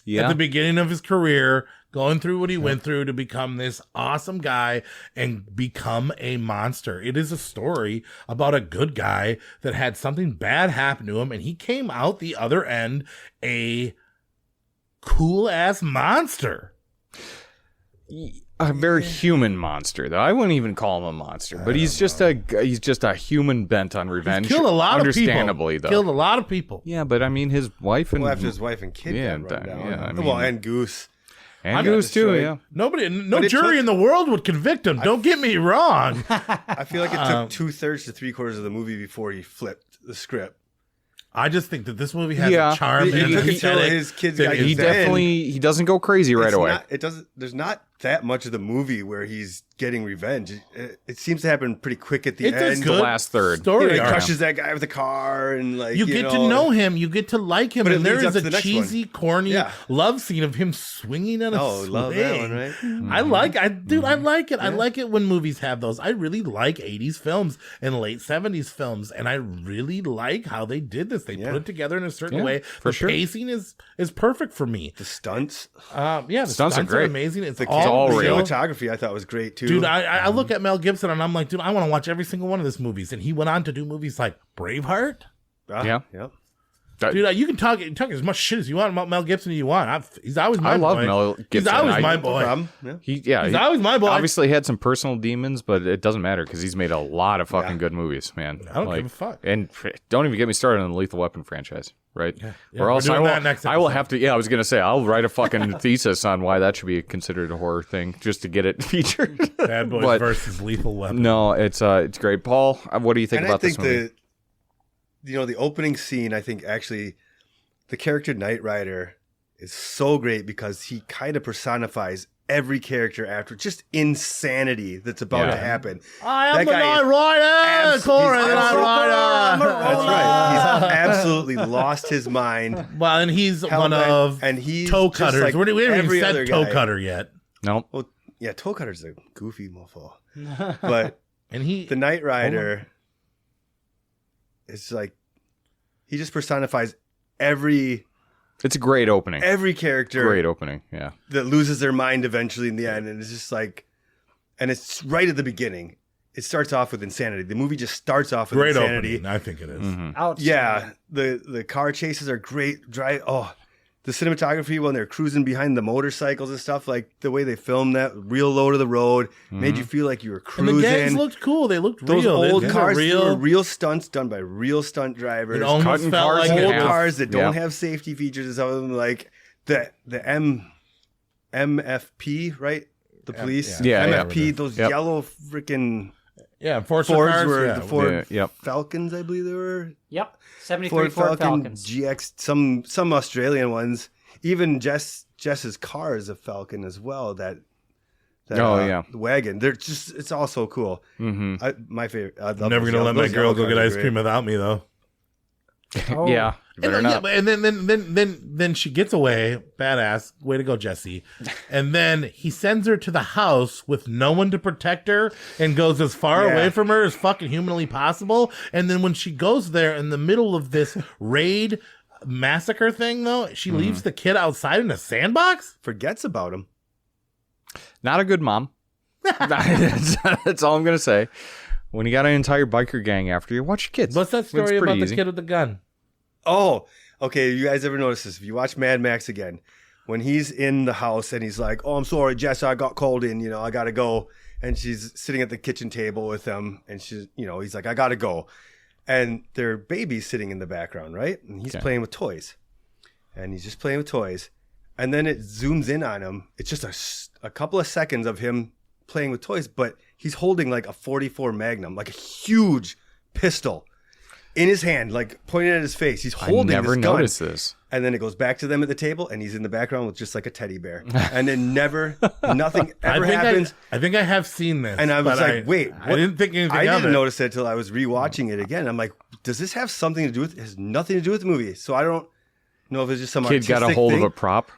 at the beginning of his career going through what he went through to become this awesome guy and become a monster. It is a story about a good guy that had something bad happen to him, and he came out the other end a cool-ass monster. A very human monster, though. I wouldn't even call him a monster, but he's just a human bent on revenge. He's killed a lot of people. Understandably, though. Killed a lot of people. Yeah, but I mean, his wife and after his wife and kid. Yeah, I mean, and Goose. And Goose too. Yeah. No jury in the world would convict him. Don't get me wrong. I feel like it took 2/3 to 3/4 of the movie before he flipped the script. I just think that this movie has a charm. It took until his kids got he doesn't go crazy right away. There's not that much of the movie where he's getting revenge. It seems to happen pretty quick at the end. It's the last third. Story he crushes that guy with the car, and you get to know him, you get to like him, But it and there leads is up to a the next one. cheesy, corny love scene of him swinging on a swing. love that one, right? I like it. I like it when movies have those. I really like 80s films and late 70s films, and I really like how they did this. They put it together in a certain way. For the sure. pacing is perfect for me. The stunts, the stunts are great. amazing. It's the all real. cinematography I thought was great too. Dude, I look at Mel Gibson and I'm like, dude, I want to watch every single one of his movies. And he went on to do movies like Braveheart. Yeah. Dude, you can talk as much shit as you want about Mel Gibson as you want. He's always my boy. I love Mel Gibson. He's always my boy. He's always my boy. Obviously, he had some personal demons, but it doesn't matter because he's made a lot of fucking good movies, man. I don't give a fuck. And don't even get me started on the Lethal Weapon franchise, right? Yeah, or else we're doing that next I will episode. have to. Yeah, I was gonna say I'll write a fucking thesis on why that should be considered a horror thing just to get it featured. Bad Boys versus Lethal Weapon. No, it's great. Paul, what do you think And about I think this movie? the opening scene, I think actually the character Knight Rider is so great because he kind of personifies every character after just insanity that's about to happen. I am the Knight Rider! Cora, the Knight Rider! That's right. He's absolutely lost his mind. Well, and he's one of toe cutters. Like we haven't every even other said toe guy. cutter yet. Nope. Well, yeah, toe cutter's a goofy mofo. But the Knight Rider is like, he just personifies it's a great opening. Every character. Great opening, yeah. That loses their mind eventually in the end. And it's just like, and it's right at the beginning. It starts off with insanity. The movie just starts off with Great insanity. opening, I think it is. Yeah. The car chases are great. The cinematography when they're cruising behind the motorcycles and stuff, like the way they filmed that real low to the road, made you feel like you were cruising. And the gangs looked cool. They looked Those real. old They cars, real. they were real stunts done by real stunt drivers. It almost felt like old it. cars that don't have safety features and some of them, like the MFP, right? The police, MFP, those yellow freaking Fords cars, were the Ford Falcons, I believe they were. Yep, 73 Ford Falcons. GX, some Australian ones. Even Jess's car is a Falcon as well. That wagon. They're just, it's all so cool. My favorite. I'm never gonna let my girl go get ice cream without me, though. Yeah, better not. And then she gets away. Badass. Way to go, Jesse. And then he sends her to the house with no one to protect her and goes as far away from her as fucking humanly possible. And then when she goes there in the middle of this raid massacre thing, though, she leaves the kid outside in a sandbox? Forgets about him. Not a good mom. That's all I'm gonna say. When you got an entire biker gang after you, watch your kids. What's that story about the kid with the gun? Oh, okay. You guys ever notice this? If you watch Mad Max again, when he's in the house and he's like, "Oh, I'm sorry, Jess, I got called in. I gotta go." And she's sitting at the kitchen table with him, and she's, he's like, "I gotta go." And their baby's sitting in the background, right? And he's playing with toys. And he's just playing with toys. And then it zooms in on him. It's just a couple of seconds of him playing with toys, but he's holding like a .44 Magnum, like a huge pistol in his hand, like pointing at his face. He's holding this gun. I never noticed this. And then it goes back to them at the table, and he's in the background with just like a teddy bear. And then nothing ever happens. I think I have seen this. And I was like, wait. I didn't think anything of it. I didn't notice it until I was rewatching it again. I'm like, does this have something to do with it? It has nothing to do with the movie. So I don't know if it's just some kid got a hold of a prop.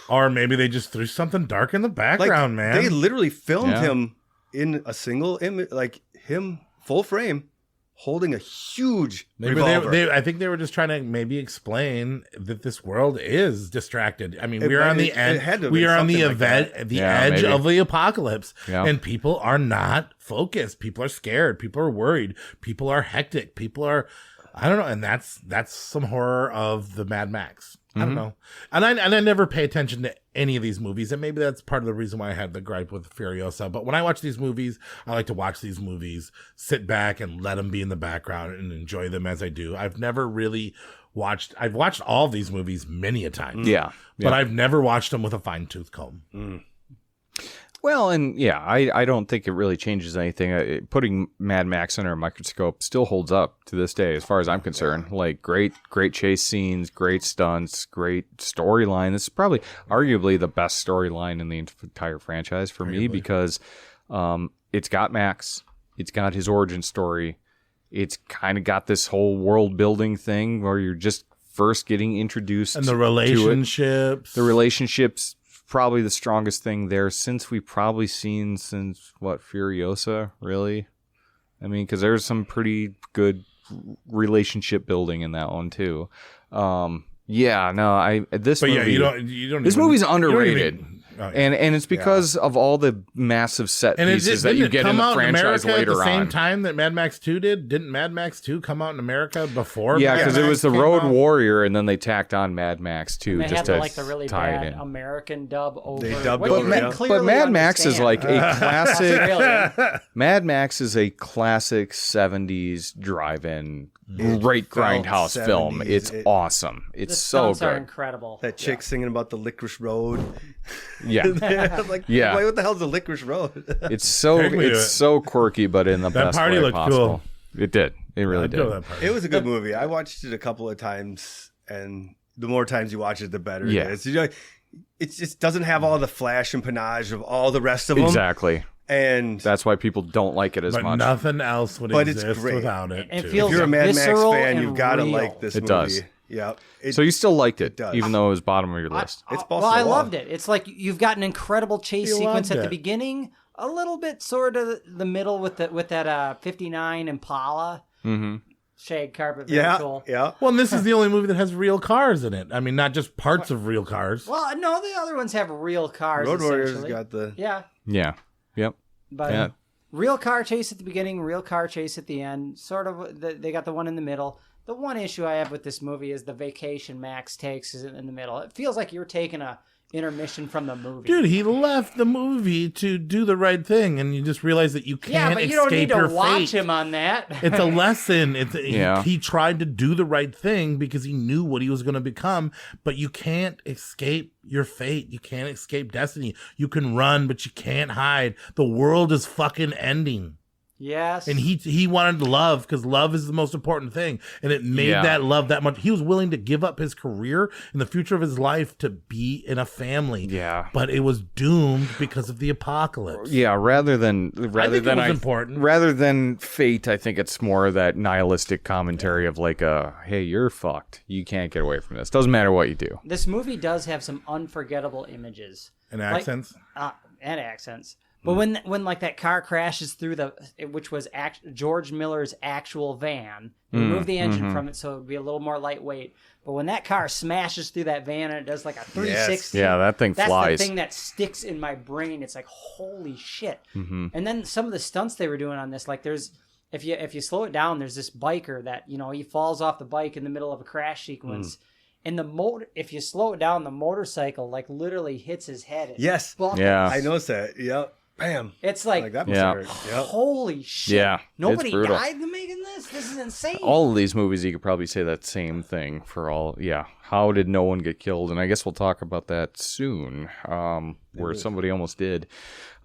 Or maybe they just threw something dark in the background, man. They literally filmed him in a single image, like him full frame, holding a huge Maybe revolver. I think they were just trying to maybe explain that this world is distracted. I mean, It we are on the it end. had to have We been are on the something like event, that. the Yeah, edge maybe. of the apocalypse, Yeah. and people are not focused. People are scared. People are worried. People are hectic. People are, I don't know, and that's some horror of the Mad Max. I don't know, and I never pay attention to any of these movies, and maybe that's part of the reason why I had the gripe with Furiosa. But when I watch these movies, I like to watch these movies, sit back and let them be in the background and enjoy them as I do. I've never really I've watched all of these movies many a time. Yeah. But I've never watched them with a fine tooth comb. Well, and yeah, I don't think it really changes anything. Putting Mad Max under a microscope still holds up to this day, as far as I'm concerned. Like, great chase scenes, great stunts, great storyline. This is probably, arguably, the best storyline in the entire franchise for me, because it's got Max, it's got his origin story, it's kind of got this whole world building thing where you're just first getting introduced, And the to relationships. it. The relationships. Probably the strongest thing there since we've probably seen Furiosa, really. I mean, because there's some pretty good relationship building in that one too. Yeah, no, this But movie, yeah, you don't. this even- movie's you don't underrated. even- oh, yeah. And it's because of all the massive set And pieces that you get in the franchise America later at the same on. time that Mad Max 2 did? Didn't Mad Max 2 come out in America before? Yeah, Mad because it Max was the came Road out? Warrior, and then they tacked on Mad Max 2 They just had to like the really tie it bad in. American dub over. They dubbed what over, you can yeah. clearly But Mad Max is understand. like a classic. Australian. Mad Max is a classic 70s drive-in, great grindhouse film. 70s. It's awesome. It's The so stunts are good. incredible. That chick singing about the Licorice Road. Yeah. I'm like, Yeah. what the hell's the Licorice Road? It's so Take me to it. so quirky, but in the That best party way looked possible. cool. It did. It really I'd did. go to that party. It was a good movie. I watched it a couple of times, and the more times you watch it, the better Yeah. it is. You know, it just doesn't have all the flash and panache of all the rest of them. Exactly. And That's why people don't like it as But much. nothing else would But it's exist great. without it. It too. feels if you're a Mad Max visceral fan, and you've got to real. like this It movie. does. Yeah. So you still liked it, does. even though it was bottom of your list. It's Well, balls to I the wall. loved it. It's like you've got an incredible chase You sequence loved at the it. beginning, a little bit sort of the middle with that 59 Impala Mm-hmm. shag carpet. Very Yeah. cool. Yeah. Well, and this is the only movie that has real cars in it. I mean, not just parts of real cars. Well, no, the other ones have real cars. Road Warrior's essentially. got the. Yeah, Yeah. Yep. but Yeah. real car chase at the beginning, real car chase at the end. Sort of, they got the one in the middle. The one issue I have with this movie is the vacation Max takes is in the middle. It feels like you're taking a intermission from the movie. Dude, he left the movie to do the right thing, and you just realize that you yeah, can't but you escape don't need to your watch fate. him on that. It's a lesson. Yeah. He tried to do the right thing because he knew what he was going to become, but you can't escape your fate. You can't escape destiny. You can run, but you can't hide. The world is fucking ending. Yes. And he wanted love because love is the most important thing. And it made Yeah. that love that much. He was willing to give up his career and the future of his life to be in a family. Yeah. But it was doomed because of the apocalypse. Yeah, rather than think it was important. Rather than fate, I think it's more that nihilistic commentary of like hey, you're fucked. You can't get away from this. Doesn't matter what you do. This movie does have some unforgettable images And Like- accents. and accents. But when like that car crashes through which was George Miller's actual van, remove the engine from it so it would be a little more lightweight. But when that car smashes through that van and it does like a 360, Yeah, that thing that's flies. the thing that sticks in my brain. It's like holy shit. Mm-hmm. And then some of the stunts they were doing on this, like there's if you slow it down, there's this biker that he falls off the bike in the middle of a crash sequence. And the motor, if you slow it down, the motorcycle like literally hits his head. and Yes. buckles. Yeah. I noticed that. Yep. Bam. It's like that must Yeah. hurt. Yep. holy shit. Yeah, Nobody it's brutal. died making this? This is insane. All of these movies, you could probably say that same thing for all. Yeah, how did no one get killed? And I guess we'll talk about that soon, where somebody almost did.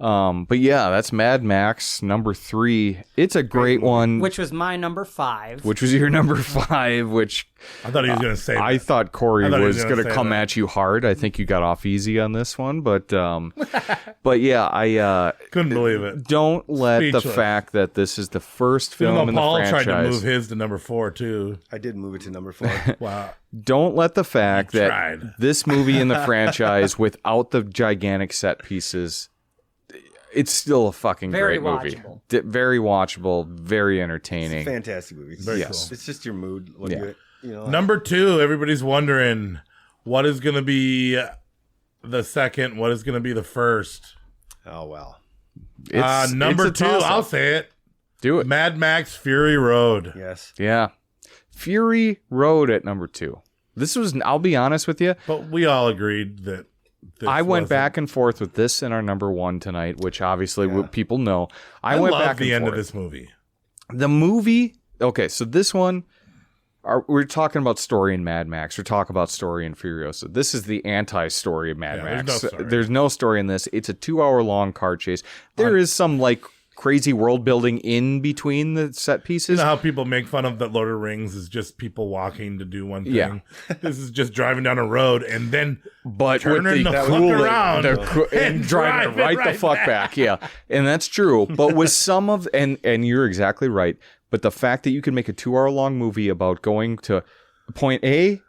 But yeah, that's Mad Max number 3. It's a great one. Which was my number 5. Which was your number 5, which I thought he was going to say I that. thought Corey I thought he was was gonna going to say come that. at you hard. I think you got off easy on this one, but yeah, I Couldn't believe it. don't let the Speechless. fact that this is the first Even film though in the Paul franchise. tried to move his to number 4 too. I did move it to number 4. Wow. Don't let the fact You that tried. this movie in the franchise, without the gigantic set pieces, It's still a fucking Very great movie. watchable. Very watchable, very entertaining. It's a fantastic movie. Very cool. It's just your mood. What Yeah. you know. Number 2, everybody's wondering what is going to be the second, what is going to be the first. Oh, well. Number it's a 2, toss-up. I'll say it. Do it. Mad Max Fury Road. Yes. Yeah. Fury Road at number 2. This was, I'll be honest with you. But we all agreed that I went back and forth with this and our number 1 tonight, which obviously people know. I went love back the and end forth. of this movie. The movie, okay, so this one, we're talking about story in Mad Max. We're talking about story in Furiosa. This is the anti-story of Mad Max. There's no story in this. It's a 2-hour-long car chase. There is some, like, crazy world building in between the set pieces. You know how people make fun of that Lord of the Rings is just people walking to do one thing? Yeah. This is just driving down a road and then but turning the fuck around and driving it right the fuck back. Yeah. And that's true. But with some of, and you're exactly right, but the fact that you can make a 2-hour-long movie about going to point A,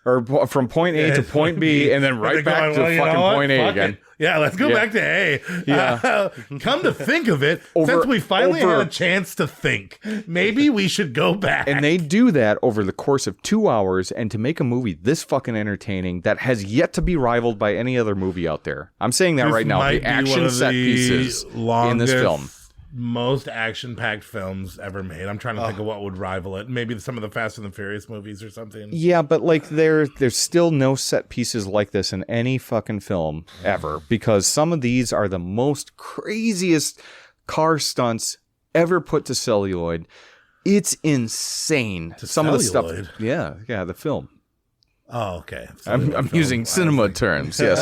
or from point A to point B, and then right back to fucking point A again. Yeah, let's go back to A. Yeah. Come to think of it, since we finally had a chance to think, maybe we should go back. And they do that over the course of 2 hours, and to make a movie this fucking entertaining that has yet to be rivaled by any other movie out there. I'm saying that This right now. might The be action one of set the pieces in this film. Most action-packed films ever made. I'm trying to think of what would rival it. Maybe some of the Fast and the Furious movies or something. Yeah, but like there's still no set pieces like this in any fucking film ever, because some of these are the most craziest car stunts ever put to celluloid. It's insane. Some of the stuff. Yeah, the film. Oh, okay. I'm using cinema terms, yes.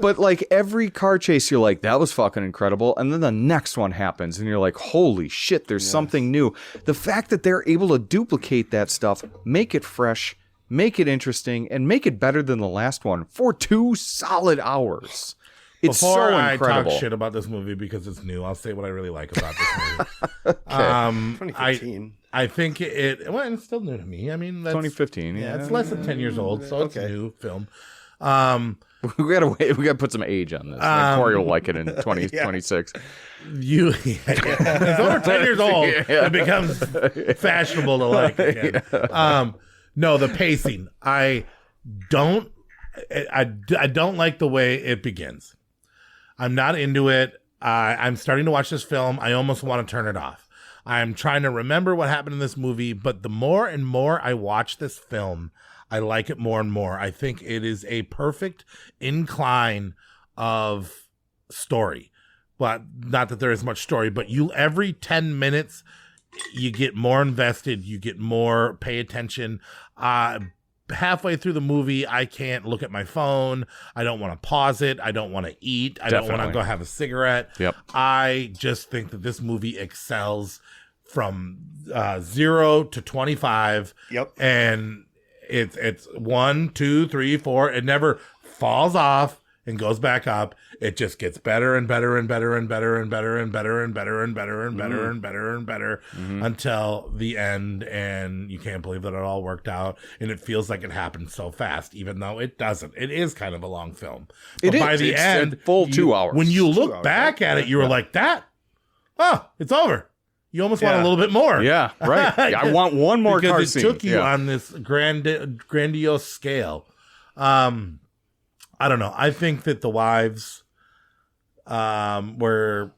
But like every car chase, you're like, that was fucking incredible. And then the next one happens and you're like, holy shit, there's something new. The fact that they're able to duplicate that stuff, make it fresh, make it interesting, and make it better than the last one for 2 solid hours. It's Before so incredible. I talk shit about this movie because it's new, I'll say what I really like about this movie. Okay. 2015. I think it's still new to me. I mean, that's 2015. Yeah, it's less than 10 years old, so it's a new film. We gotta put some age on this. Corey will like it in 2026. It's over 10 years old. It becomes fashionable to like again. No, the pacing. I don't like the way it begins. I'm not into it. I'm starting to watch this film. I almost want to turn it off. I'm trying to remember what happened in this movie, but the more and more I watch this film, I like it more and more. I think it is a perfect incline of story. Well, not that there is much story, but every 10 minutes, you get more invested, you get more pay attention. Halfway through the movie, I can't look at my phone. I don't want to pause it. I don't want to eat. I don't want to go have a cigarette. Yep. I just think that this movie excels from 0 to 25. Yep. And it's 1, 2, 3, 4. It never falls off and goes back up. It just gets better and better and better and better and better and better and better and better and better and better and better until the end. And you can't believe that it all worked out. And it feels like it happened so fast, even though it doesn't. It is kind of a long film. But by the end, a full 2 hours. When you look back at it, you were like, it's over. You almost want a little bit more. Yeah, right. I want one more car because it scene. took you on this grandiose scale. I don't know. I think that the wives were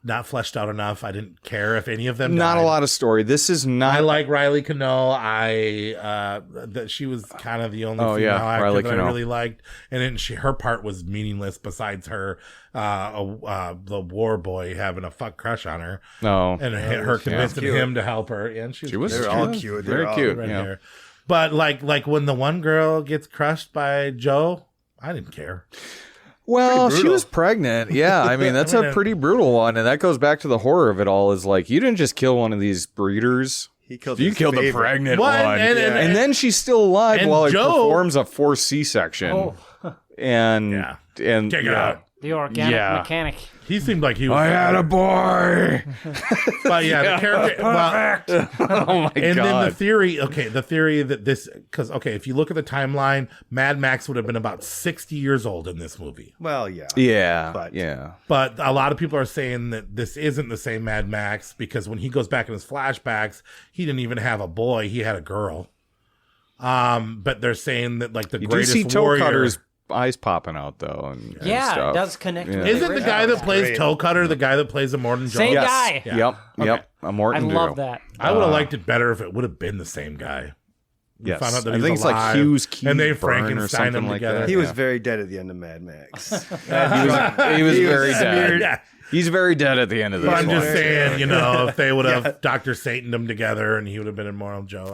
not fleshed out enough. I didn't care if any of them Not died. a lot of story. This is not. I like Riley Cano. That she was kind of the only female actor Riley that Cano. I really liked, and then her part was meaningless. Besides her, the war boy having a fuck crush on her. No, and her convincing him to help her. Yeah, and she was They're all cute. Very cute. Red Yeah. hair. But like when the one girl gets crushed by Joe, I didn't care. Well, she was pregnant. Yeah, I mean, that's a pretty brutal one. And that goes back to the horror of it all is like, you didn't just kill one of these breeders. You killed the pregnant one. And then she's still alive and while Joe he performs a forced C-section. Oh. And take it out. The organic mechanic. He seemed like he was. I had a boy. But yeah, the character. Perfect. Oh my god. And then the theory that this, because if you look at the timeline, Mad Max would have been about 60 years old in this movie. Well, yeah. But a lot of people are saying that this isn't the same Mad Max because when he goes back in his flashbacks, he didn't even have a boy; he had a girl. But they're saying that like the greatest do see warrior. Toe Cutter's eyes popping out though, and stuff. It does connect. Yeah. With Isn't the guy that plays Toe Cutter the guy that plays Immortan Joe? Same guy. Yeah. Yep. Immortan I love that. I would have liked it better if it would have been the same guy. Yes. Found out that I he think was it's like alive, Hughes Key and they Burn or Frankenstein something him like together. that. He was very dead at the end of Mad Max. he was very dead. Yeah. He's very dead at the end of this But I'm just one. saying, if they would have Dr. Satan them together and he would have been Immortal Joe.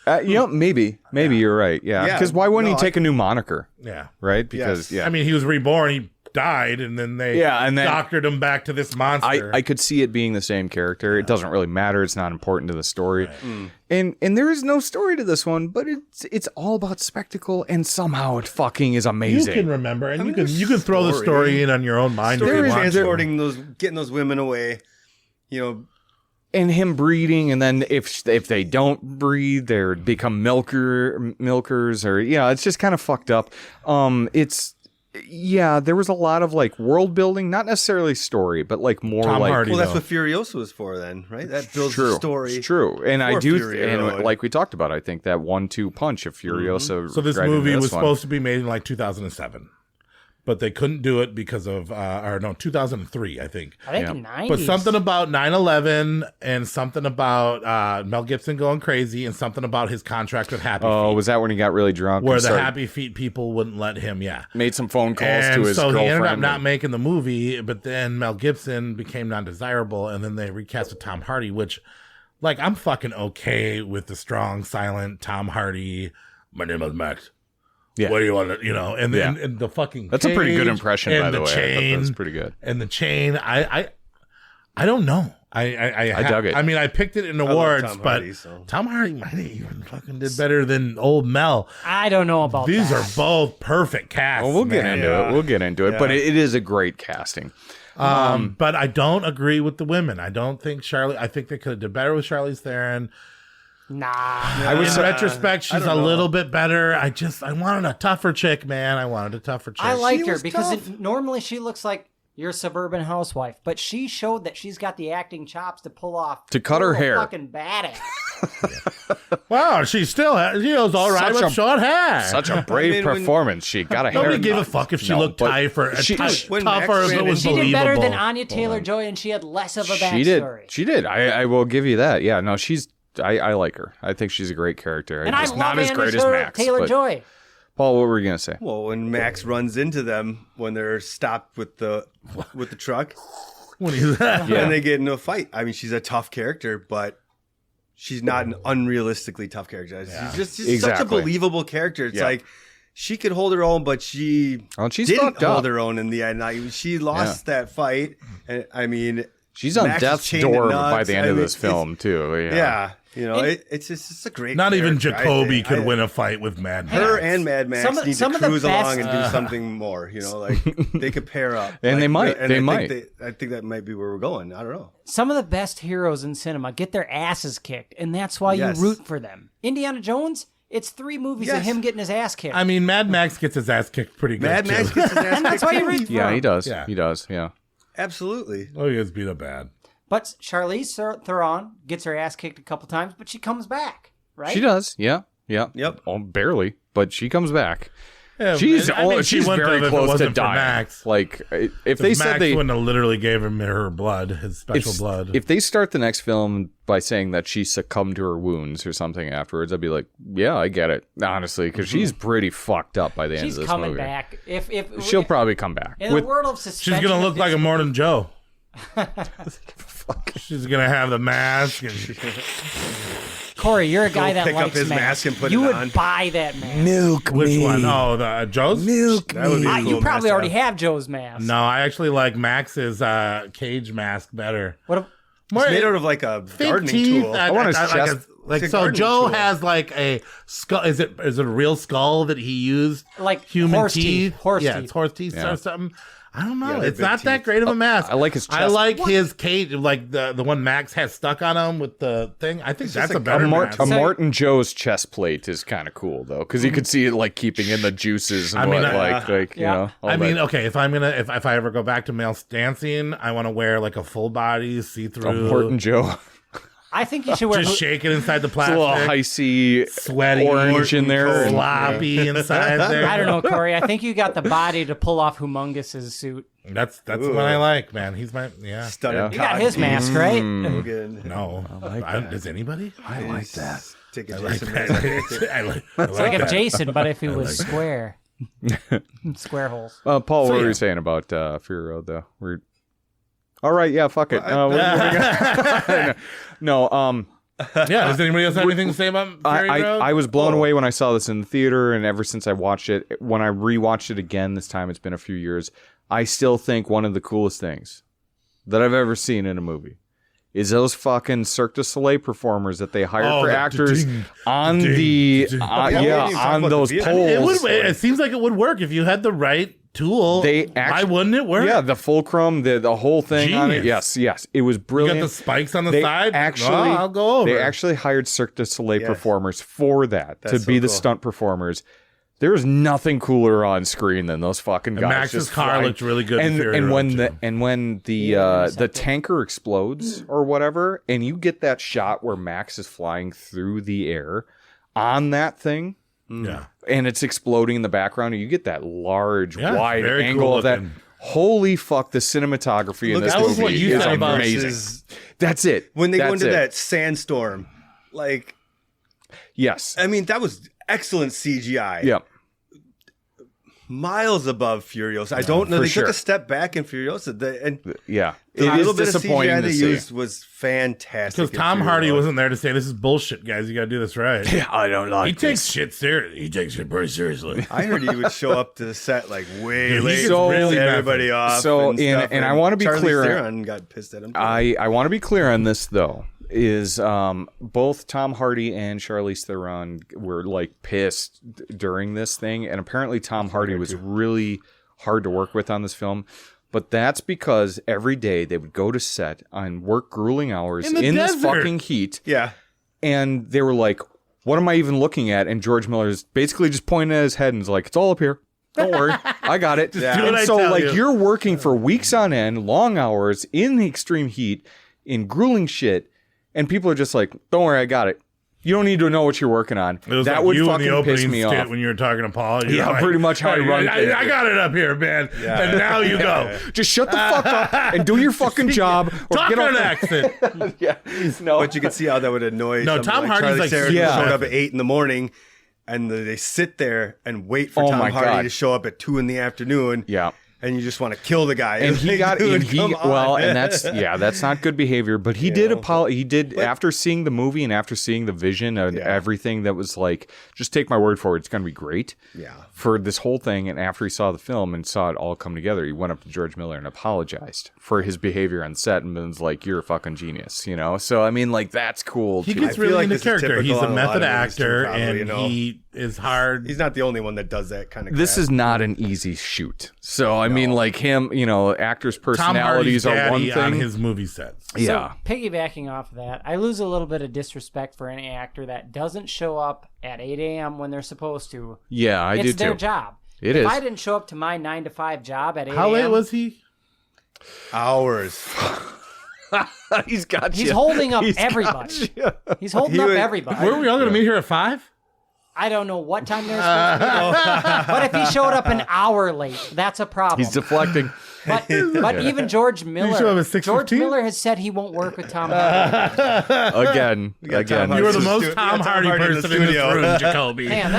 Maybe you're right. Yeah, because why wouldn't he take a new moniker? Yeah, right. Because I mean, he was reborn. He died, and then they doctored him back to this monster. I could see it being the same character. It doesn't really matter. It's not important to the story. Right. And there is no story to this one, but it's all about spectacle, and somehow it fucking is amazing. You can remember, and you can throw the story in on your own mind. Story transporting getting those women away. And him breeding, and then if they don't breed, they become milkers, or it's just kind of fucked up. There was a lot of like world building, not necessarily story, but like more Tom like. Hardy, that's what Furiosa was for, then, right? That builds the story. It's true, and I do, Furio. and like we talked about, I think that 1-2 punch of Furiosa. So this movie was supposed to be made in like 2007. But they couldn't do it because of, 2003, I think. I think 90s. But something about 9/11 and something about Mel Gibson going crazy and something about his contract with Happy Feet. Oh, was that when he got really drunk? Where the Happy Feet people wouldn't let him, made some phone calls and to his girlfriend. So he ended up not making the movie, but then Mel Gibson became non-desirable, and then they recasted Tom Hardy, which, like, I'm fucking okay with the strong, silent Tom Hardy, my name is Max. Yeah. What do you want to, and the fucking That's a pretty good impression, by the way. Chain, I thought that's pretty good. And the chain, I don't know. I dug it. I mean, I picked it in awards, but Tom Hardy might even fucking did better than old Mel. I don't know about These that. are both perfect casts. Well, we'll get into it. But it is a great casting. But I don't agree with the women. I don't think I think they could have did better with Charlize Theron. Nah. In retrospect, she's a little bit better. I wanted a tougher chick, man. I wanted a tougher chick. I liked her because normally she looks like your suburban housewife, but she showed that she's got the acting chops to pull off to cut her hair. Fucking badass. Wow, she was all right with short hair. Such a brave performance. She got a hair. Nobody gave a fuck if she looked tougher. Tougher if it was She believable. did better than Anya Taylor-Joy, and she had less of a backstory. She did. I will give you that. Yeah, no, I like her. I think she's a great character. And I love not as great as Max. Taylor-Joy. Paul, what were you gonna say? Well, when Max runs into them when they're stopped with the truck, and they get into a fight. I mean, she's a tough character, but she's not an unrealistically tough character. She's such a believable character. It's like she could hold her own, but she didn't hold her own in the end. She lost that fight, and I mean, she's on death's door by the end of this film too. Yeah. It's a great. Not even character, Jacoby could win a fight with Mad Max. Her and Mad Max need to cruise along and do something more. Like they could pair up, and they might. I think that might be where we're going. I don't know. Some of the best heroes in cinema get their asses kicked, and that's why you root for them. Indiana Jones. It's 3 movies of him getting his ass kicked. I mean, Mad Max gets his ass kicked pretty good. Mad Max gets his ass kicked, and that's why you root for him. Yeah, he does. Yeah. He does. Yeah, absolutely. Oh, he gets beat up bad. But Charlize Theron gets her ass kicked a couple times, but she comes back, right? She does. Yeah. Yep. Oh, barely, but she comes back. Yeah, she's very close to dying. Max. Like if they said they wouldn't have literally gave him her blood, his special blood. If they start the next film by saying that she succumbed to her wounds or something afterwards, I'd be like, yeah, I get it, honestly, because she's pretty fucked up by the end of this movie. She's coming back. If she'll probably come back. In the world of suspension, she's gonna look like Immortan Joe. She's gonna have the mask. Corey, you're a guy that pick likes up his mask and put you it would on. buy that mask. Milk Which me. one? Oh, the Joe's? Milk that would be a You cool probably mask already to have Joe's mask. No, I actually like Max's cage mask better. What? It's made out of like a gardening tool. I want his chest. Like, so Joe has like a skull. Is it a real skull that he used? Like human horse teeth? Horse yeah, teeth. it's horse teeth or something. I don't know. Yeah, it's not that great of a mask. I like his chest. I like his cage, like the one Max has stuck on him with the thing. I think that's a better mask. A Martin Joe's chest plate is kind of cool though, because you could see it like keeping in the juices and you know. I mean, okay, if I ever go back to male dancing, I want to wear like a full body see through a Martin Joe. I think you should wear just shake it inside the plastic. It's a little icy, sweaty, orange in there, sloppy inside there. I don't know, Corey. I think you got the body to pull off Humongus's suit. That's what I like, man. He's my stunning. You got his mask, right? No, does anybody? I like that. Take a Jason. It's like if Jason, but if he was square. Square holes. Paul, what were you saying about Furio though? All right, yeah, fuck it. No, does anybody else have anything to say about Fury Road? I was blown away when I saw this in the theater, and ever since I watched it, when I rewatched it again this time, it's been a few years, I still think one of the coolest things that I've ever seen in a movie is those fucking Cirque du Soleil performers that they hired for actors on those poles. It seems like it would work if you had the right tool. Why wouldn't it work? Yeah, the fulcrum, the whole thing on it. Yes, it was brilliant. You got the spikes on the side? Actually, I'll go over. They actually hired Cirque du Soleil performers for that, to be the stunt performers. There was nothing cooler on screen than those fucking guys. Max's car looked really good. And when the tanker explodes or whatever, and you get that shot where Max is flying through the air on that thing. Yeah. And it's exploding in the background, and you get that large, wide very angle cool of that. looking. Holy fuck, the cinematography in this that was movie what you is said about amazing. That's it. When they go into that sandstorm, like... Yes. I mean, that was excellent CGI. Yeah. Miles above Furiosa. I don't know. They took a step back in Furiosa. The little bit of CGI they used was fantastic. Because Tom Hardy wasn't there to say, this is bullshit, guys. You got to do this right. Yeah, I don't like He takes shit seriously. He takes it pretty seriously. I heard he would show up to the set like way late, so really everybody off. So, and I want to be clear. Theron got pissed at him. I want to be clear on this though. Is both Tom Hardy and Charlize Theron were like pissed during this thing, and apparently Tom Hardy was really hard to work with on this film. But that's because every day they would go to set and work grueling hours in this fucking heat. Yeah, and they were like, "What am I even looking at?" And George Miller's basically just pointing at his head and is like, "It's all up here. Don't worry, I got it." And so like you're working for weeks on end, long hours in the extreme heat, in grueling shit. And people are just like, don't worry, I got it. You don't need to know what you're working on. It was that like would you fucking in the piss opening me skit off. when you were talking to Paul. Yeah, like, pretty much how I run things. I got it up here, man. Yeah. And now you go. Just shut the fuck up and do your fucking job. Or Talk get on off accent. No. But you can see how that would annoy. No, Tom Hardy's like, showed up at 8 in, and they sit there and wait for Tom Hardy to show up at 2 PM. Yeah. And you just want to kill the guy. And that's not good behavior. But he did after seeing the movie and after seeing the vision and everything that was like, just take my word for it, it's going to be great. Yeah. For this whole thing, and after he saw the film and saw it all come together, he went up to George Miller and apologized for his behavior on set and was like, "You're a fucking genius," you know. So I mean, like that's cool. He gets really into character. He's a method actor, and he is hard. He's not the only one that does that kind of. This is not an easy shoot. So I mean, like him, you know, actors' personalities are one thing on his movie sets. Yeah. So, piggybacking off of that, I lose a little bit of disrespect for any actor that doesn't show up at 8 a.m. when they're supposed to. Yeah, I do too. It's their job. If I didn't show up to my 9 to 5 job at 8 a.m. How late was he? Hours. He's got you. He's holding up everybody. He's holding up everybody. Were we all going to meet here at 5? I don't know what time they're supposed to be. But if he showed up an hour late, that's a problem. He's deflecting. But even George Miller, George Miller has said he won't work with Tom Hardy. Again. You are the most Tom Hardy person in this room, Jacoby. Man.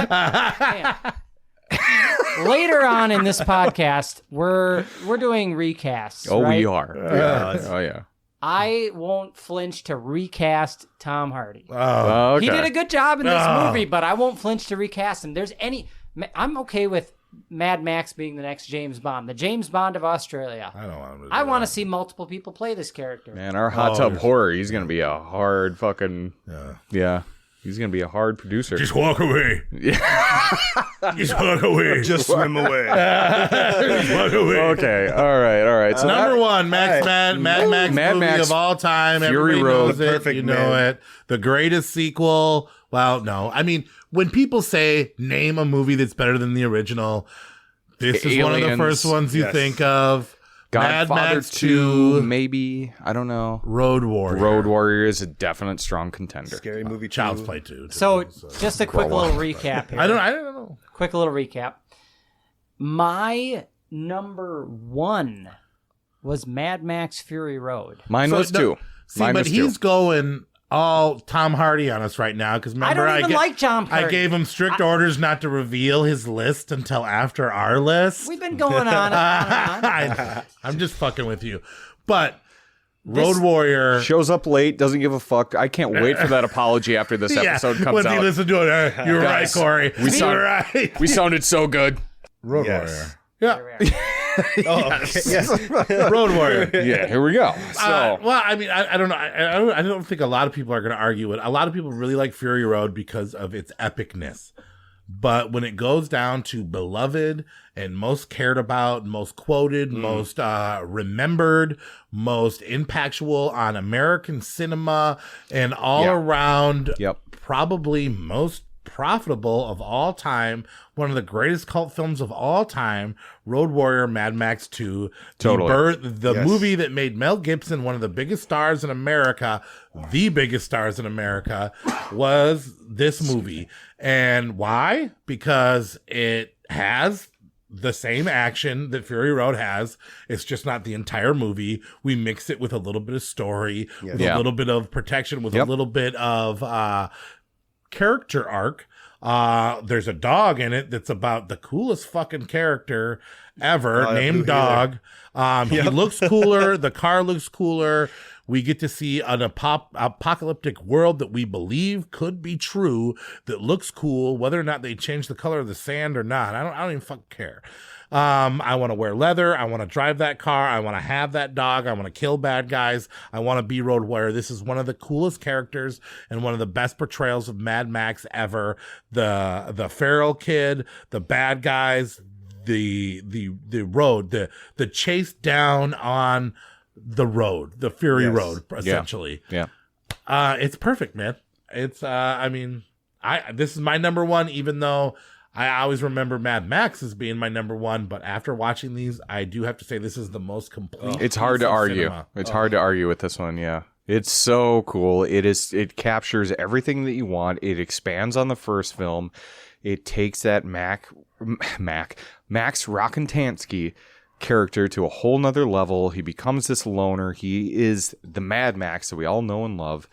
Later on in this podcast, we're doing recasts. Oh, right? we are. Oh, yeah. I won't flinch to recast Tom Hardy. Oh, okay. He did a good job in this movie, but I won't flinch to recast him. I'm okay with Mad Max being the next James Bond, the James Bond of Australia. I don't want to. I want to see multiple people play this character. Man, our hot tub horror, he's going to be a hard fucking... Yeah. He's going to be a hard producer. Just walk away. Yeah. Just walk away. Just swim away. Just walk away. Okay. All right. So number one, Mad Max movie of all time. Fury Everybody Road. knows it. Perfect, you know man. it. The greatest sequel. Well, no. I mean, when people say name a movie that's better than the original, this is one of the first ones you think of. Godfather Mad Max 2, maybe. I don't know. Road Warrior. Road Warrior is a definite strong contender. Scary movie. Child's Play 2. So, just a quick little recap here. I don't know. Quick little recap. My number one was Mad Max Fury Road. Mine was too. See, but he's going all Tom Hardy on us right now because remember I don't even like Tom Hardy. I gave him strict orders not to reveal his list until after our list. We've been going on. I'm just fucking with you, but Road Warrior shows up late, doesn't give a fuck. I can't wait for that apology after this episode comes when out. he listens to it, you're Guys, right, Corey. You're right. We sounded so good. Road Warrior. Yeah. Yes. Road Warrior. Yeah, here we go. So, well, I mean, I don't know. I don't think a lot of people are going to argue it. A lot of people really like Fury Road because of its epicness. But when it goes down to beloved and most cared about, most quoted, most remembered, most impactful on American cinema, and all around, probably most profitable of all time, one of the greatest cult films of all time, Road Warrior, Mad Max 2. Totally. The movie that made Mel Gibson one of the biggest stars in America, the biggest stars in America, was this movie. And why? Because it has the same action that Fury Road has. It's just not the entire movie. We mix it with a little bit of story, with a little bit of protection, with a little bit of character arc. There's a dog in it that's about the coolest fucking character ever, named Dog. He looks cooler. The car looks cooler. We get to see an apocalyptic world that we believe could be true, that looks cool, whether or not they change the color of the sand or not. I don't even fucking care. I want to wear leather. I want to drive that car. I want to have that dog. I want to kill bad guys. I want to be Road Warrior. This is one of the coolest characters and one of the best portrayals of Mad Max ever. The feral kid, the bad guys, the road, the chase down on the road, the Fury Road, essentially. Yeah. It's perfect, man. It's this is my number one, even though I always remember Mad Max as being my number one, but after watching these, I do have to say this is the most complete. It's hard to argue. Cinema. It's hard to argue with this one, yeah. It's so cool. It captures everything that you want. It expands on the first film. It takes that Max Rockantansky character to a whole nother level. He becomes this loner. He is the Mad Max that we all know and love.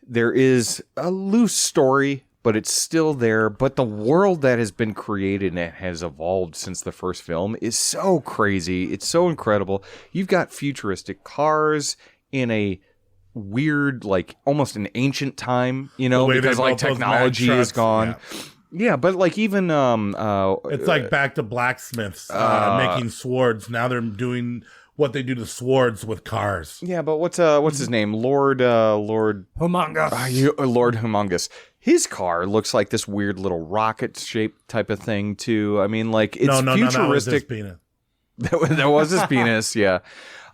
There is a loose story, but it's still there. But the world that has been created and has evolved since the first film is so crazy. It's so incredible. You've got futuristic cars in a weird, like almost an ancient time, because like technology is gone. Yeah, but like even it's like back to blacksmiths making swords. Now they're doing what they do to swords with cars. Yeah, but what's his name? Lord Humongous. Lord Humongous. His car looks like this weird little rocket shaped type of thing too. I mean, like it's futuristic. No, that was his penis. That was his penis. Yeah.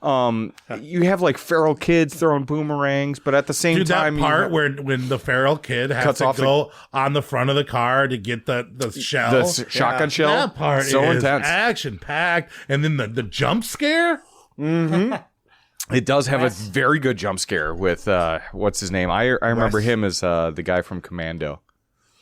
You have like feral kids throwing boomerangs, but at the same time, that part when the feral kid has to go on the front of the car to get the shell, the shotgun shell. That part so is intense, action packed, and then the jump scare. Mm-hmm. It does have a very good jump scare with what's his name? I remember him as the guy from Commando.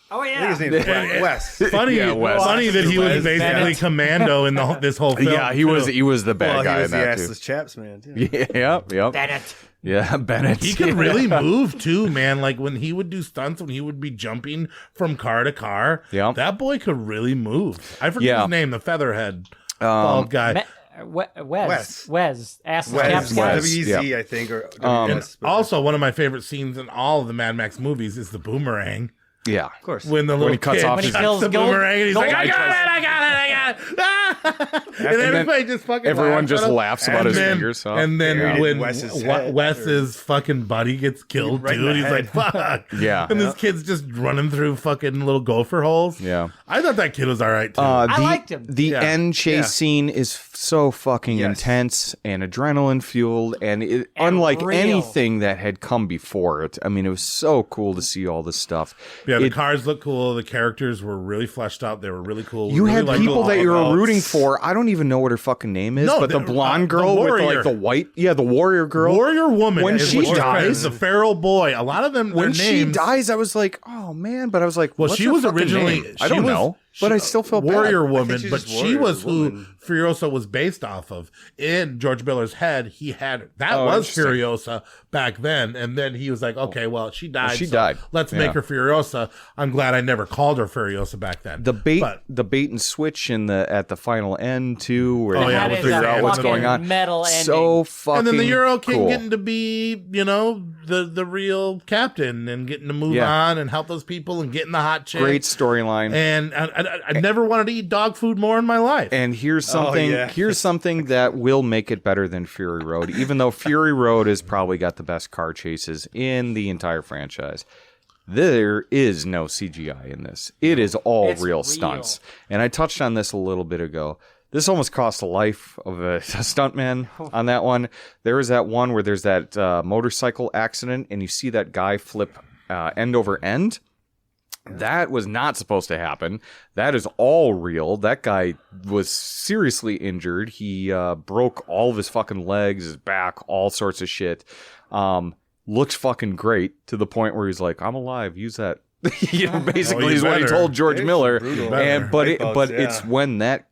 Oh yeah, I think his name is Wes. Funny that he was basically Commando in this whole film. Yeah, he was the bad guy. He was in that the too. assless chaps man. Too. Yep. Bennett. Yeah, Bennett. He could really move too, man. Like when he would do stunts, when he would be jumping from car to car. Yeah, that boy could really move. I forget his name, the featherhead bald guy. Wes. Assless Wes. guy. WZ, I think. And also, one of my favorite scenes in all of the Mad Max movies is the boomerang. Yeah, of course. When the little he cuts kid off cuts the boomerang, and he's like, I got it. And everybody just fucking everyone just laughs about his then, fingers. So. And then when Wes's Wes's fucking buddy gets killed, Right in dude, the he's head. like, fuck. Yeah. And this kid's just running through fucking little gopher holes. Yeah. I thought that kid was all right, too. I liked him. The Yeah. end chase scene is so fucking Yes. intense and adrenaline fueled, and unlike real. anything that had come before it. I mean, it was so cool to see all this stuff. Yeah, the cars look cool. The characters were really fleshed out. They were really cool. You really had liked people the that you were walkouts. rooting for. I don't even know what her fucking name is, No, but the blonde girl the with warrior. like the white, the warrior girl, Warrior woman. When is she what dies, the feral boy. A lot of them. when their she names, dies, I was like, oh man, but I was like, well, what's she her was fucking originally. name? I don't know, but I still felt Warrior bad. Woman, she's but just she Warrior was Woman. who Furiosa was based off of. In George Miller's head, he had that Oh, was interesting. Furiosa back then, and then he was like, okay, well, she died. she so died. Let's Yeah. make her Furiosa. I'm glad I never called her Furiosa back then. The bait and switch at the final end too, where Oh, you yeah, have to with figure the out what's fucking going on. metal ending. So fucking and then the Euro King cool. getting to be, the real captain and getting to move on and help those people and getting the hot chick. Great storyline. And I never wanted to eat dog food more in my life. And here's something. Here's something that will make it better than Fury Road, even though Fury Road has probably got the best car chases in the entire franchise. There is no CGI in this. It is all real stunts. And I touched on this a little bit ago. This almost cost the life of a stuntman on that one. There is that one where there's that motorcycle accident and you see that guy flip end over end. That was not supposed to happen. That is all real. That guy was seriously injured. He broke all of his fucking legs, his back, all sorts of shit. Looks fucking great to the point where he's like, I'm alive. Use that. Basically is what he told George Miller. But it's when that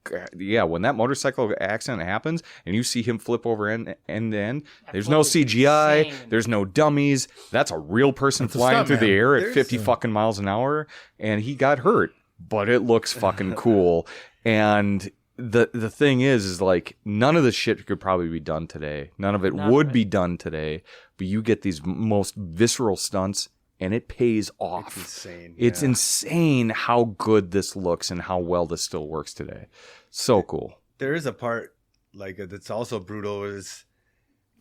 motorcycle accident happens and you see him flip over end to end. There's no CGI. Insane. There's no dummies. That's a real person flying through the air at 50 fucking miles an hour, and he got hurt. But it looks fucking cool. And the thing is like none of this shit could probably be done today. None of it would be done today. But you get these most visceral stunts. And it pays off. It's insane. It's insane how good this looks and how well this still works today. So cool. There is a part that's also brutal. Is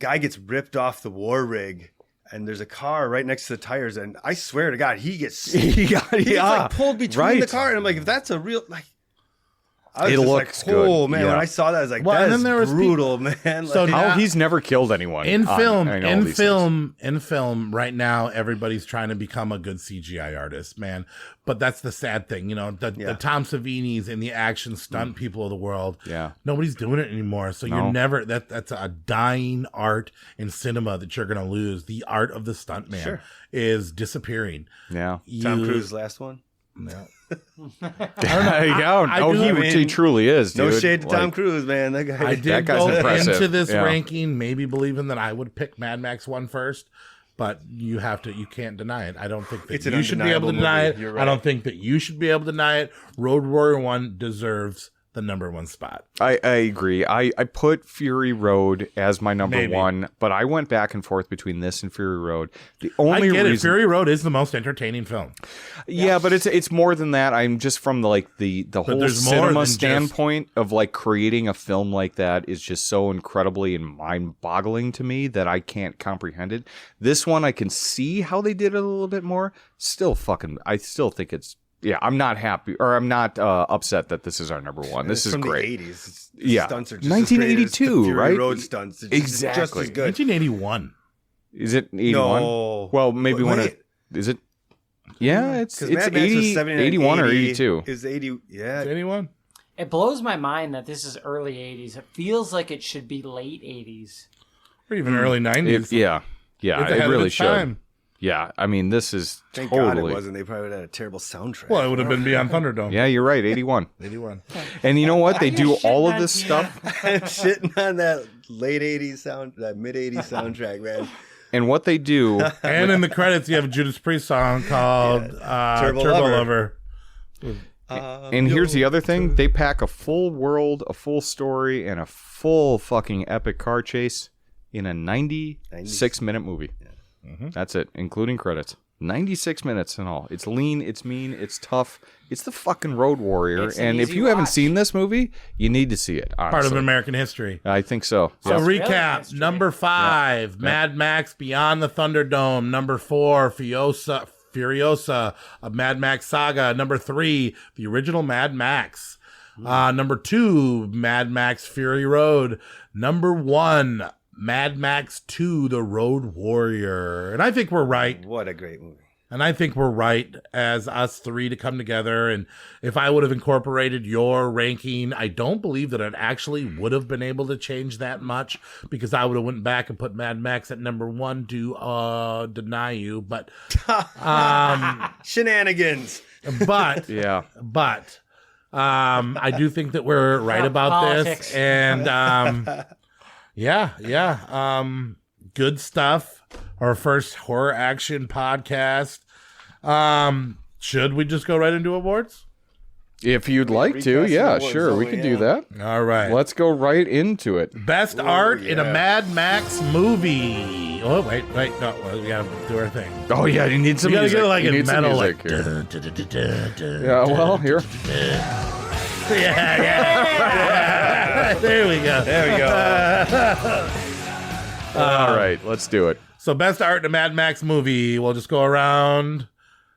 guy gets ripped off the war rig, and there's a car right next to the tires, and I swear to God, he gets he's like pulled between the car, and I'm like, if that's a real I was it just looks like, oh man, when I saw that, I was like, that is brutal, man. So how he's never killed anyone in film right now. Everybody's trying to become a good CGI artist, man. But that's the sad thing, the Tom Savinis and the action stunt people of the world. Yeah, nobody's doing it anymore. So you're never that's a dying art in cinema that you're gonna lose. The art of the stuntman is disappearing. Yeah, Tom Cruise's last one. No. He truly is, dude. No shade to Tom Cruise, man. That guy. I did go into this ranking maybe believing that I would pick Mad Max 1 first, but you can't deny it. I don't think that you should be able to deny it. Right. I don't think that you should be able to deny it. Road Warrior 1 deserves the number one spot. I agree. I put Fury Road as my number one, but I went back and forth between this and Fury Road. The only reason Fury Road is the most entertaining film. Yeah, but it's more than that. I'm just from the whole cinema standpoint of like creating a film like that is just so incredibly and mind-boggling to me that I can't comprehend it. This one I can see how they did it a little bit more. I still think it's. Yeah, I'm not happy, or I'm not upset that this is our number one. This is great. The 80s. Yeah, stunts are just 1982, right? Road stunts, exactly. Just as good. 1981. Is it 81? No. Well, maybe is it? Yeah, it's 80, 81 or 82. Is 80? Yeah, it's 81. It blows my mind that this is early 80s. It feels like it should be late 80s, or even early 90s. It really should. Time. Yeah, I mean, this is Thank totally... God it wasn't. They probably would have had a terrible soundtrack. Well, it would have been beyond Thunderdome. Yeah, you're right, 81. 81. And you know what? They do all of this stuff. I'm shitting on that late 80s that mid 80s soundtrack, man. And what they do... And in the credits, you have a Judas Priest song called Turbo Lover. And here's the other thing. They pack a full world, a full story, and a full fucking epic car chase in a 96-minute movie. Yeah. Mm-hmm. That's it, including credits. 96 minutes in all. It's lean, it's mean, it's tough. It's the fucking Road Warrior. It's an and if easy you haven't watch. seen this movie, you need to see it. Honestly. Part of American history. I think so. So Yeah. recap, number 5, Mad Max Beyond the Thunderdome. Number 4, Furiosa, a Mad Max Saga. Number 3, the original Mad Max. Number 2, Mad Max Fury Road. Number 1, Mad Max 2, The Road Warrior. And I think we're right. What a great movie. And I think we're right as us three to come together. And if I would have incorporated your ranking, I don't believe that it actually would have been able to change that much, because I would have went back and put Mad Max at number 1 to deny you. But shenanigans. But yeah. But I do think that we're right about politics. this. And good stuff. Our first horror action podcast. Should we just go right into awards? If you'd like to, yeah, sure, we can do that. All right. Let's go right into it. Best art in a Mad Max movie. Oh, wait. No, we gotta do our thing. Oh, yeah, you need some we music. Gotta get like you a need some metal, music like... here. Yeah, well, here. Yeah. There we go. All right, let's do it. So, best art in a Mad Max movie. We'll just go around.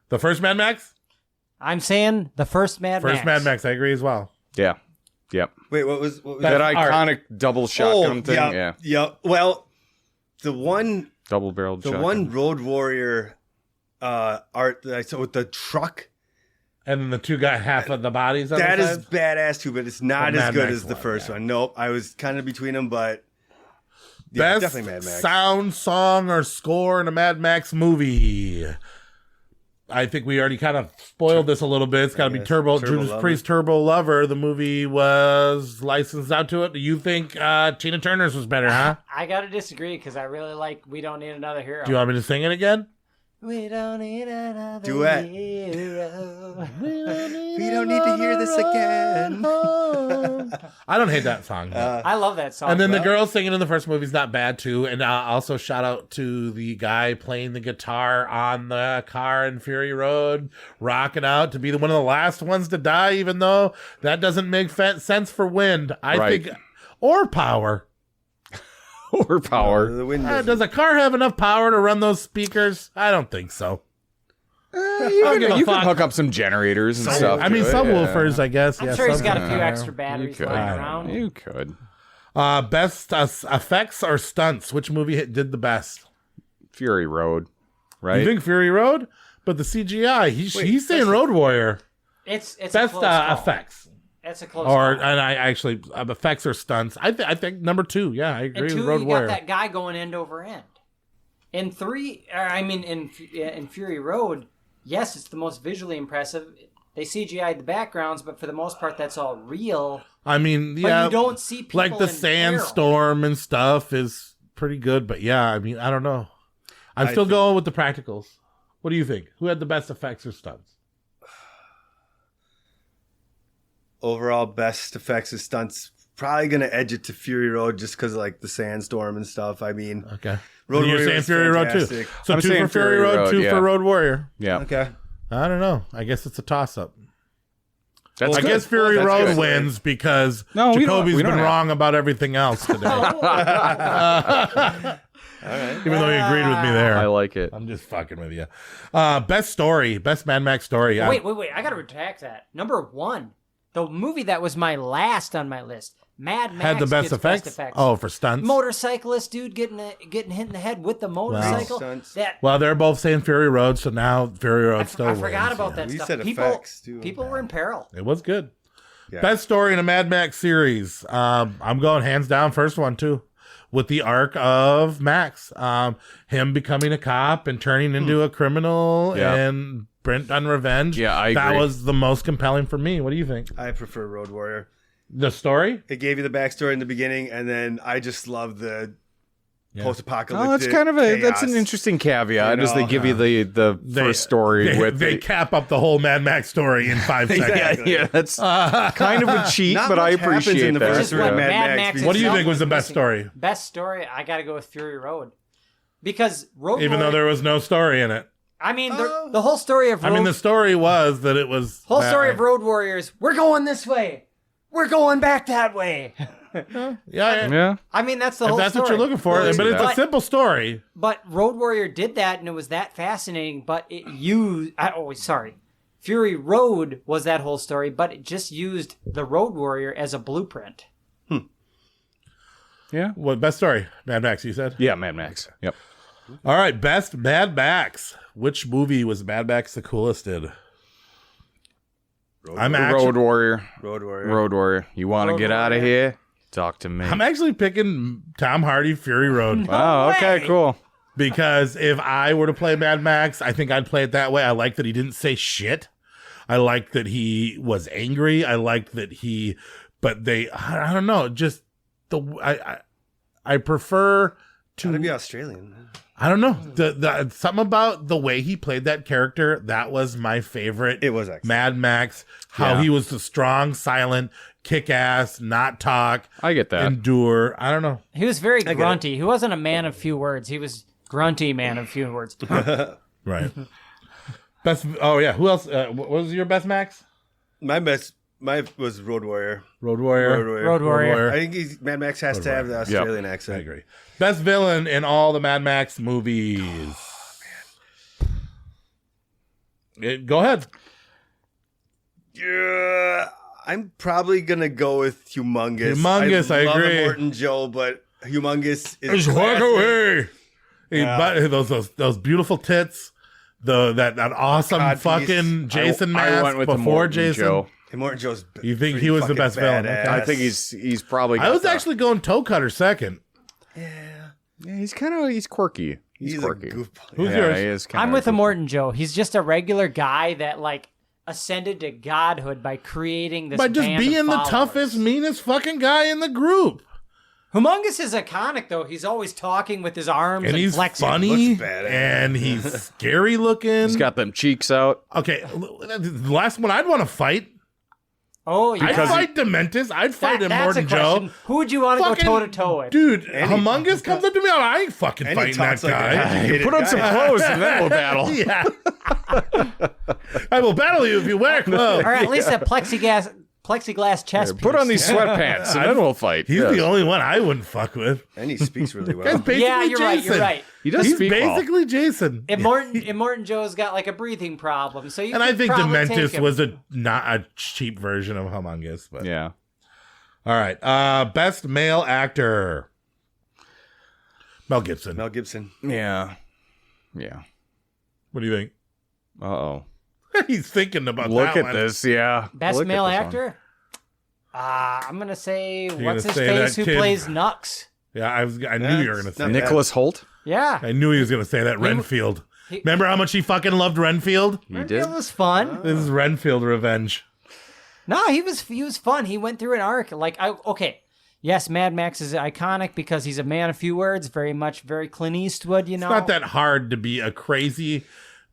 The first Mad Max? I'm saying the first Mad Max. First Mad Max, I agree as well. Yeah. Yep. Wait, what was that iconic double shotgun thing? Yeah. Well, the one double-barreled shotgun. The one Road Warrior art that I saw with the truck. And then the two got half of the bodies on that the is sides? badass too, but it's not The as Mad good Max as the one, first yeah. one. Nope, I was kind of between them, but yeah, Best definitely Mad Max. sound, song, or score in a Mad Max movie. I think we already kind of spoiled this a little bit. It's got to be Turbo Judas Lover. Priest, Turbo Lover. The movie was licensed out to it. Do you think Tina Turner's was better, huh? I gotta disagree because I really like We Don't Need Another Hero. Do you want me to sing it again? We don't need another Duet. hero. We don't need to hear this again. I don't hate that song. I love that song. And then the girl singing in the first movie is not bad too. And also shout out to the guy playing the guitar on the car in Fury Road, rocking out to be one of the last ones to die, even though that doesn't make sense for wind. I think, or power. Or power. The wind Does a car have enough power to run those speakers? I don't think so. You can hook up some generators and stuff. I mean, to it, subwoofers, I guess. I'm sure he's got a few extra batteries lying around. You could. Best effects or stunts? Which movie did the best? Fury Road, right? You think Fury Road? But the CGI, he's saying Road Warrior. It's best a close call. effects. That's a close Or call. and I actually effects or stunts. I think number 2. Yeah, I agree And 2, with Road you Warrior. got that guy going end over end. In 3, in Fury Road, yes, it's the most visually impressive. They CGI'd the backgrounds, but for the most part, that's all real. I mean, But yeah, you don't see people like the in sandstorm and stuff is pretty good. But yeah, I mean, I don't know. I'm still going with the practicals. What do you think? Who had the best effects or stunts? Overall best effects and stunts, probably gonna edge it to Fury Road just because like the sandstorm and stuff. I mean, okay. Road You're Warrior saying was Fury Road too. fantastic. So I'm 2 saying for Fury Fury Road, Road, 2 yeah. for Road Warrior. Yeah. Okay. I don't know. I guess it's a toss up. That's I good. guess Fury That's Road good. wins because No, we don't- Jacoby's we don't been have- wrong about everything else today. Even though he agreed with me there. I like it. I'm just fucking with you. Best story. Best Mad Max story. Wait. I got to retract that. Number 1, the movie that was my last on my list, Mad Max, Had the best gets effects? Oh, for stunts? Motorcyclist dude getting hit in the head with the motorcycle. That Well, they're both saying Fury Road, so now Fury Road still I wins. forgot about that We stuff. said People, effects, too. people were in peril. It was good. Yeah. Best story in a Mad Max series. I'm going hands down first one too, with the arc of Max. Him becoming a cop and turning into a criminal and Brent on revenge. Yeah, I That agree. was the most compelling for me. What do you think? I prefer Road Warrior. The story? It gave you the backstory in the beginning, and then I just love the post-apocalyptic. Oh, that's kind of a that's an chaos. interesting caveat. You As they know, give you the first story with they the, cap up the whole Mad Max story in 5 seconds. yeah, that's kind of a cheat, Not but I much happens appreciate in the that. first Yeah. one, Mad Mad Max Max. What do you itself think was the best missing. story? Best story, I got to go with Fury Road. Because Road Even though Warrior, there was no story in it. I mean, the whole story of the story was that it was... Whole story of Road Warriors, we're going this way. We're going back that way. Yeah. I mean, that's the whole that's story. what you're looking for, but it's a simple story. But Road Warrior did that, and it was that fascinating, but it used... Fury Road was that whole story, but it just used the Road Warrior as a blueprint. Yeah. What best story? Mad Max, you said? Yeah, Mad Max. Yep. All right, best Mad Max. Which movie was Mad Max the coolest in? Road Warrior. Road Warrior. Road Warrior. You want to get out of here? Talk to me. I'm actually picking Tom Hardy, Fury Road. Oh, okay, cool. Because if I were to play Mad Max, I think I'd play it that way. I like that he didn't say shit. I like that he was angry. I like that he, but they, I don't know, just I prefer to be Australian. I don't know. The something about the way he played that character, that was my favorite. It was excellent. Mad Max, how he was the strong, silent, kick ass, not talk. I get that. Endure. I don't know. He was very grunty. He wasn't a man of few words. He was grunty man of few words. Right. Best. Oh yeah. Who else? What was your best Max? My was Road Warrior. Road Warrior. I think Mad Max has to have the Australian accent. I agree. Best villain in all the Mad Max movies. Oh, man. Go ahead. Yeah, I'm probably gonna go with Humongous. Humongous, I agree. Morton Joe, but Humongous is Just walk away. But those beautiful tits. That awesome fucking Jason mask. I went with before Morton Jason. Joe. And Morton Joe's. You think he was the best villain? Okay. I think he's probably. I was actually going Toe Cutter second. Yeah, he's quirky. He's quirky. Who's yours? He is I'm with Morton Joe. He's just a regular guy that ascended to godhood by creating this. By just band being of the followers. toughest, meanest fucking guy in the group. Humongous is iconic, though. He's always talking with his arms and he's flexing. funny, and he's scary looking. He's got them cheeks out. Okay, the last one I'd want to fight. Oh, yeah. I'd fight Dementis. I'd fight him, Morton Joe. Who would you want to go toe to toe with? Dude, Humongous comes up to me. I ain't fucking fighting that guy. Put on some clothes and then we'll battle. Yeah. I will battle you if you wear clothes. Or at least a plexiglass chest piece. Put on these sweatpants and then we'll fight. He's the only one I wouldn't fuck with. And he speaks really well. That's basically Yeah, you're right, Jason. you're right. He does He's speak basically Jason. And Morton Joe's got a breathing problem, so you. And I could think probably take Dementis him. was not a cheap version of Humongous. But Yeah. all right. Best male actor. Mel Gibson. Yeah. Yeah. What do you think? Uh-oh. He's thinking about Look that at one. this, yeah. Best Look at male this one. actor. I'm gonna say gonna what's his say face that who kid- plays Nux. Yeah, I knew you were going to say that. Nicholas Holt? Yeah. I knew he was going to say that. Renfield. Remember how much he fucking loved Renfield? He did. It was fun. This is Renfield revenge. No, he was fun. He went through an arc. Okay. Yes, Mad Max is iconic because he's a man of few words, very Clint Eastwood, you know. It's not that hard to be a crazy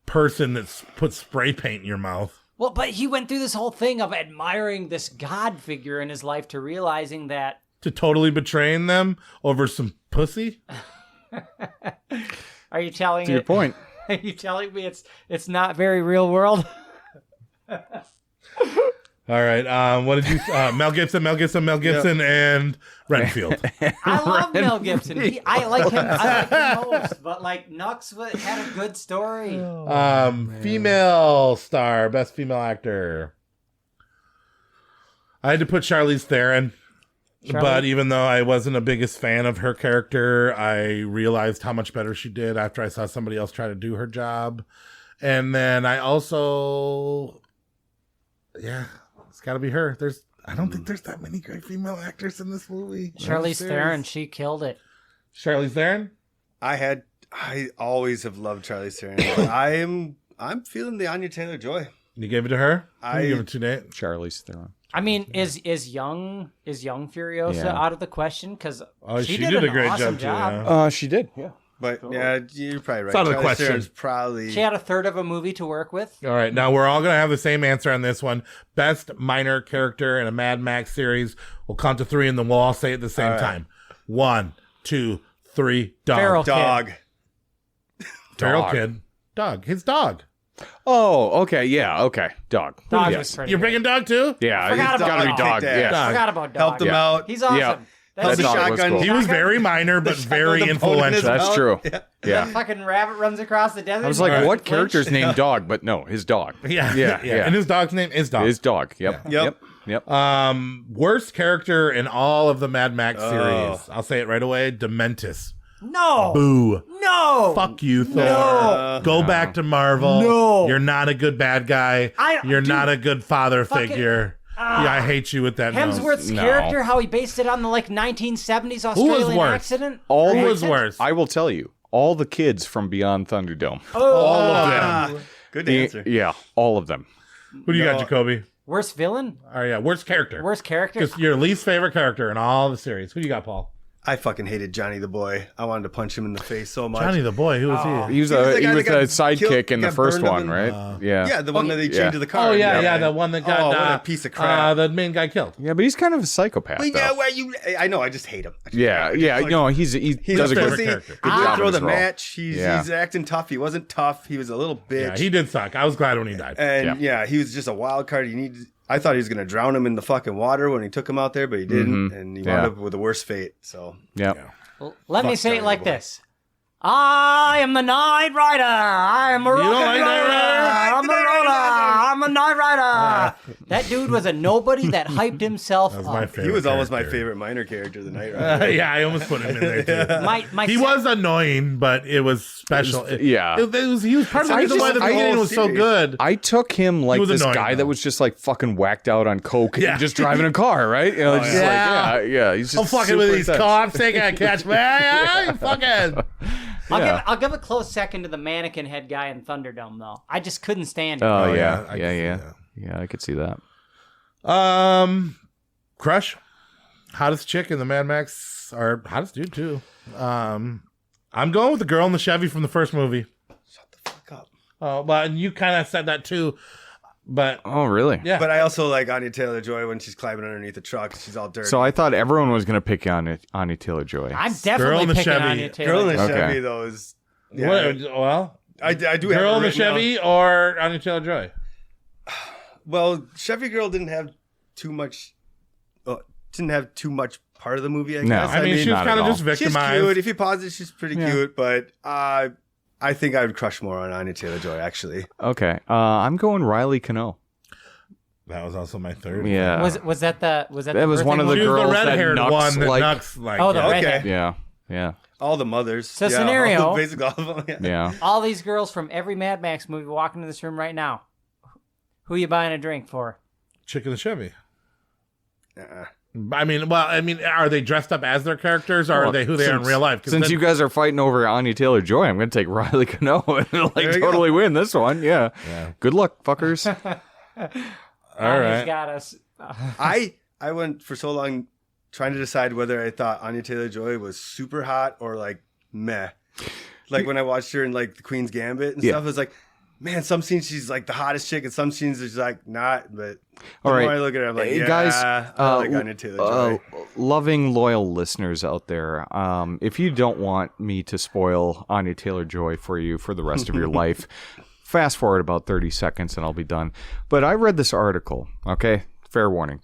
person that puts spray paint in your mouth. Well, but he went through this whole thing of admiring this God figure in his life to realizing that. To totally betraying them over some pussy? Are you telling That's your point. Are you telling me it's not very real world? All right. What did you? Mel Gibson, and Renfield. I love Mel Gibson. I like him most. But Nux had a good story. Female star, best female actor. I had to put Charlize Theron. But even though I wasn't the biggest fan of her character, I realized how much better she did after I saw somebody else try to do her job. And then I also, it's got to be her. I don't think there's that many great female actors in this movie. Charlize Theron, she killed it. Charlize Theron? I always have loved Charlize Theron. I'm feeling the Anya Taylor-Joy. You gave it to her? You give it to Nate? Charlize Theron. I mean, is young Furiosa out of the question? Because she did a great awesome job. She did, yeah. But you're probably right. It's out of the Charlize question. Theron's probably. She had a third of a movie to work with. All right, now we're all going to have the same answer on this one. Best minor character in a Mad Max series. We'll count to three and then we'll all say it at the same time. 1, 2, 3, dog. Feral Dog. Feral Kid. Dog. His dog. Oh, okay, yeah, okay. Dog. Dog yes. was pretty You're good. bringing dog too? Yeah, Forgot it's about gotta be Dog. dog. Kicked ass. Yeah. Forgot about Dog. Helped him out. He's awesome. Yeah. Held the Dog was shotgun. cool. He was very minor, but very shotgun the bone in his influential. That's mouth. true. Yeah. Yeah. That fucking rabbit runs across the desert. I was like, what Flinch. character's named Dog? But no, his dog. Yeah. Yeah. And his dog's name is Dog. His dog. Yep. Yep. Worst character in all of the Mad Max series. I'll say it right away. Dementis. No. Boo. No. Fuck you, Thor. No. Go back to Marvel. No. You're not a good bad guy. You're not a good father figure. Yeah, I hate you with that nose. Hemsworth's character, how he based it on the 1970s Australian accident. Who was worse? I will tell you. All the kids from Beyond Thunderdome. All of them. Good answer. Yeah, all of them. Who do you got, Jacoby? Worst villain? Oh, yeah, worst character. Worst character? Just your least favorite character in all the series. Who do you got, Paul? I fucking hated Johnny the Boy. I wanted to punch him in the face so much. Johnny the Boy, who was he? He was the a guy that got sidekick in the got first burned up one, in- right? Yeah. Yeah, the one that they chained to the car. Oh, yeah, the one that got what a piece of crap. the main guy killed. Yeah, but he's kind of a psychopath. Well, though. yeah, well, I know. I just hate him. No, he does a good pussy. character. He Good didn't job throw in the his role. match. He's acting tough. He wasn't tough. He was a little bitch. Yeah, he did suck. I was glad when he died. And he was just a wild card. I thought he was going to drown him in the fucking water when he took him out there, but he didn't, and he wound up with the worst fate. So Well, let me say it like this. I am the Night Rider. I am a rocket like Knight roller. Rider? I'm a roller. I'm a Night Rider. That dude was a nobody that hyped himself up. My favorite he was almost my character. favorite minor character, the Knight Rider. Yeah, I almost put him in there too. He was annoying, but it was special. He was part of the reason why the beginning was so good. I took him like was this annoying, guy though. that was just like fucking whacked out on coke and just driving a car, right? You know, just he's just I'm fucking super with these intense. cops. They gotta catch me. Yeah, you fucking. I'll give a close second to the mannequin head guy in Thunderdome, though. I just couldn't stand it. Oh, yeah. Yeah, I could see that. Crush, hottest chick in the Mad Max, or hottest dude too. I'm going with the girl in the Chevy from the first movie. Shut the fuck up. Oh, but you kind of said that too. But oh, really? Yeah. But I also like Anya Taylor-Joy when she's climbing underneath the truck. She's all dirty. So I thought everyone was going to pick Anya Taylor-Joy. I'm definitely picking Anya Taylor. Girl in the Okay. Chevy, though, is... Well, I do have girl it in the written Chevy down. or Anya Taylor-Joy. Well, Chevy Girl didn't have too much... didn't have too much part of the movie, I No. guess. I mean, she was kind of just She's victimized. cute. If you pause it, she's pretty Yeah. cute. But I think I would crush more on Anya Taylor-Joy, actually. Okay, I'm going Riley Cano. That was also my third. Yeah. Was that That the was one of the She was the girls that red-haired Nux one that like. Nux like. Oh, the yeah. redhead. Yeah. All the mothers. So yeah, scenario. Basically all of them. Yeah. All these girls from every Mad Max movie walk into this room right now. Who you buying a drink for? Chick in the Chevy. Uh-uh. I mean, are they dressed up as their characters, or are they who they are in real life? 'Cause Since then- you guys are fighting over Anya Taylor-Joy, I'm going to take Riley Cano and There you totally win this one. Yeah. Good luck, fuckers. all right. He's got us. I went for so long trying to decide whether I thought Anya Taylor-Joy was super hot or like meh. Like when I watched her in like the Queen's Gambit and stuff, it was like, man, some scenes she's like the hottest chick, and some scenes she's like not. But the more I look at her, I'm like, yeah, guys, I like Anya Taylor-Joy. Loving, loyal listeners out there, if you don't want me to spoil Anya Taylor-Joy for you for the rest of your life, fast forward about 30 seconds and I'll be done. But I read this article, okay? Fair warning.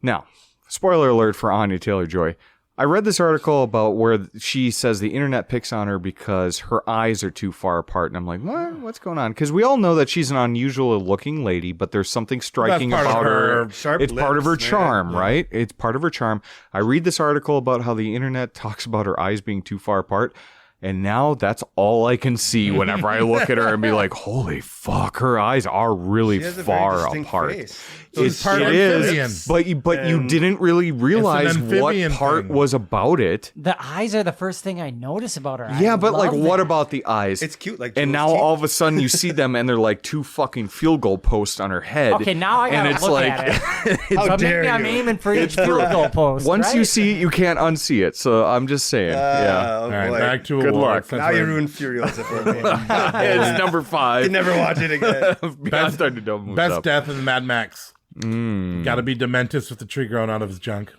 Now, spoiler alert for Anya Taylor-Joy. I read this article about where she says the internet picks on her because her eyes are too far apart. And I'm like, what? What's going on? Because we all know that she's an unusual looking lady, but there's something striking That's part about of her. her sharp It's part of her lips, man. charm, right? It's part of her charm. I read this article about how the internet talks about her eyes being too far apart. And now that's all I can see whenever I look at her and be like, holy fuck, her eyes are really She has a very far distinct apart. face. It's part It amphibian. is, but you didn't really realize what amphibian part thing. was about it. The eyes are the first thing I notice about her. Yeah, I but like, love what that. about the eyes? It's cute, like and Jules' now teeth. all of a sudden you see them and they're like two fucking field goal posts on her head. Okay, now I and gotta it's look like, at it. it's- So maybe I'm aiming for each field goal post. once right? you see it, you can't unsee it. So I'm just saying. yeah. Oh, All right, boy. back to Good awards. luck. Now you ruined Furiosa for me. It's number 5. You never watch it again. Best Thunderdome moves Best up. death in Mad Max. Got to be Dementis with the tree growing out of his junk.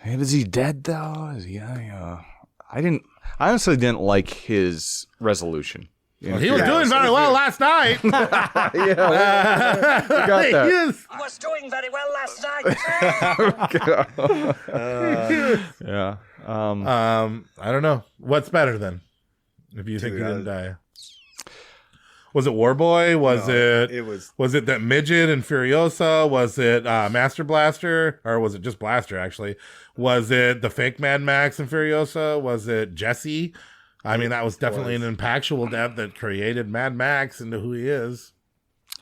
Hey, is he dead though? Is he? I honestly didn't like his resolution. Well, he was doing very well last night. We got that. I was doing very well last night. Yeah. I don't know. What's better then? If you think he didn't die. Was it Warboy? Was it that midget in Furiosa? Was it Master Blaster? Or was it just Blaster, actually? Was it the fake Mad Max in Furiosa? Was it Jesse? I mean, that was definitely an impactful death that created Mad Max into who he is.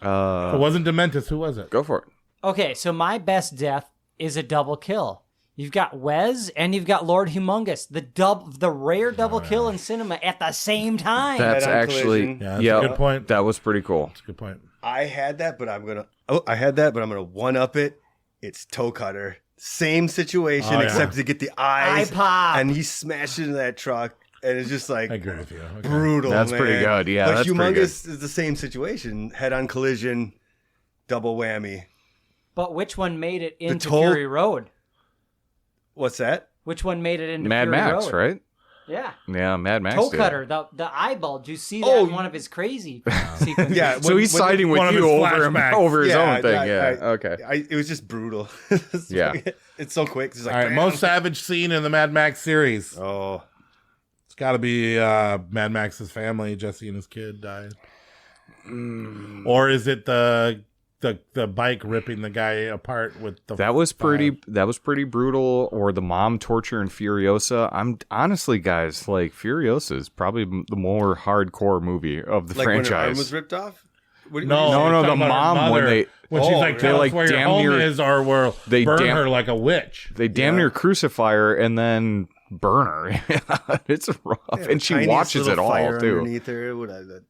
If it wasn't Dementis, who was it? Go for it. Okay, so my best death is a double kill. You've got Wes and you've got Lord Humongous. The rare double kill in cinema at the same time. That's actually that's a good point. That was pretty cool. That's a good point. I had that, but I'm gonna one up it. It's Toe Cutter. Same situation, except to get the eyes Eye pop. and he smashed into that truck. And it's just like I agree with you. Okay. Brutal. That's man. pretty good. Yeah, but that's pretty Humongous is the same situation. Head-on collision, double whammy. But which one made it into toll- Fury Road? What's that? Which one made it into Mad Fury Max, Road? right? Yeah. Yeah, Mad Max. Toe did. Cutter, the eyeball. Do you see that in one of his crazy sequences? Yeah. So he's siding with you over his own thing. Okay. It was just brutal. Yeah. It's so quick. It's like, All right, bam. most savage scene in the Mad Max series. Oh. It's got to be Mad Max's family. Jesse and his kid died. Or is it the bike ripping the guy apart with the... That was pretty brutal. Or the mom torture in Furiosa. I'm honestly, guys, like Furiosa is probably the more hardcore movie of the franchise. When her arm was ripped off? No, the mom when she's like, tell us where your home is, or we'll burn her like a witch. They damn near crucify her and then burn her. It's rough, and she watches it all too. Underneath her,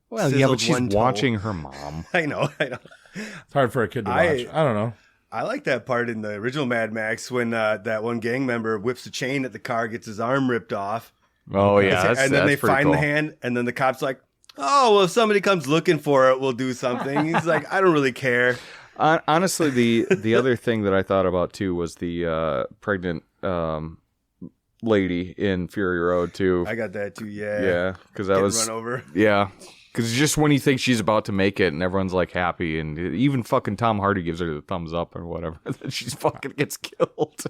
Well, yeah, but she's watching her mom. I know. It's hard for a kid to watch. I don't know. I like that part in the original Mad Max when that one gang member whips a chain at the car, gets his arm ripped off. Oh yeah, and then they find the hand, and then the cop's like, "Oh, well, if somebody comes looking for it, we'll do something." He's like, "I don't really care." Honestly, the other thing that I thought about too was the pregnant lady in Fury Road too. I got that too. Yeah, yeah, because that was run over. Yeah, because just when you think she's about to make it and everyone's like happy, and even fucking Tom Hardy gives her the thumbs up or whatever, then she's fucking gets killed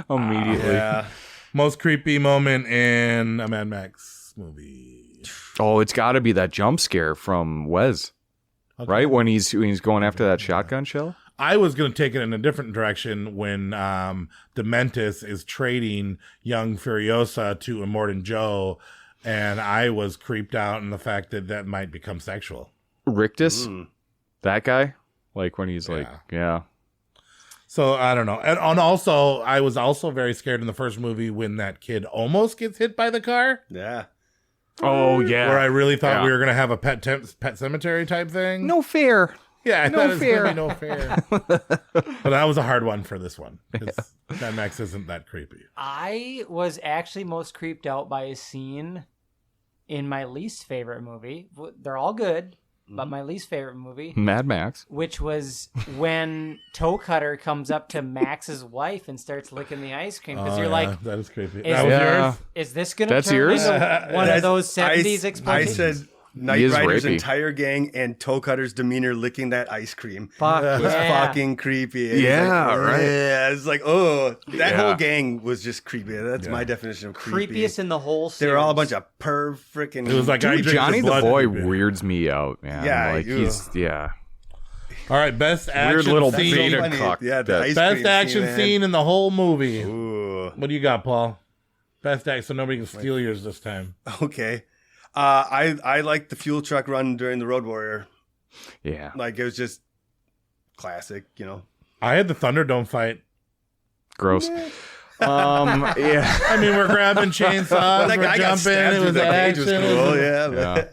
immediately. Yeah. Most creepy moment in a Mad Max movie. Oh, it's got to be that jump scare from Wes, right? When he's going after that shotgun shell. I was going to take it in a different direction when Dementis is trading young Furiosa to Immortan Joe, and I was creeped out in the fact that might become sexual. Rictus, that guy, like when he's like, yeah. So I don't know, and also I was also very scared in the first movie when that kid almost gets hit by the car. Yeah. Oh yeah. Where I really thought we were going to have a pet cemetery type thing. No fair. Yeah, I thought it was fair. going to be no fair. But that was a hard one for this one. Mad Max isn't that creepy. I was actually most creeped out by a scene in my least favorite movie. They're all good, but my least favorite movie, Mad Max, which was when Toe Cutter comes up to Max's wife and starts licking the ice cream, because you're like, that is creepy. Is, that was yours? Is this going to That's turn yours? into one of those 70s explosions? I said Knight Rider's entire gang and Toe Cutter's demeanor licking that ice cream was fucking creepy. And yeah, like, right. Yeah, it's like, oh, that whole gang was just creepy. That's my definition of creepy. Creepiest in the whole series. They were all a bunch of freaking. It was like, dude, Johnny the Boy weirds me out, man. Yeah, like he's All right, best action weird little scene. beta cock. Yeah, the ice best cream action scene in the whole movie. Ooh. What do you got, Paul? Best action, so nobody can steal yours this time. Okay. I like the fuel truck run during the Road Warrior. Yeah. Like, it was just classic, you know. I had the Thunderdome fight. Gross. Yeah. I mean, we're grabbing chainsaws, we're jumping. It was action. Was cool. Yeah.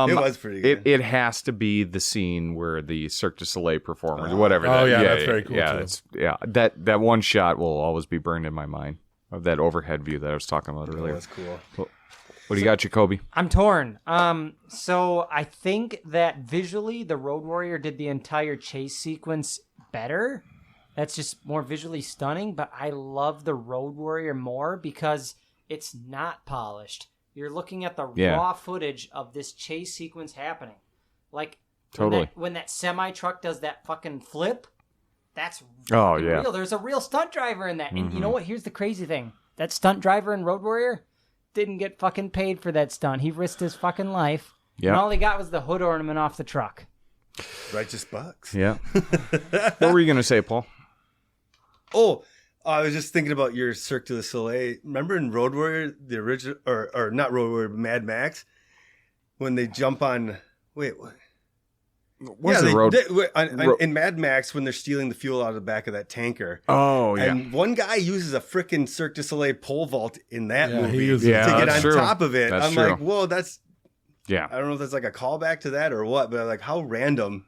It was pretty good. It has to be the scene where the Cirque du Soleil performers, whatever. That's very cool. Yeah, too. That one shot will always be burned in my mind of that overhead view that I was talking about earlier. That's cool. What do you got, Jacoby? I'm torn. So I think that visually, the Road Warrior did the entire chase sequence better. That's just more visually stunning. But I love the Road Warrior more because it's not polished. You're looking at the Yeah. raw footage of this chase sequence happening. Like, Totally. when that semi-truck does that fucking flip, that's Oh, fucking yeah. real. There's a real stunt driver in that. And you know Mhm. what? Here's the crazy thing. That stunt driver in Road Warrior didn't get fucking paid for that stunt. He risked his fucking life. Yeah. And all he got was the hood ornament off the truck. Righteous bucks. Yeah. What were you going to say, Paul? Oh, I was just thinking about your Cirque du Soleil. Remember in Road Warrior, the original, or not Road Warrior, Mad Max, when they jump on. Wait, what? In Mad Max, when they're stealing the fuel out of the back of that tanker. Oh, yeah. And one guy uses a freaking Cirque du Soleil pole vault in that movie to Yeah, get on that's true. top of it. That's I'm true. like, whoa, that's. Yeah. I don't know if that's like a callback to that or what, but like how random.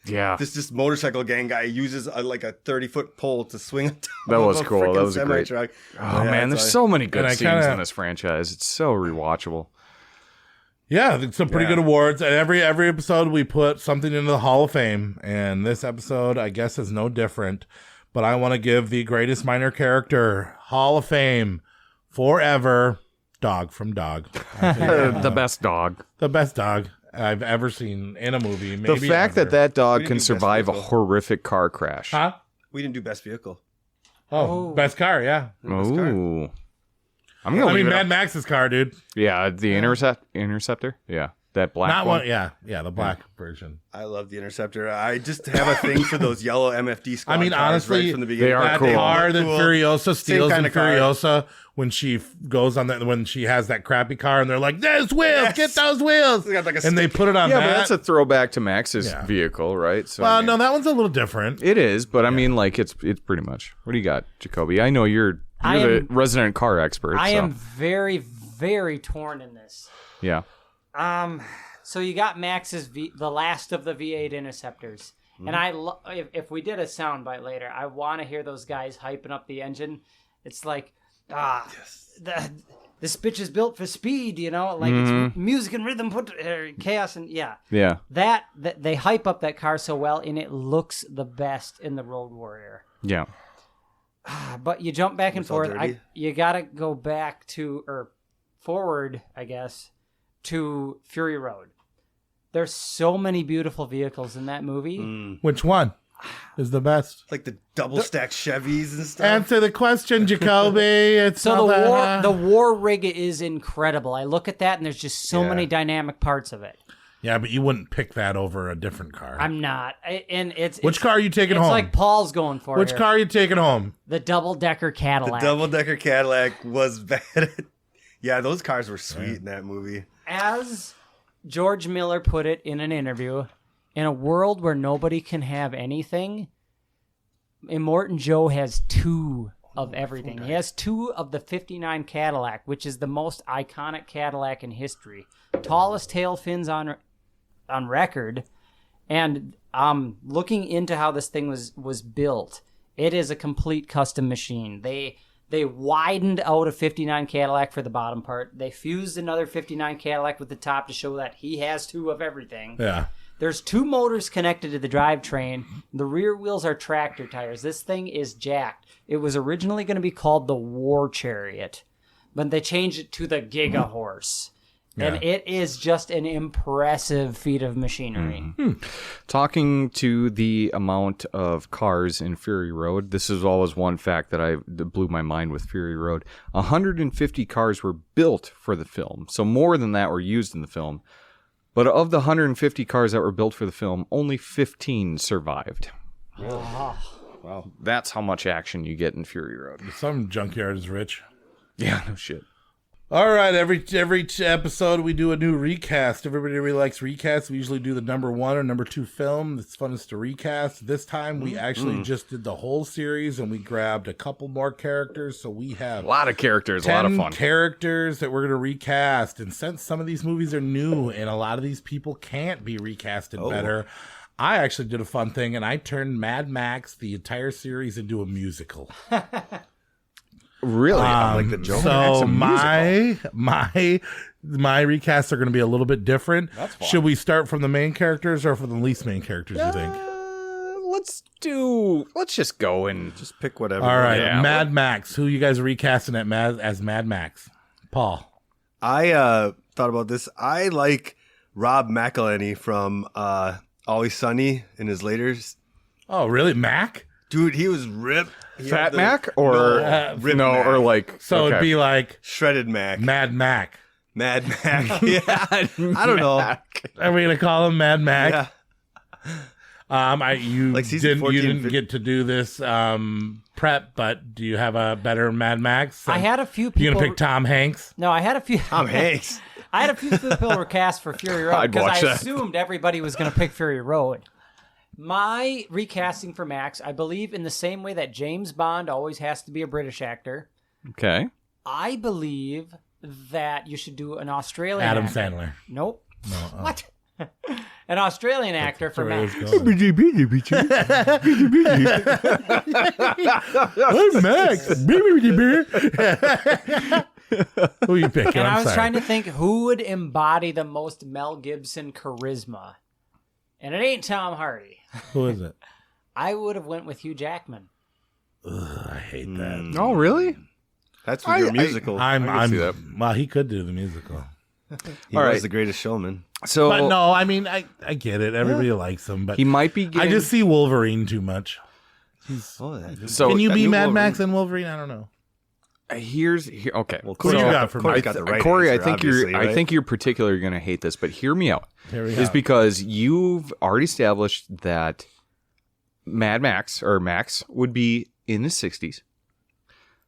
Yeah. This motorcycle gang guy uses like a 30-foot pole to swing on top That was of a cool. That frickin' was a great. semi-truck. Oh, Yeah, man, there's it's so many good And I scenes kinda- in this franchise. It's so rewatchable. Yeah, it's some pretty good awards. And every episode we put something into the Hall of Fame, and this episode I guess is no different. But I want to give the greatest minor character Hall of Fame forever. Dog from Dog. I think, The best dog. The best dog I've ever seen in a movie. The Maybe fact ever. that dog We can didn't do best survive a vehicle. horrific car crash. Huh? We didn't do best vehicle. Oh, best car, yeah. Ooh. I mean, Mad Max's car, dude. Yeah, the Interceptor. Yeah, that black Not one. one. Yeah, the black version. I love the Interceptor. I just have a thing for those yellow MFD squad I mean, cars honestly, right from the beginning. that car that Furiosa steals in kind of car. Furiosa when she goes on that, when she has that crappy car, and they're like, "Those wheels, get those wheels," got like a and they put it on Yeah, that. but that's a throwback to Max's vehicle, right? So Well, I mean, no, that one's a little different. it is, but I mean, like it's pretty much. What do you got, Jacoby? I know you're I the am- resident car expert. I so. am very, very torn in this. Yeah. So you got Max's the last of the V8 Interceptors, Mm-hmm. and if we did a soundbite later, I want to hear those guys hyping up the engine. It's like, this bitch is built for speed, you know, like it's music and rhythm put chaos and yeah. That they hype up that car so well, and it looks the best in the Road Warrior. Yeah. But you jump back and It's all forth. dirty. You gotta go back or forward, I guess, to Fury Road. There's so many beautiful vehicles in that movie. Which one is the best? Like the double stack Chevys and stuff. Answer the question, Jacoby. It's So not the war rig is incredible. I look at that and there's just so many dynamic parts of it. Yeah, but you wouldn't pick that over a different car. I'm not, and Which car are you taking home? It's like Paul's going for. Which here. car are you taking home? The double-decker The Cadillac. double-decker Cadillac was bad. Yeah, those cars were sweet in that movie. As George Miller put it in an interview, in a world where nobody can have anything, Immortan Joe has two of everything. He has two of the 59 Cadillac, which is the most iconic Cadillac in history. Tallest tail fins on record. And looking into how this thing was built, it is a complete custom machine. They widened out a 59 Cadillac for the bottom part. They fused another 59 Cadillac with the top to show that he has two of everything. Yeah. There's two motors connected to the drivetrain. The rear wheels are tractor tires. This thing is jacked. It was originally going to be called the War Chariot, but they changed it to the Giga Horse. And it is just an impressive feat of machinery. Talking to the amount of cars in Fury Road, this is always one fact that blew my mind with Fury Road. 150 cars were built for the film, so more than that were used in the film. But of the 150 cars that were built for the film, only 15 survived. Wow. That's how much action you get in Fury Road. Some junkyard is rich. Yeah, no shit. All right, every episode we do a new recast. Everybody really likes recasts. We usually do the number 1 or number 2 film that's funnest to recast. This time we actually just did the whole series and we grabbed a couple more characters. So we have A lot of characters, a lot of 10 fun. characters that we're going to recast. And since some of these movies are new and a lot of these people can't be recasted better, I actually did a fun thing and I turned Mad Max, the entire series, into a musical. Really? Like the Joker. So my recasts are going to be a little bit different. That's fine. Should we start from the main characters or from the least main characters, you think? Let's just go and just pick whatever. All right, Yeah. Mad Max. Who you guys are recasting as Mad Max? Paul. I thought about this. I like Rob McElhenney from Always Sunny in his later. Oh, really, Mac? Dude, he was ripped. Fat Mac or Ripped no, Mac. or like So it'd be like Shredded Mac. Mad Mac. Mad Mac. Yeah. I don't know. Are we gonna call him Mad Mac? Yeah. You Like season 14, didn't get to do this prep, but do you have a better Mad Max? I had a few people. You gonna pick Tom Hanks? No, I had a few. Tom Hanks. I had a few people were cast for Fury Road I'd because watch I that. assumed everybody was going to pick Fury Road. My recasting for Max, I believe in the same way that James Bond always has to be a British actor. Okay. I believe that you should do an Australian Adam actor. Sandler. Nope. No. What? An Australian actor for where Max. I was going. Max. Who you picking? And I I'm was sorry. trying to think who would embody the most Mel Gibson charisma. And it ain't Tom Hardy. Who is it? I would have went with Hugh Jackman. Ugh, I hate that. Oh, really? That's with your musical. Well, he could do the musical. He All was right. the greatest showman. So, But no, I mean, I get it. Everybody likes him, but he might be. I Getting, just see Wolverine too much. so Can you be new Mad Wolverine. Max and Wolverine? I don't know. Okay. Well, Who you got for Corey's me? got the right Corey, answer, I think obviously, you're. right? I think you're particularly going to hate this, but hear me out. Here we Is go. because you've already established that Mad Max or Max would be in the 60s.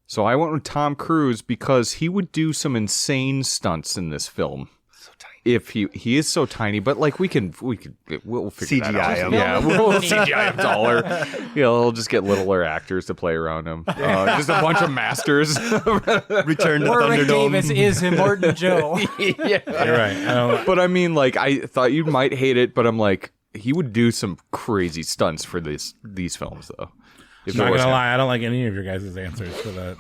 So I went with Tom Cruise because he would do some insane stunts in this film. So tiny. If he is so tiny, but like we'll figure that out. CGI him. Yeah, we'll CGI him taller. He'll just get littler actors to play around him. Just a bunch of masters. Return to Warwick Thunderdome. Davis is Immortan Joe. Yeah. You're right. But I mean, like, I thought you might hate it, but I'm like, he would do some crazy stunts for these films, though. I'm not gonna lie, I don't like any of your guys' answers for that.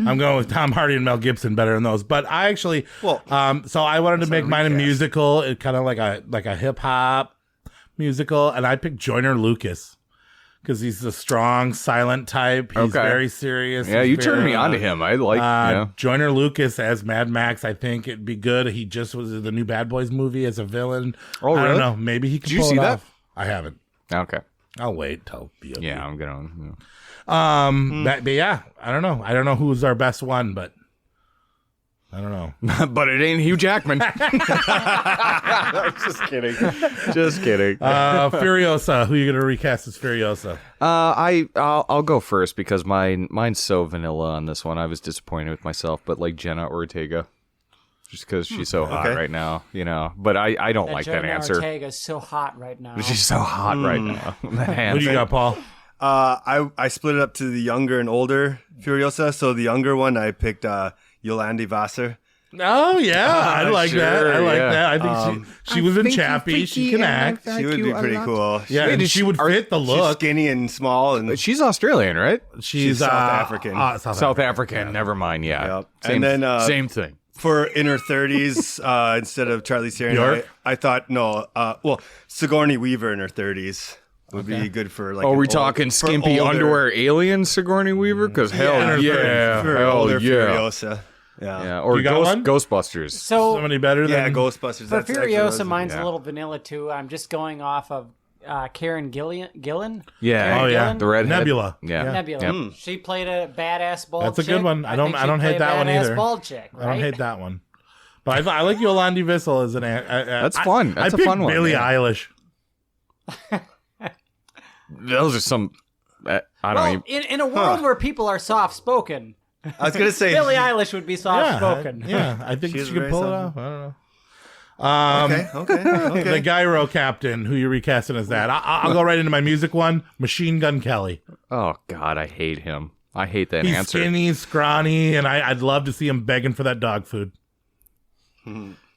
I'm going with Tom Hardy and Mel Gibson better than those. But I actually, so I wanted to make mine a musical, kind of like a hip hop musical, and I picked Joyner Lucas because he's a strong, silent type. He's very serious. Yeah, He's you turned very, me on to him. I like Joyner Lucas as Mad Max. I think it'd be good. He just was in the new Bad Boys movie as a villain. Oh, really? I don't know. Maybe he could Did you pull see it that? off. I haven't. Okay. I'll wait till BOP. Yeah, I'm gonna. But yeah, I don't know. I don't know who's our best one, but I don't know. But it ain't Hugh Jackman. Just kidding. Just kidding. Furiosa. Who are you gonna recast as Furiosa? I'll go first because mine's so vanilla on this one. I was disappointed with myself, but like Jenna Ortega. Just because she's so hot right now, you know. But I don't like that answer. Ortega's so hot right now. She's so hot right now. Who do you got, Paul? I split it up to the younger and older Furiosa. So the younger one, I picked Yolandi Wasser. Oh yeah, I like that. I like that. I think she was in Chappie. She can act. She would be pretty cool. Yeah, and she would fit the look. She's skinny and small, and she's Australian, right? She's South African. South African. Never mind. Yeah. Yep. Same, and then same thing. For in her 30s, instead of Charlize Theron, I thought Sigourney Weaver in her 30s would be good for like. Oh, we talking skimpy underwear alien Sigourney Weaver? Because hell yeah, for hell older yeah. Furiosa. Yeah, or You got one? Ghostbusters. So somebody better than Ghostbusters. For Furiosa, mine's a little vanilla too. I'm just going off of Karen Gillan. Yeah. Karen Gillan? The redhead. Nebula. Yeah. Nebula. Yep. She played a badass bald That's a chick. good one. I don't think she'd hate play that a one badass either. Bald chick, right? I don't hate that one. But I like Yolandi Wissel as an. That's fun. That's I a fun one. Billie yeah. Eilish. Those are some. I don't even. In a world where people are soft spoken, I was gonna say Billie Eilish would be soft spoken. Yeah, I think she She's could very pull it soft. off. I don't know. Okay. The gyro captain, who you recasting as that? I'll go right into my music one. Machine Gun Kelly. Oh God, I hate him. I hate that He's answer. skinny, scrawny, and I'd love to see him begging for that dog food.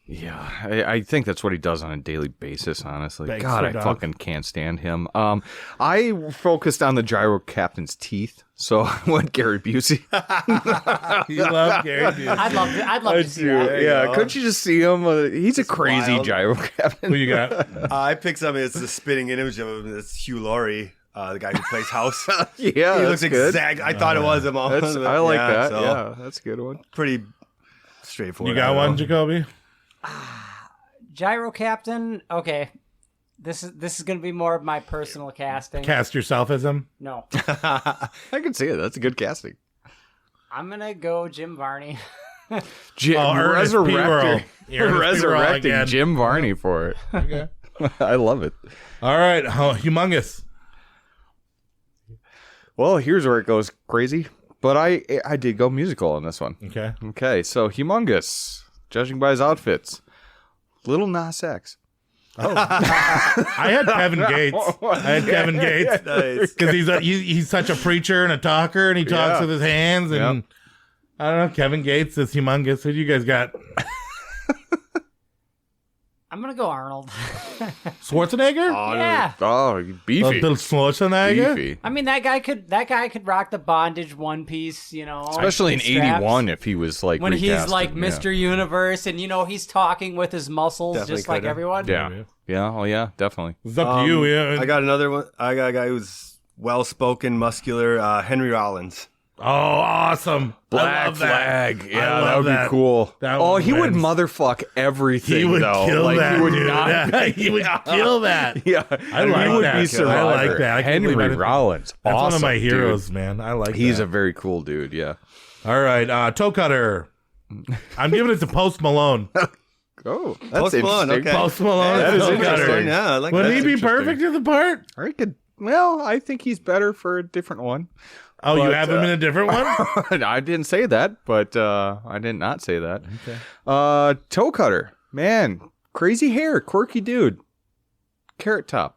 Yeah, I think that's what he does on a daily basis, honestly. Begs God, for I dog. fucking can't stand him. I focused on the gyro captain's teeth, so I went Gary Busey. You love Gary Busey. I'd love to see that. Yeah, couldn't you just see him? He's a crazy wild. gyro captain. Who you got? I picked something. It's the spitting image of him. It's Hugh Laurie, the guy who plays House. Yeah, he that's looks good. exact. I thought it was him. I like that. so Yeah, that's a good one. Pretty straightforward. You got one, Jacoby? Gyro Captain. Okay, this is going to be more of my personal casting. Cast yourself as him? No. I can see it. That's a good casting. I'm going to go Jim Varney. Resurrecting Jim Varney for it. Okay. I love it. All right, humongous. Well, here's where it goes crazy. But I did go musical on this one. Okay, so humongous, judging by his outfits. Little Nas X. Oh. I had Kevin Gates. Nice. Because he's such a preacher and a talker, and he talks with his hands. And I don't know, Kevin Gates is humongous. Who do you guys got? I'm going to go Arnold. Schwarzenegger? Yeah. Oh, beefy. Bill Schwarzenegger? Beefy. I mean, that guy could rock the bondage one piece, you know. Especially in straps. 81 if he was like when recasted. he's like Mr. Universe and, you know, he's talking with his muscles Definitely just like everyone. Yeah. Yeah. Oh, yeah. Definitely. It's up to you. Yeah. I got another one. I got a guy who's well-spoken, muscular, Henry Rollins. Oh, awesome. Black Flag. Yeah, that would that. be cool. He would win. motherfuck everything, He would though. kill like, that, he would dude. not. He would kill that. Yeah. I like he would that. be Survivor. I like that. I can't Henry believe I Rollins. That's awesome, one of my heroes, dude. man. I like He's that. a very cool dude, yeah. All right, Toe Cutter. I'm giving it to Post Malone. Oh, that's Post Malone, interesting. okay. Post Malone. That is Toe interesting. Cutter. Yeah, I like Would that. he be perfect in the part? I think he's better for a different one. Oh, you have him in a different one? I didn't say that, but I did not say that. Okay. Toe Cutter. Man, crazy hair, quirky dude. Carrot Top.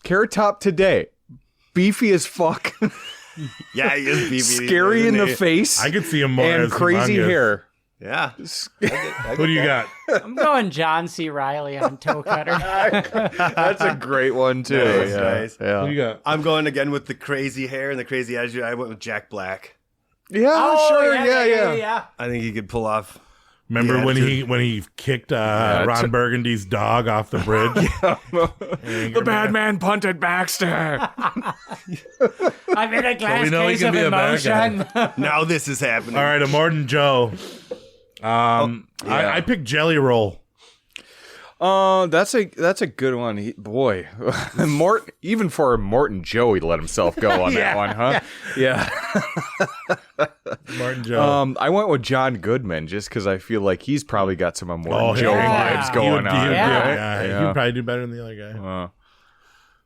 Carrot Top today. Beefy as fuck. Yeah, he is beefy. Scary in the face. I could see him more and as crazy humongous. hair. Yeah. Who do you got? I'm going John C. Reilly on Toe Cutter. That's a great one, too. Nice, yeah. nice. Yeah. Who you got? I'm going again with the crazy hair and the crazy attitude. I went with Jack Black. Yeah, sure. Yeah. I think he could pull off. Remember Yeah, when dude. he kicked Ron Burgundy's dog off the bridge? The bad man punted Baxter. I'm in a glass we know he case can of be a bad emotion. Now this is happening. All right, Immortan Joe. I picked Jelly Roll. That's a good one. Boy, even for Morton Joe, he let himself go on that one, huh? Yeah. Martin Joe. I went with John Goodman just because I feel like he's probably got some Morton Joe yeah. vibes going on. He'd probably do better than the other guy.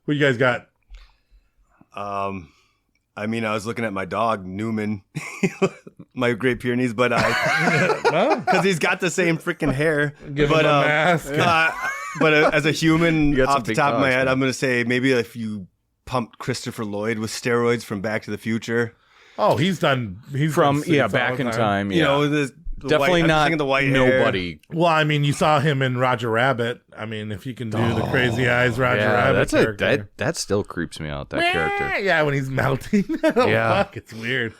Who you guys got? I mean, I was looking at my dog, Newman, my Great Pyrenees, but because he's got the same freaking hair. Give him a mask. But as a human, got some off the big top of my dogs, head, man. I'm going to say maybe if you pumped Christopher Lloyd with steroids from Back to the Future. Oh, he's done. He's From done suits Back all the in time. time. Yeah. You know, the Definitely white, not the white hair. nobody. Well, I mean, you saw him in Roger Rabbit. I mean, if you can do the crazy eyes Roger Rabbit character. That still creeps me out, that character. Yeah, when he's melting. Oh, Yeah. fuck, it's weird.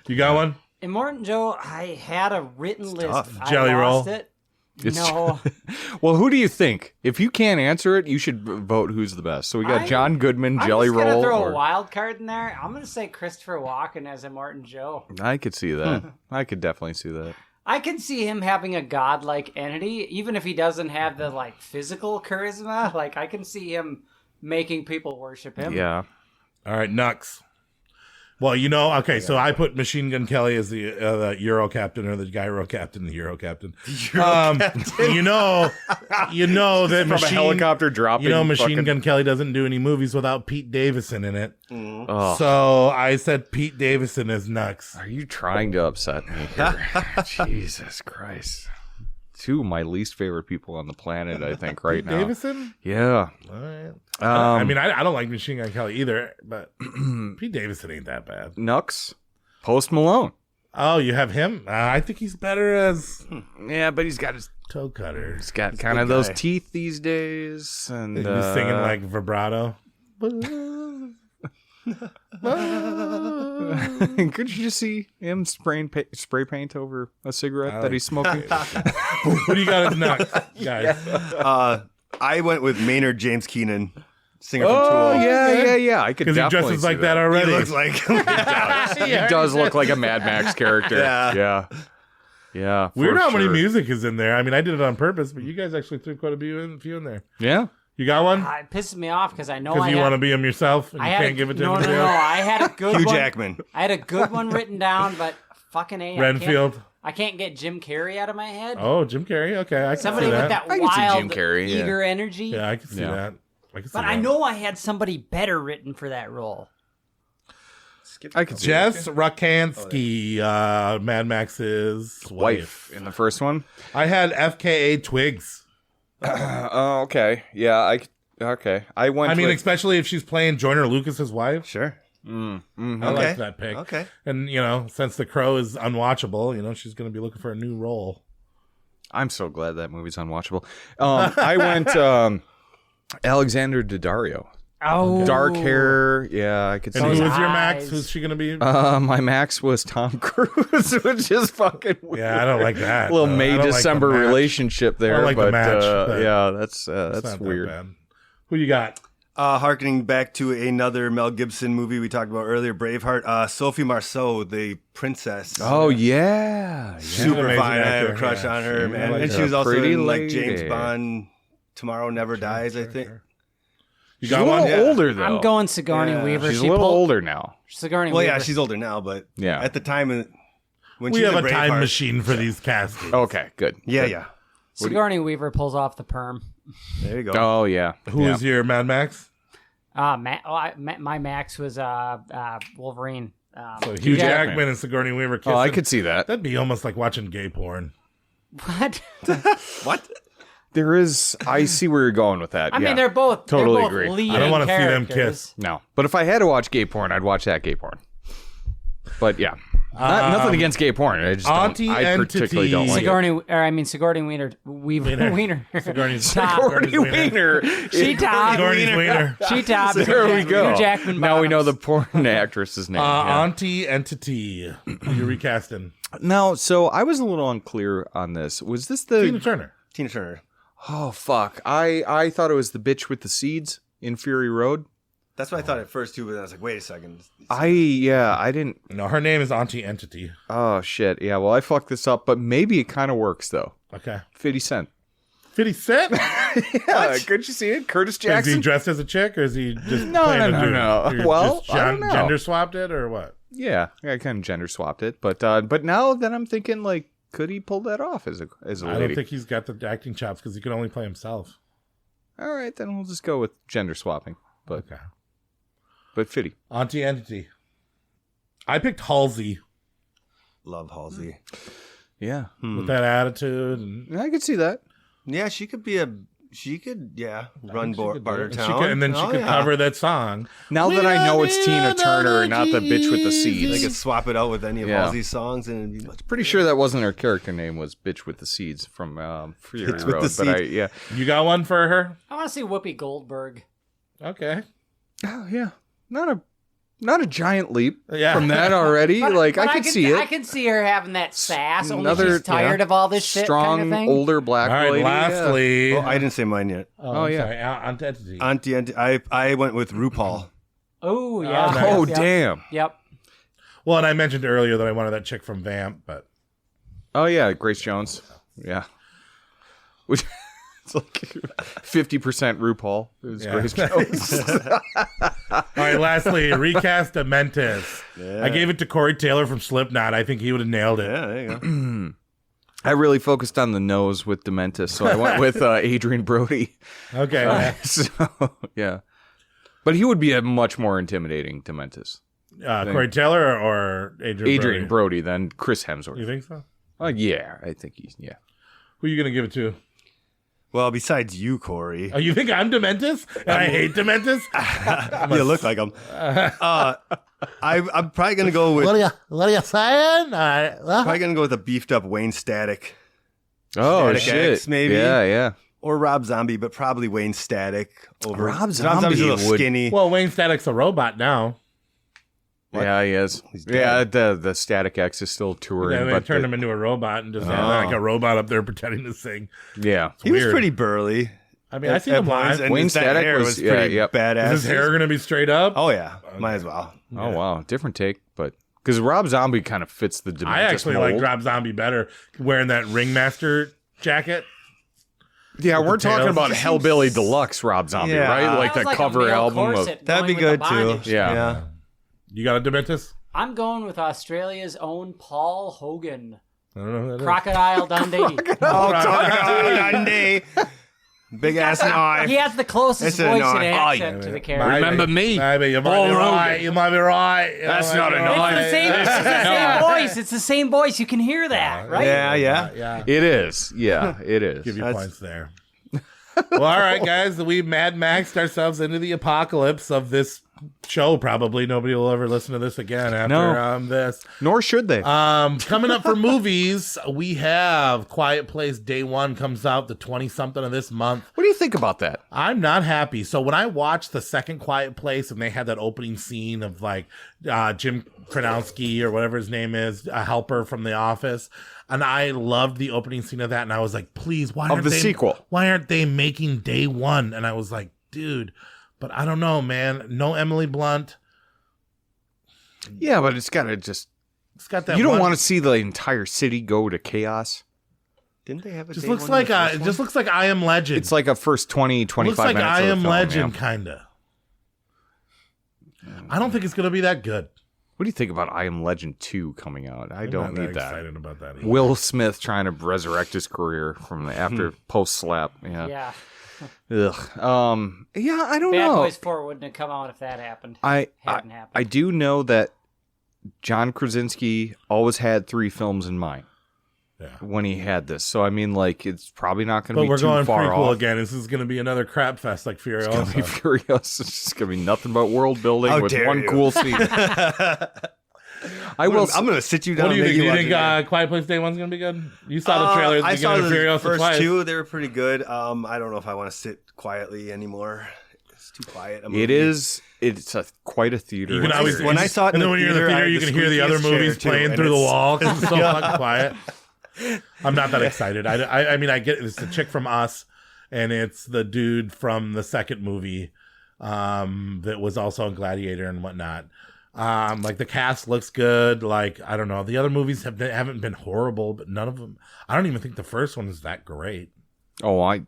You got one? In Morton Joe, I had a written list. tough. I Jelly lost roll. it. No. Well, who do you think? If you can't answer it, you should vote who's the best. So we got John Goodman, Jelly I'm just Roll. gonna throw a wild card in there. I'm gonna say Christopher Walken as a Morton Joe. I could see that. I could definitely see that. I can see him having a godlike entity, even if he doesn't have the physical charisma. Like I can see him making people worship him. Yeah. All right, Nux. Well, okay, so I put Machine Gun Kelly as the Euro captain or the gyro captain, the Euro captain. You know that From a helicopter dropping. Machine Gun Kelly doesn't do any movies without Pete Davidson in it. Oh. So I said Pete Davidson as Nux. Are you trying to upset me here? Jesus Christ. Two of my least favorite people on the planet, I think, right now. Davidson? Yeah. All right. I mean, I don't like Machine Gun Kelly either, but Pete Davidson ain't that bad. Nux. Post Malone. Oh, you have him? I think he's better as Yeah, but he's got his Toe Cutter. He's got kind of those teeth these days, and He's singing like vibrato. Could you just see him spraying spray paint over a cigarette that he's smoking? What do you got as Nux, guys? I went with Maynard James Keenan, singer from Oh, Tool. yeah. I could Because he definitely dresses see like that He already. looks like He does look like a Mad Max character. Yeah. Yeah. Yeah. Weird how many music is in there. I mean, I did it on purpose, but you guys actually threw quite a few in there. Yeah. You got one? It pisses me off because I know Because you want to be him yourself and you can't give it to anybody else? No. I had a good Hugh one. Jackman. I had a good one written down, but fucking A. Renfield. I can't get Jim Carrey out of my head. Oh, Jim Carrey. Okay, I can Somebody see that. with that I can see wild, Jim Carrey, eager energy. Yeah, I can see that. But I know I had somebody better written for that role. I could see Jess Rakansky, Mad Max's wife in the first one. I had FKA Twigs. Oh, okay. Yeah, okay. I went. I mean, with... especially if she's playing Joyner Lucas's wife. Sure. I like that pick. Okay. And, since The Crow is unwatchable, she's going to be looking for a new role. I'm so glad that movie's unwatchable. I went Alexander Daddario. Oh. Dark hair. Yeah, I could see And who that. was your Max? Who's she going to be? My Max was Tom Cruise, which is fucking weird. Yeah, I don't like that. Little I don't May-December like the match. relationship there. I don't like but, the match. yeah, that's not weird. that bad. Who you got? Harkening back to another Mel Gibson movie we talked about earlier, Braveheart. Sophie Marceau, the princess. Oh, yeah. Super Amazing fine. I have a actor. crush on her, man. like And her. she was also Pretty in lady. James Bond, Tomorrow Never Dies, I think. You She's got a little one? older, though. I'm going Sigourney Weaver. She's a little older now. Sigourney Well, Weaver. yeah, she's older now, but Yeah. at the time when We she have was a in time Braveheart- machine for these castings. Okay, good. Yeah, Good. yeah. Sigourney Weaver pulls off the perm. There you go. Oh, yeah. Who is your Mad Max? My Max was Wolverine. So Hugh Jackman and Sigourney Weaver kissing. Oh, I could see that. That'd be almost like watching gay porn. What? What? There is. I see where you're going with that. I yeah. mean, they're both Totally they're both agree. leading I don't want to see them characters. kiss. No, but if I had to watch gay porn, I'd watch that gay porn. But yeah, nothing against gay porn. I just Auntie don't. I particularly don't like it. Sigourney Weaver. Wiener. Sigourney's Sigourney Weiner. She topped. Sigourney's wiener. She topped. There we go. Hugh Jackman Now we know the bottoms. porn actress's name. Yeah. Auntie Entity. You're recasting. No, so I was a little unclear on this. Was this the Tina Turner. Tina Turner. Oh fuck! I thought it was the bitch with the seeds in Fury Road. That's what I thought at first too, but then I was like, wait a second. I didn't. No, her name is Auntie Entity. Oh shit! Yeah, well I fucked this up, but maybe it kind of works though. Okay. 50 Cent. 50 Cent? Yeah, couldn't you see it? Curtis Is Jackson. he dressed as a chick or is he just No, playing no, a dude? no. Or Well, just I don't know. gender swapped it or what? Yeah, I kind of gender swapped it, but now that I'm thinking, like, could he pull that off as a lady? I don't think he's got the acting chops because he can only play himself. All right, then we'll just go with gender swapping. But Okay. But 50. Auntie Entity. I picked Halsey. Love Halsey. Yeah. With that attitude. And I could see that. Yeah, she could run Bartertown. And then she could cover that song. Now that I know it's Tina Turner and not the bitch with the They seeds. could swap it out with any of Halsey's songs and it'd be much Pretty sure that wasn't her character name was Bitch with the Seeds from Fury Bitch with Road. the But Seeds. You got one for her? I want to see Whoopi Goldberg. Okay. Oh, yeah. Not a giant leap Yeah. from that already. But I can could see it. I can see her having that sass. Only Another, she's tired yeah, of all this shit strong, kind of thing. older black All right, lady. lastly. Oh, I didn't say mine yet. Oh, yeah. sorry. Auntie Entity. Auntie, I went with RuPaul. Oh, yeah. nice. Oh, Yep. damn. Yep. Well, and I mentioned earlier that I wanted that chick from Vamp, but Oh, yeah, Grace Jones. Yeah. Which it's like 50% RuPaul. It was Yeah. Grace Jones. all right, lastly, recast Dementis. Yeah. I gave it to Corey Taylor from Slipknot. I think he would have nailed it. Yeah, there you go. I really focused on the nose with Dementis, so I went with Adrian Brody. Okay. So, yeah. But he would be a much more intimidating Dementis. Corey Taylor or Adrian Brody than Chris Hemsworth. You think so? Yeah, I think he's, yeah. Who are you going to give it to? Well, besides you, Corey. Oh, you think I'm Dementis? And I hate Dementis? You look like him. I'm probably going to go with... What are you saying? Probably going to go with a beefed up Wayne Static. Oh, Static shit. X, maybe. Yeah. Or Rob Zombie, but probabie Wayne Static over... Rob Zombie's a Zombie little would- skinny. Well, Wayne Static's a robot now. What? Yeah, he is. He's Yeah, dead. the Static X is still touring. Yeah, they but turned him into a robot and just had like a robot up there pretending to sing. Yeah. He was weird. pretty burly. I mean, I seen him live. And Wayne that Static hair was- pretty yeah, yep. badass. Is his hair going to be straight up? Oh, yeah. Might as well. Oh, wow. Different take, but Because Rob Zombie kind of fits the Dementis I actually mold. like Rob Zombie better wearing that Ringmaster jacket. Yeah, we're talking tails. about Hellbilly Deluxe Rob Zombie, right? Like the cover album of. That'd be good too. Yeah. You got a Dementis? I'm going with Australia's own Paul Hogan. I don't know who that is. Crocodile Dundee. Crocodile Dundee. Big ass knife. He has the closest voice and accent to the character. Remember me? Maybe you might be right. You might be right. That's not a knife. It's the same voice. It's the same voice. You can hear that, right? Yeah. It is. Yeah, it is. Give you points there. Well, all right, guys. We Mad Maxed ourselves into the apocalypse of this show. Probably nobody will ever listen to this again after this. Nor should they. Coming up for movies, we have Quiet Place Day 1 comes out the 20-something of this month. What do you think about that? I'm not happy. So when I watched the second Quiet Place and they had that opening scene of like Jim Kranowski or whatever his name is, a helper from The Office, and I loved the opening scene of that, and I was like, please, why aren't they making Day 1? And I was like, dude, but I don't know, man. No Emily Blunt. Yeah, but it's got to just... It's got that. You don't want to see the entire city go to chaos. Didn't they have a just Day looks 1 like in the first it one? just looks like I Am Legend. It's like a first 20, 25 looks like minutes I of the Am film, Legend, yeah. kind of. I don't think it's going to be that good. What do you think about I Am Legend 2 coming out? I don't need that. Excited about that either. Will Smith trying to resurrect his career from the after post slap. Yeah. Ugh. Yeah, I don't Bad know. Boys 4 wouldn't have come out if that happened. Hadn't happened. I do know that John Krasinski always had 3 films in mind. Yeah. When he had this. So I mean, like, it's probably not going to But be we're too going far prequel off. again. This is going to be another crap fest like Furiosa. It's going to be Furiosa. It's just going to be nothing but world building How with dare one you. cool scene. I'm going to sit you down. What do you and think? make You watch think Quiet Place Day 1's going to be good? You saw the trailers. I saw the Furiosa first twice. 2. They were pretty good. I don't know if I want to sit quietly anymore. It's too quiet. It's quite a theater. You can always, When I saw it in and then the when you're in the theater, I theater, had you the can hear the other squeakiest chair, movies too, playing and through the it's- wall because it's so fucking quiet. I'm not that excited. I mean, I get it's the chick from Us, and it's the dude from the second movie that was also in Gladiator and whatnot. Like the cast looks good. Like I don't know, the other movies haven't been horrible, but none of them. I don't even think the first one is that great. Oh, I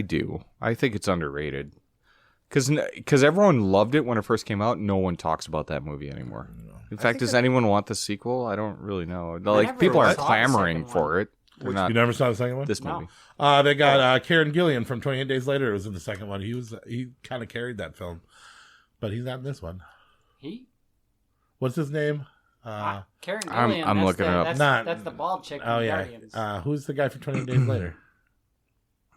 do. I think it's underrated. Because everyone loved it when it first came out. No one talks about that movie anymore. In fact, does anyone want the sequel? I don't really know. Like people are clamoring for it. You never saw the second one? This movie. They got Karen Gillan from 28 Days Later. Was in the second one. He kind of carried that film, but he's not in this one. What's his name? Karen Gillan. I'm looking it up. That's the bald chick from Oh yeah. Guardians. Who's the guy from 28 Days Later?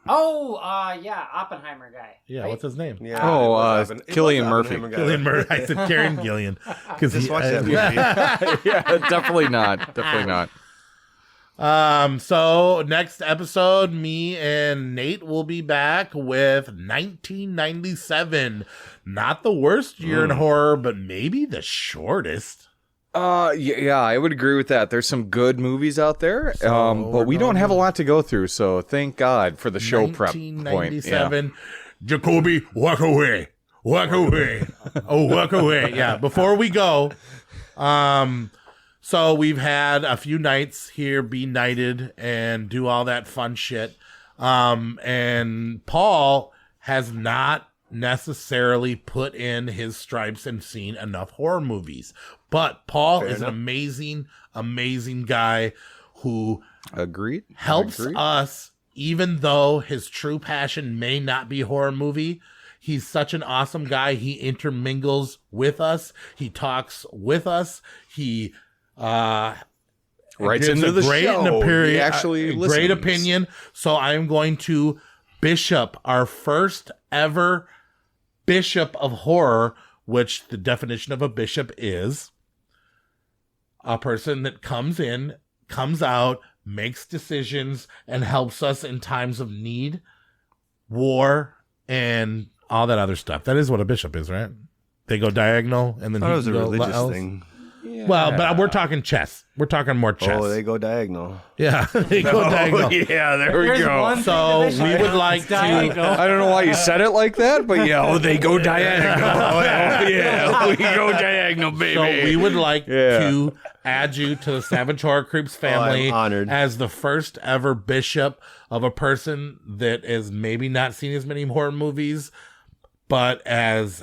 Yeah, Oppenheimer guy. Yeah, right? what's his name? Yeah, Cillian Murphy. Cillian Murphy. I said Karen Gillan. Just watch that movie. Yeah, definitely not. Definitely not. So next episode, me and Nate will be back with 1997. Not the worst year in horror, but maybe the shortest. Yeah, I would agree with that. There's some good movies out there, but we don't have a lot to go through. So thank God for the show prep point. 1997. Jacoby, walk away. Walk away. Oh, walk away. Yeah. Before we go, so we've had a few nights here be knighted and do all that fun shit. And Paul has not necessarily put in his stripes and seen enough horror movies. But Paul is an amazing, amazing guy who helps us, even though his true passion may not be horror movie. He's such an awesome guy. He intermingles with us. He talks with us. He writes into the show. He actually listens. Great opinion. So I'm going to bishop our first ever bishop of horror, which the definition of a bishop is a person that comes in, comes out, makes decisions, and helps us in times of need, war, and all that other stuff. That is what a bishop is, right? They go diagonal, and then it was a religious thing. Well, but we're talking chess. We're talking more chess. Oh, they go diagonal. Yeah, they go diagonal. Yeah, there we go. So we would like to. I don't know why you said it like that, but they go diagonal. We go diagonal, baby. So we would like to add you to the Savage Horror Creeps family I'm honored. as the first ever bishop of a person that has maybe not seen as many horror movies, but has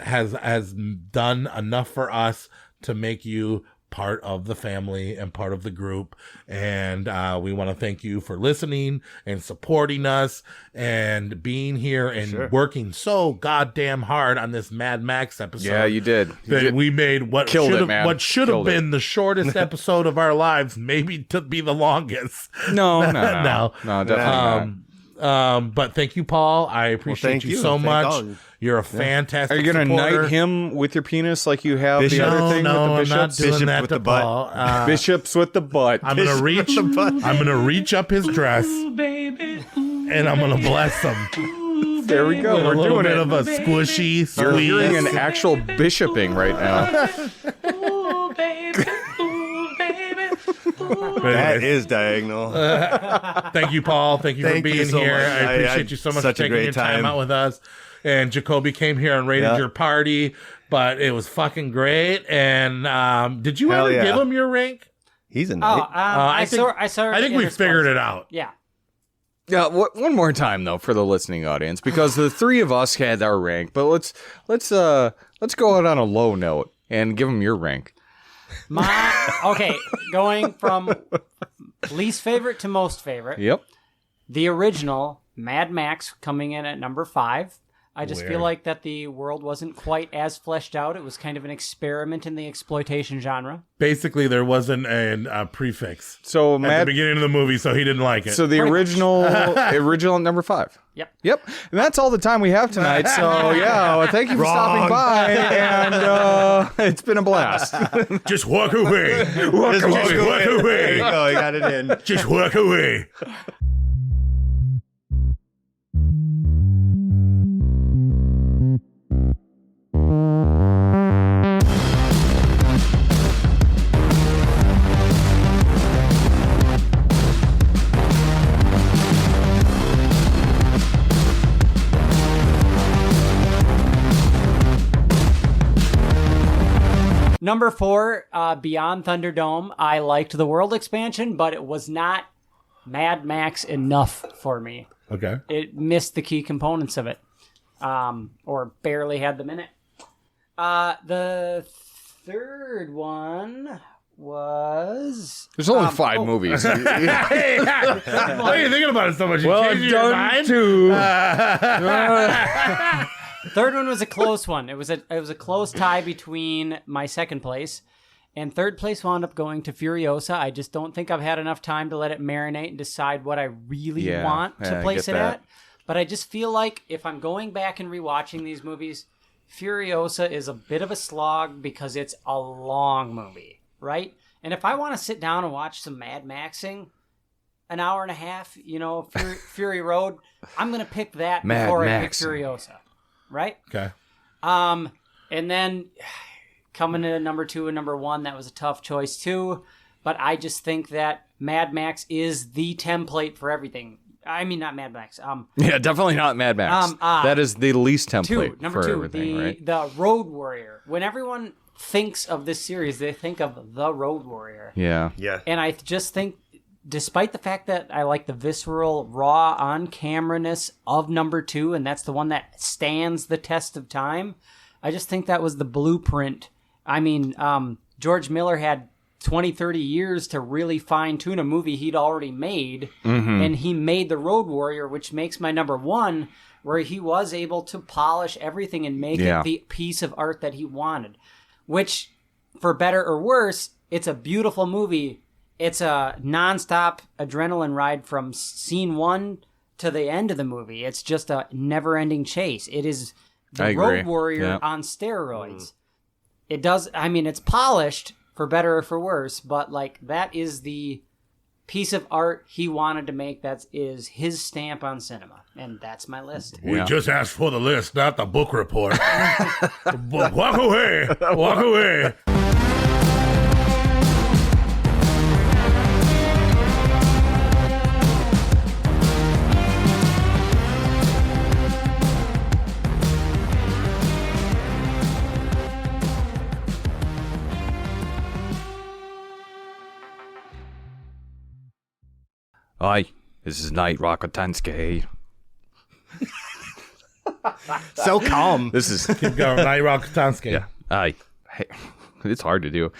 done enough for us to make you part of the family and part of the group. And we want to thank you for listening and supporting us and being here and working so goddamn hard on this Mad Max episode. Yeah, you did. We made what should have been the shortest episode of our lives, maybe to be the longest. No, definitely not. But thank you, Paul. I appreciate you so much. You're a fantastic. Are you going to knight him with your penis like you have the other thing with the bishops? I'm not doing that with the butt. Bishops with the butt. I'm going to reach up his dress, and I'm going to bless him. There we go. We're a little doing bit it. of a squishy, squeeze. You're hearing an actual bishoping right now. That is diagonal. Thank you, Paul. Thank you for being so here. much. I appreciate you so much for taking your time time out with us. And Jacoby came here and raided your party, but it was fucking great. And did you ever give him your rank? He's a knight. I think we figured it out. Yeah. Yeah, one more time though for the listening audience, because the three of us had our rank, but let's go out on a low note and give them your rank. Going from least favorite to most favorite. Yep. The original Mad Max coming in at number 5. I just feel like that the world wasn't quite as fleshed out. It was kind of an experiment in the exploitation genre. Basically, there wasn't a prefix. So at the beginning of the movie, so he didn't like it. So the original number 5. Yep. And that's all the time we have tonight. So thank you for stopping by, and it's been a blast. Just walk away. Walk away. There you go. You got it in. Just walk away. Number 4, Beyond Thunderdome. I liked the world expansion, but it was not Mad Max enough for me. Okay. It missed the key components of it, or barely had them in it. The third one was... There's only 5 movies. Why are you thinking about it so much? I've done 2. Third one was a close one. It was a close tie between my second place, and third place wound up going to Furiosa. I just don't think I've had enough time to let it marinate and decide what I really want to place it at. But I just feel like if I'm going back and rewatching these movies, Furiosa is a bit of a slog because it's a long movie, right? And if I want to sit down and watch some Mad Maxing, an hour and a half, Fury Road, I'm going to pick that before I pick Furiosa. Right? Okay. And then coming in at number 2 and number 1, that was a tough choice too. But I just think that Mad Max is the template for everything. I mean, not Mad Max. Yeah, definitely not Mad Max. That is the least template number for 2, everything, right? The Road Warrior. When everyone thinks of this series, they think of the Road Warrior. Yeah. And I just think, despite the fact that I like the visceral, raw, on-camera-ness of number 2, and that's the one that stands the test of time, I just think that was the blueprint. I mean, George Miller had 20, 30 years to really fine-tune a movie he'd already made, and he made The Road Warrior, which makes my number 1, where he was able to polish everything and make it the piece of art that he wanted. Which, for better or worse, it's a beautiful movie. It's a nonstop adrenaline ride from scene 1 to the end of the movie. It's just a never-ending chase. It is the Road Warrior on steroids. It does. I mean, it's polished for better or for worse, but that is the piece of art he wanted to make. That is his stamp on cinema, and that's my list. We just asked for the list, not the book report. Walk away. Walk away. Hi, this is Knight Rokotansky. So calm. This is keep going, Knight Rokotansky. Yeah. Hey, it's hard to do.